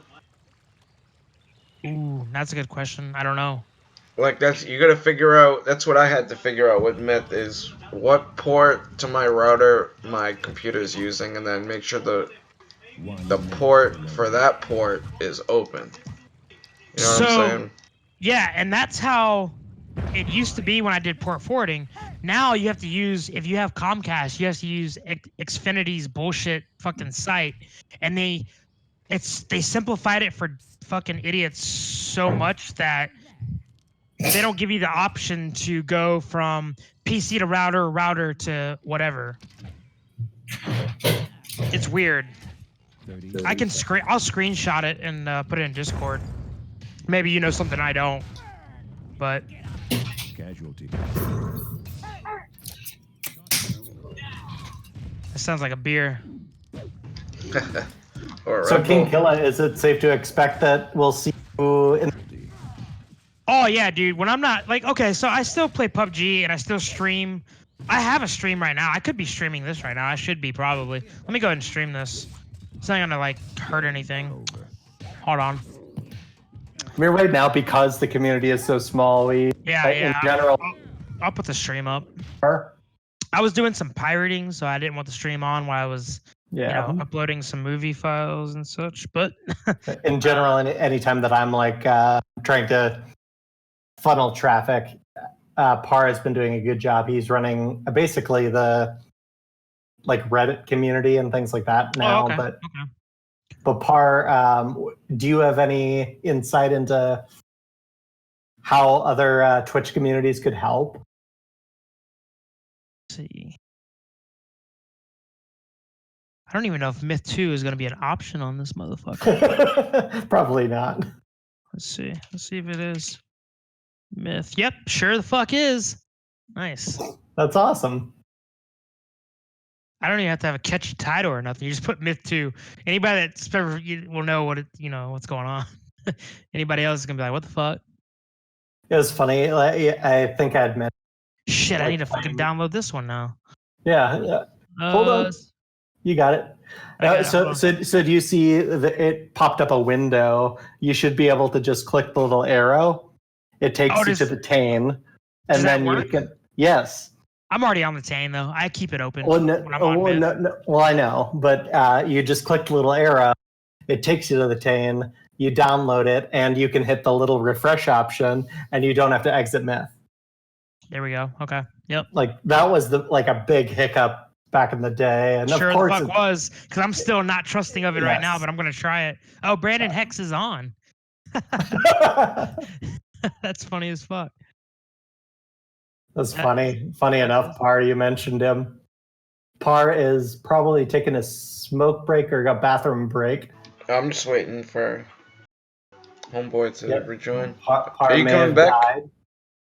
Ooh, that's a good question. I don't know. Like that's you gotta figure out. That's what I had to figure out with Myth is what port to my router my computer's using, and then make sure the port for that port is open. You know what I'm saying? Yeah, and that's how it used to be when I did port forwarding. Now you have to use, if you have Comcast, you have to use Xfinity's bullshit fucking site, and they simplified it for fucking idiots so much that they don't give you the option to go from PC to router, router to whatever. It's weird. I'll screenshot it and put it in Discord. Maybe you know something I don't, but Casualty. it sounds like a beer. Or So Red Bull. KingKilla, is it safe to expect that we'll see you in? Oh yeah, dude. When I'm not like, okay, so I still play PUBG and I still stream. I have a stream right now. I could be streaming this right now. I should be probably. Let me go ahead and stream this. It's not gonna like hurt anything. Hold on. I mean, right now, because the community is so small, we Yeah, in general I'll put the stream up. are. I was doing some pirating, so I didn't want the stream on while I was, Yeah. uploading some movie files and such. But In general, anytime that I'm like trying to funnel traffic, Par has been doing a good job. He's running basically the like Reddit community and things like that now. okay. But Par, do you have any insight into how other Twitch communities could help? Let's see. I don't even know if Myth 2 is going to be an option on this motherfucker. Probably not. Let's see. Let's see if it is. Myth. Yep, sure the fuck is. Nice. That's awesome. I don't even have to have a catchy title or nothing. You just put Myth 2. Anybody that's ever will know what what's going on. Anybody else is gonna be like, what the fuck? It was funny. I think I'd mentioned. Shit, I Like need to fucking download this one now. Yeah. Hold on. You got it. I got it. Hold on. So do you see it popped up a window? You should be able to just click the little arrow. It takes you to the Tane, does and that then you work? can. Yes. I'm already on the Tane though. I keep it open. Well, when I'm on Myth. well, I know, but you just click the little arrow. It takes you to the Tane. You download it, and you can hit the little refresh option, and you don't have to exit Myth. There we go. Okay. Yep. Like that was a big hiccup back in the day, and Sure of course the fuck was, because I'm still not trusting of it right now, Yes. but I'm gonna try it. Oh, Brandon Hex is on. That's funny as fuck. That's funny. Funny enough, Par, you mentioned him. Par is probably taking a smoke break or a bathroom break. I'm just waiting for homeboy to Yep. rejoin. Par Are you may coming have back? died.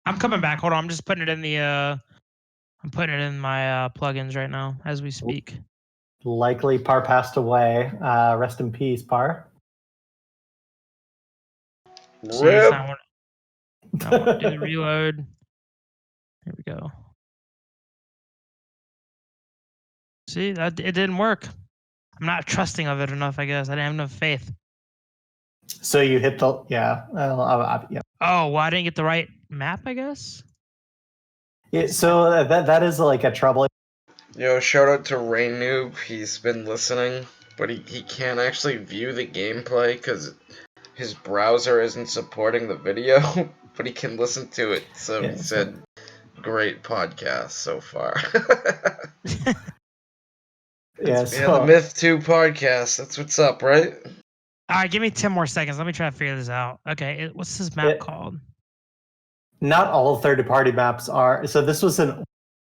I'm coming back. Hold on. I'm just putting it in the I'm putting it in my plugins right now as we speak. Likely Par passed away. Rest in peace, Par. So Rip. I want to do the reload. Here we go. See, it didn't work. I'm not trusting of it enough, I guess. I didn't have enough faith. So you hit the yeah. Yeah. Oh, well, I didn't get the right map, I guess. So that is like a trouble. Yo, shout out to Ray Noob. He's been listening, but he can't actually view the gameplay because his browser isn't supporting the video, but he can listen to it. So Yeah. he said, great podcast so far. Yeah. Yeah, So the Myth 2 podcast. That's what's up, right? All right, give me 10 more seconds. Let me try to figure this out. Okay, what's this map It- called? not all third-party maps are. So this was an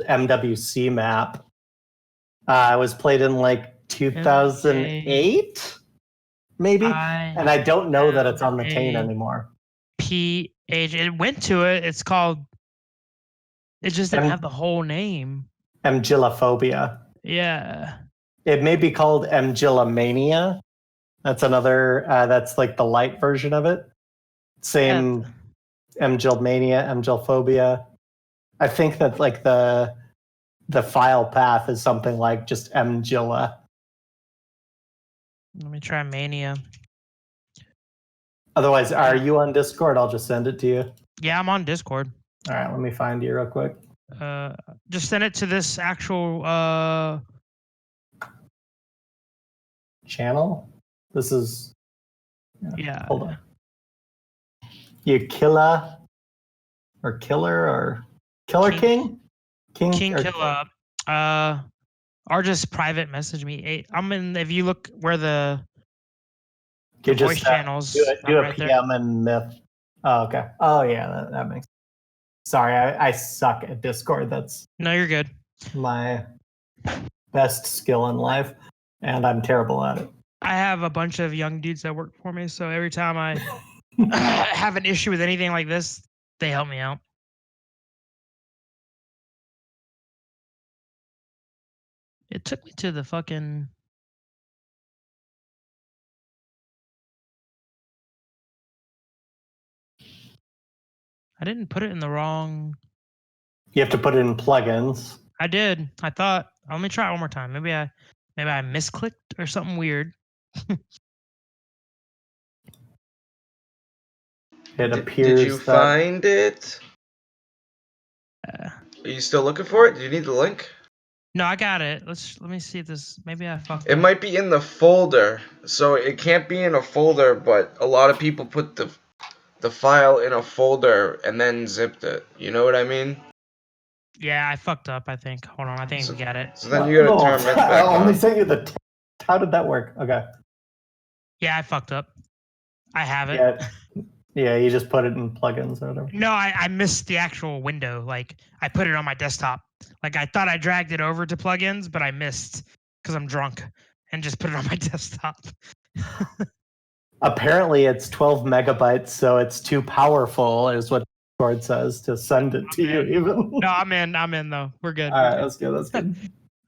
MWC map. It was played in like 2008, maybe. And I don't know that it's on the Tane anymore. PH. It went to it. It's called. It just didn't M- have the whole name. Mgillaphobia. Yeah. It may be called Mgillamania. That's another. That's like the light version of it. Same Mgillmania, Mgillphobia. I think that like the file path is something like just Mgilla. Let me try Mania. Otherwise, are you on Discord? I'll just send it to you. Yeah, I'm on Discord. All right, let me find you real quick. Just send it to this actual Channel. This is. Yeah. Hold on. KingKilla or Killer or Killer King? KingKilla. Or just private message me. I'm in. If you look where the voice channels, do a right PM there. And Myth. Oh, okay. Oh yeah, that makes. Sorry, I suck at Discord. That's no, you're good. My best skill in life, and I'm terrible at it. I have a bunch of young dudes that work for me, so every time I have an issue with anything like this, they help me out. It took me to the fucking. I didn't put it in the wrong. You have to put it in plugins. I did. I thought. Let me try it one more time. Maybe I misclicked or something weird. It appears. Did you find it? Are you still looking for it? Do you need the link? No, I got it. Let me see if this. Maybe I fucked it up. Might be in the folder, so it can't be in a folder. But a lot of people put the file in a folder and then zipped it. You know what I mean? Yeah, I fucked up. I think. Hold on. I think we got it. So then you gotta turn it back on. I only sent you the. How did that work? Okay. Yeah, I fucked up. I have it. Yeah, you just put it in plugins or whatever. No, I missed the actual window. Like I put it on my desktop. Like I thought I dragged it over to plugins, but I missed because I'm drunk and just put it on my desktop. Apparently, it's 12 megabytes, so it's too powerful, is what Discord says to send it to you. Even. No, I'm in though. We're good. All right, that's good.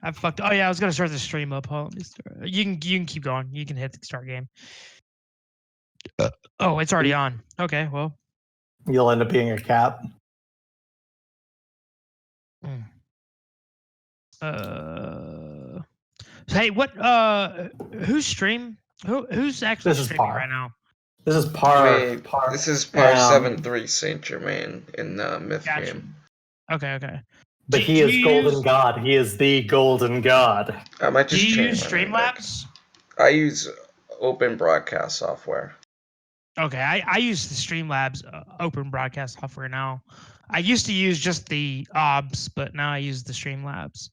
I fucked. Oh yeah, I was gonna start the stream up. Hold on, you can keep going. You can hit the start game. Oh, it's already on. Okay, well. You'll end up being a cat. Hey, what? Who's stream? Who's actually streaming right now? This is Par. This is Par 7-3 Saint Germain in the Myth game. Okay. But he is Golden God. He is the Golden God. I might just do you use Streamlabs? I use open broadcast software. Okay, I use the Streamlabs open broadcast software now. I used to use just the OBS, but now I use the Streamlabs.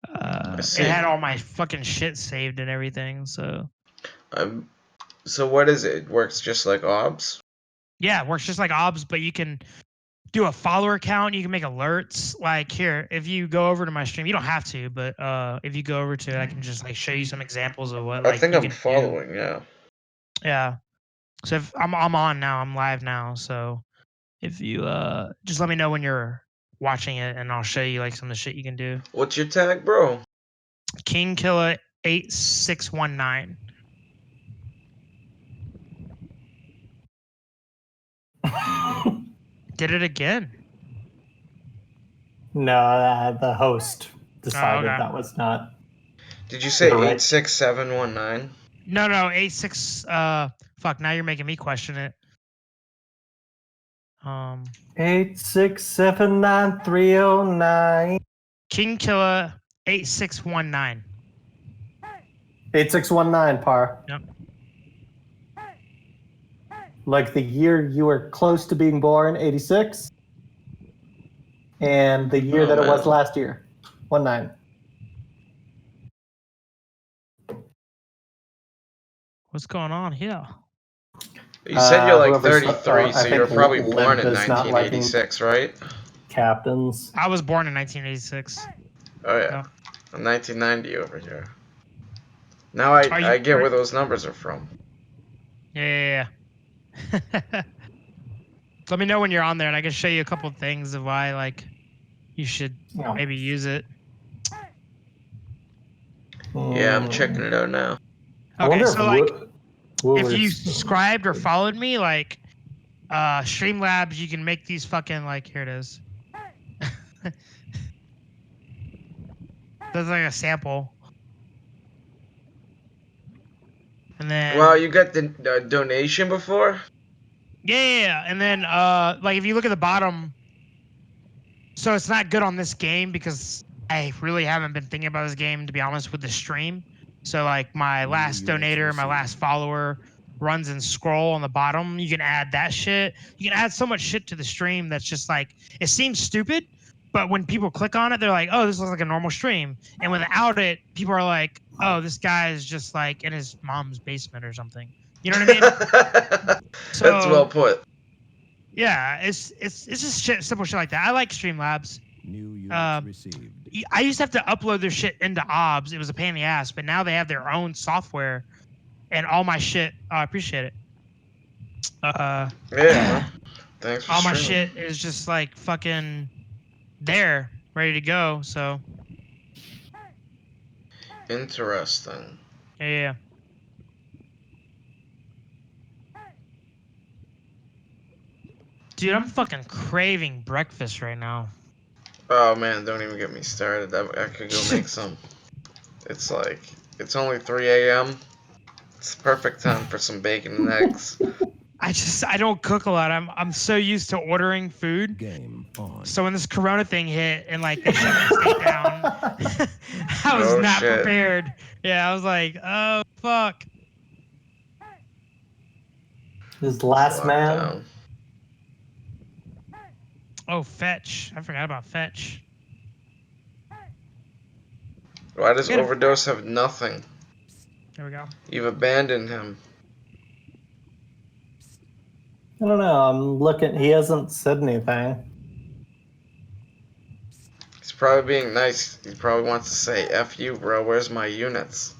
It had all my fucking shit saved and everything, so. So what is it? It works just like OBS? Yeah, it works just like OBS, but you can do a follower count. You can make alerts. Like here, if you go over to my stream, you don't have to, but if you go over to it, I can just like show you some examples of what. Like, I think I'm following. Yeah. Yeah. So if I'm on now, I'm live now. So if you just let me know when you're watching it, and I'll show you like some of the shit you can do. What's your tag, bro? KingKilla 8619. Did it again? No, the host decided that was not. Did you say 86719? No, 86. Fuck. Now you're making me question it. 8679309. KingKilla 8619. 8619 Par. Yep. Like the year you were close to being born, 86, and the year that it was last year, 19. What's going on here? You said you're like 33, so you're probably born in 1986, right? Captains. I was born in 1986. Oh yeah, I'm 1990 over here. Now I get where those numbers are from. Yeah. Let me know when you're on there, and I can show you a couple of things of why like you should maybe use it. Yeah, I'm checking it out now. I Okay, wonder so like, if you Wooler's- subscribed or followed me, like, Streamlabs, you can make these fucking like. Here it is. That's like a sample. And then Wow, you got the donation before? yeah, and then like if you look at the bottom, so it's not good on this game because I really haven't been thinking about this game to be honest with the stream. So like my last donator, my last follower runs and scroll on the bottom. You can add that shit. You can add so much shit to the stream that's just like it seems stupid, but when people click on it, they're like, "Oh, this looks like a normal stream." And without it, people are like, "Oh, this guy is just like in his mom's basement or something." You know what I mean? That's So- well put. Yeah, it's just shit, simple shit like that. I like Streamlabs. New units received. I used to have to upload their shit into OBS. It was a pain in the ass, but now they have their own software, and all my shit. I appreciate it. Yeah. Thanks for All my streaming. shit is just like fucking there, ready to go. So Interesting. yeah. Dude, I'm fucking craving breakfast right now. Oh man, don't even get me started. I could go make some. It's like, it's only 3 a.m. It's the perfect time for some bacon and eggs. I don't cook a lot. I'm so used to ordering food. Game on. So when this Corona thing hit and like they shut my state down, I was Oh, not shit. prepared. Yeah, I was like, oh fuck. His last man. Lockdown. Oh, Fetch. I forgot about Fetch. Why does Get him. Overdose have nothing? There we go. You've abandoned him. I don't know. I'm looking. He hasn't said anything. He's probably being nice. He probably wants to say, F you, bro. Where's my units?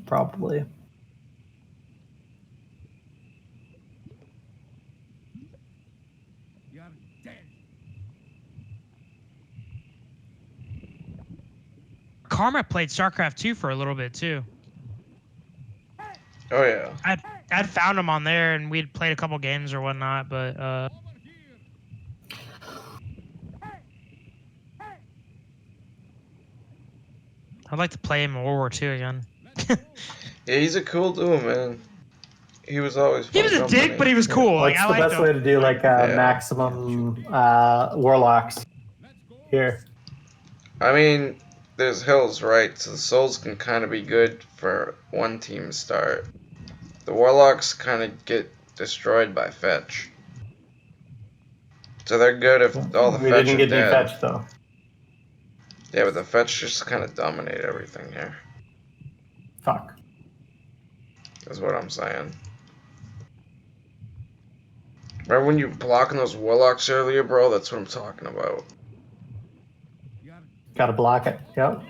Probably. Karma played StarCraft 2 for a little bit too. Oh, yeah. I'd found him on there and we'd played a couple games or whatnot, but I'd like to play him in World War II again. Yeah, he's a cool dude, man. He was always He fun was a company. dick, but he was cool. Like, What's I the liked best him. way to do like Yeah. maximum warlocks? Here. I mean, there's hills, right? So the souls can kind of be good for one team start. The warlocks kind of get destroyed by fetch. So they're good if all the We fetch didn't are get any dead. fetch though. Yeah, but the fetch just kind of dominate everything here. Fuck. Is what I'm saying. Remember when you were blocking those warlocks earlier, bro? That's what I'm talking about. Gotta block it. Yep.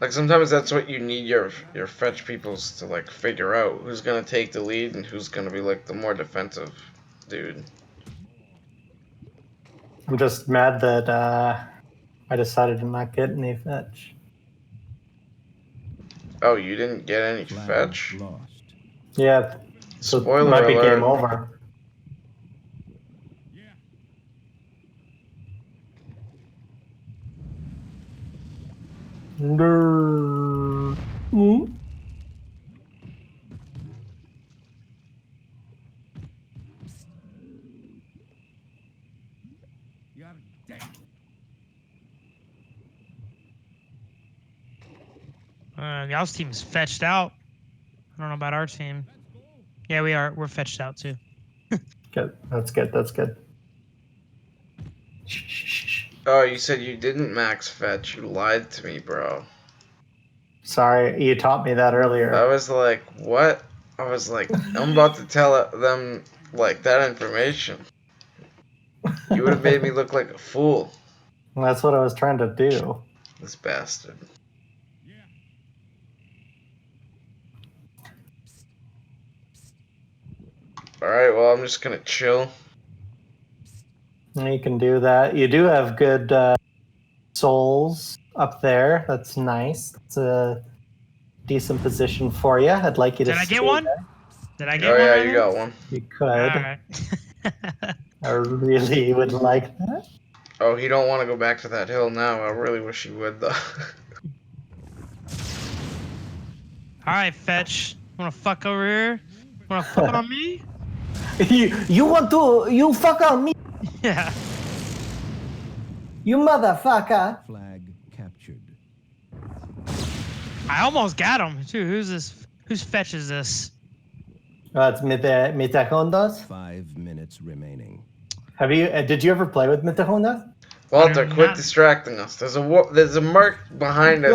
Like sometimes that's what you need your fetch peoples to like figure out who's gonna take the lead and who's gonna be like the more defensive dude. I'm just mad that I decided to not get any fetch. Oh, you didn't get any Flag fetch? lost. Yeah. So it Spoiler might be alert. game over. Grrr. Mm. Y'all's team's fetched out. I don't know about our team. Yeah, we are. We're fetched out too. Good. That's good. That's good. Oh, you said you didn't max fetch. You lied to me, bro. Sorry, you taught me that earlier. I was like, what? I was like, I'm about to tell them like that information. You would have made me look like a fool. That's what I was trying to do. This bastard. Alright, well, I'm just gonna chill. You can do that. You do have good souls up there. That's nice. It's a decent position for you. I'd like you to. Did I get stay one? there. Did I get Oh one? yeah, right you there? got one. You could. Alright. I really would like that. Oh, he don't want to go back to that hill now. I really wish he would though. Alright, Fetch. Wanna fuck over here? Wanna fuck on me? You want to? You fuck on me, Yeah. you motherfucker. Flag captured. I almost got him too. Who's this? Whose Fetch is this? It's Mitahondas. 5 minutes remaining. Have you? Did you ever play with Mitahondas? Walter, I'm quit not- distracting us. There's a mark behind us.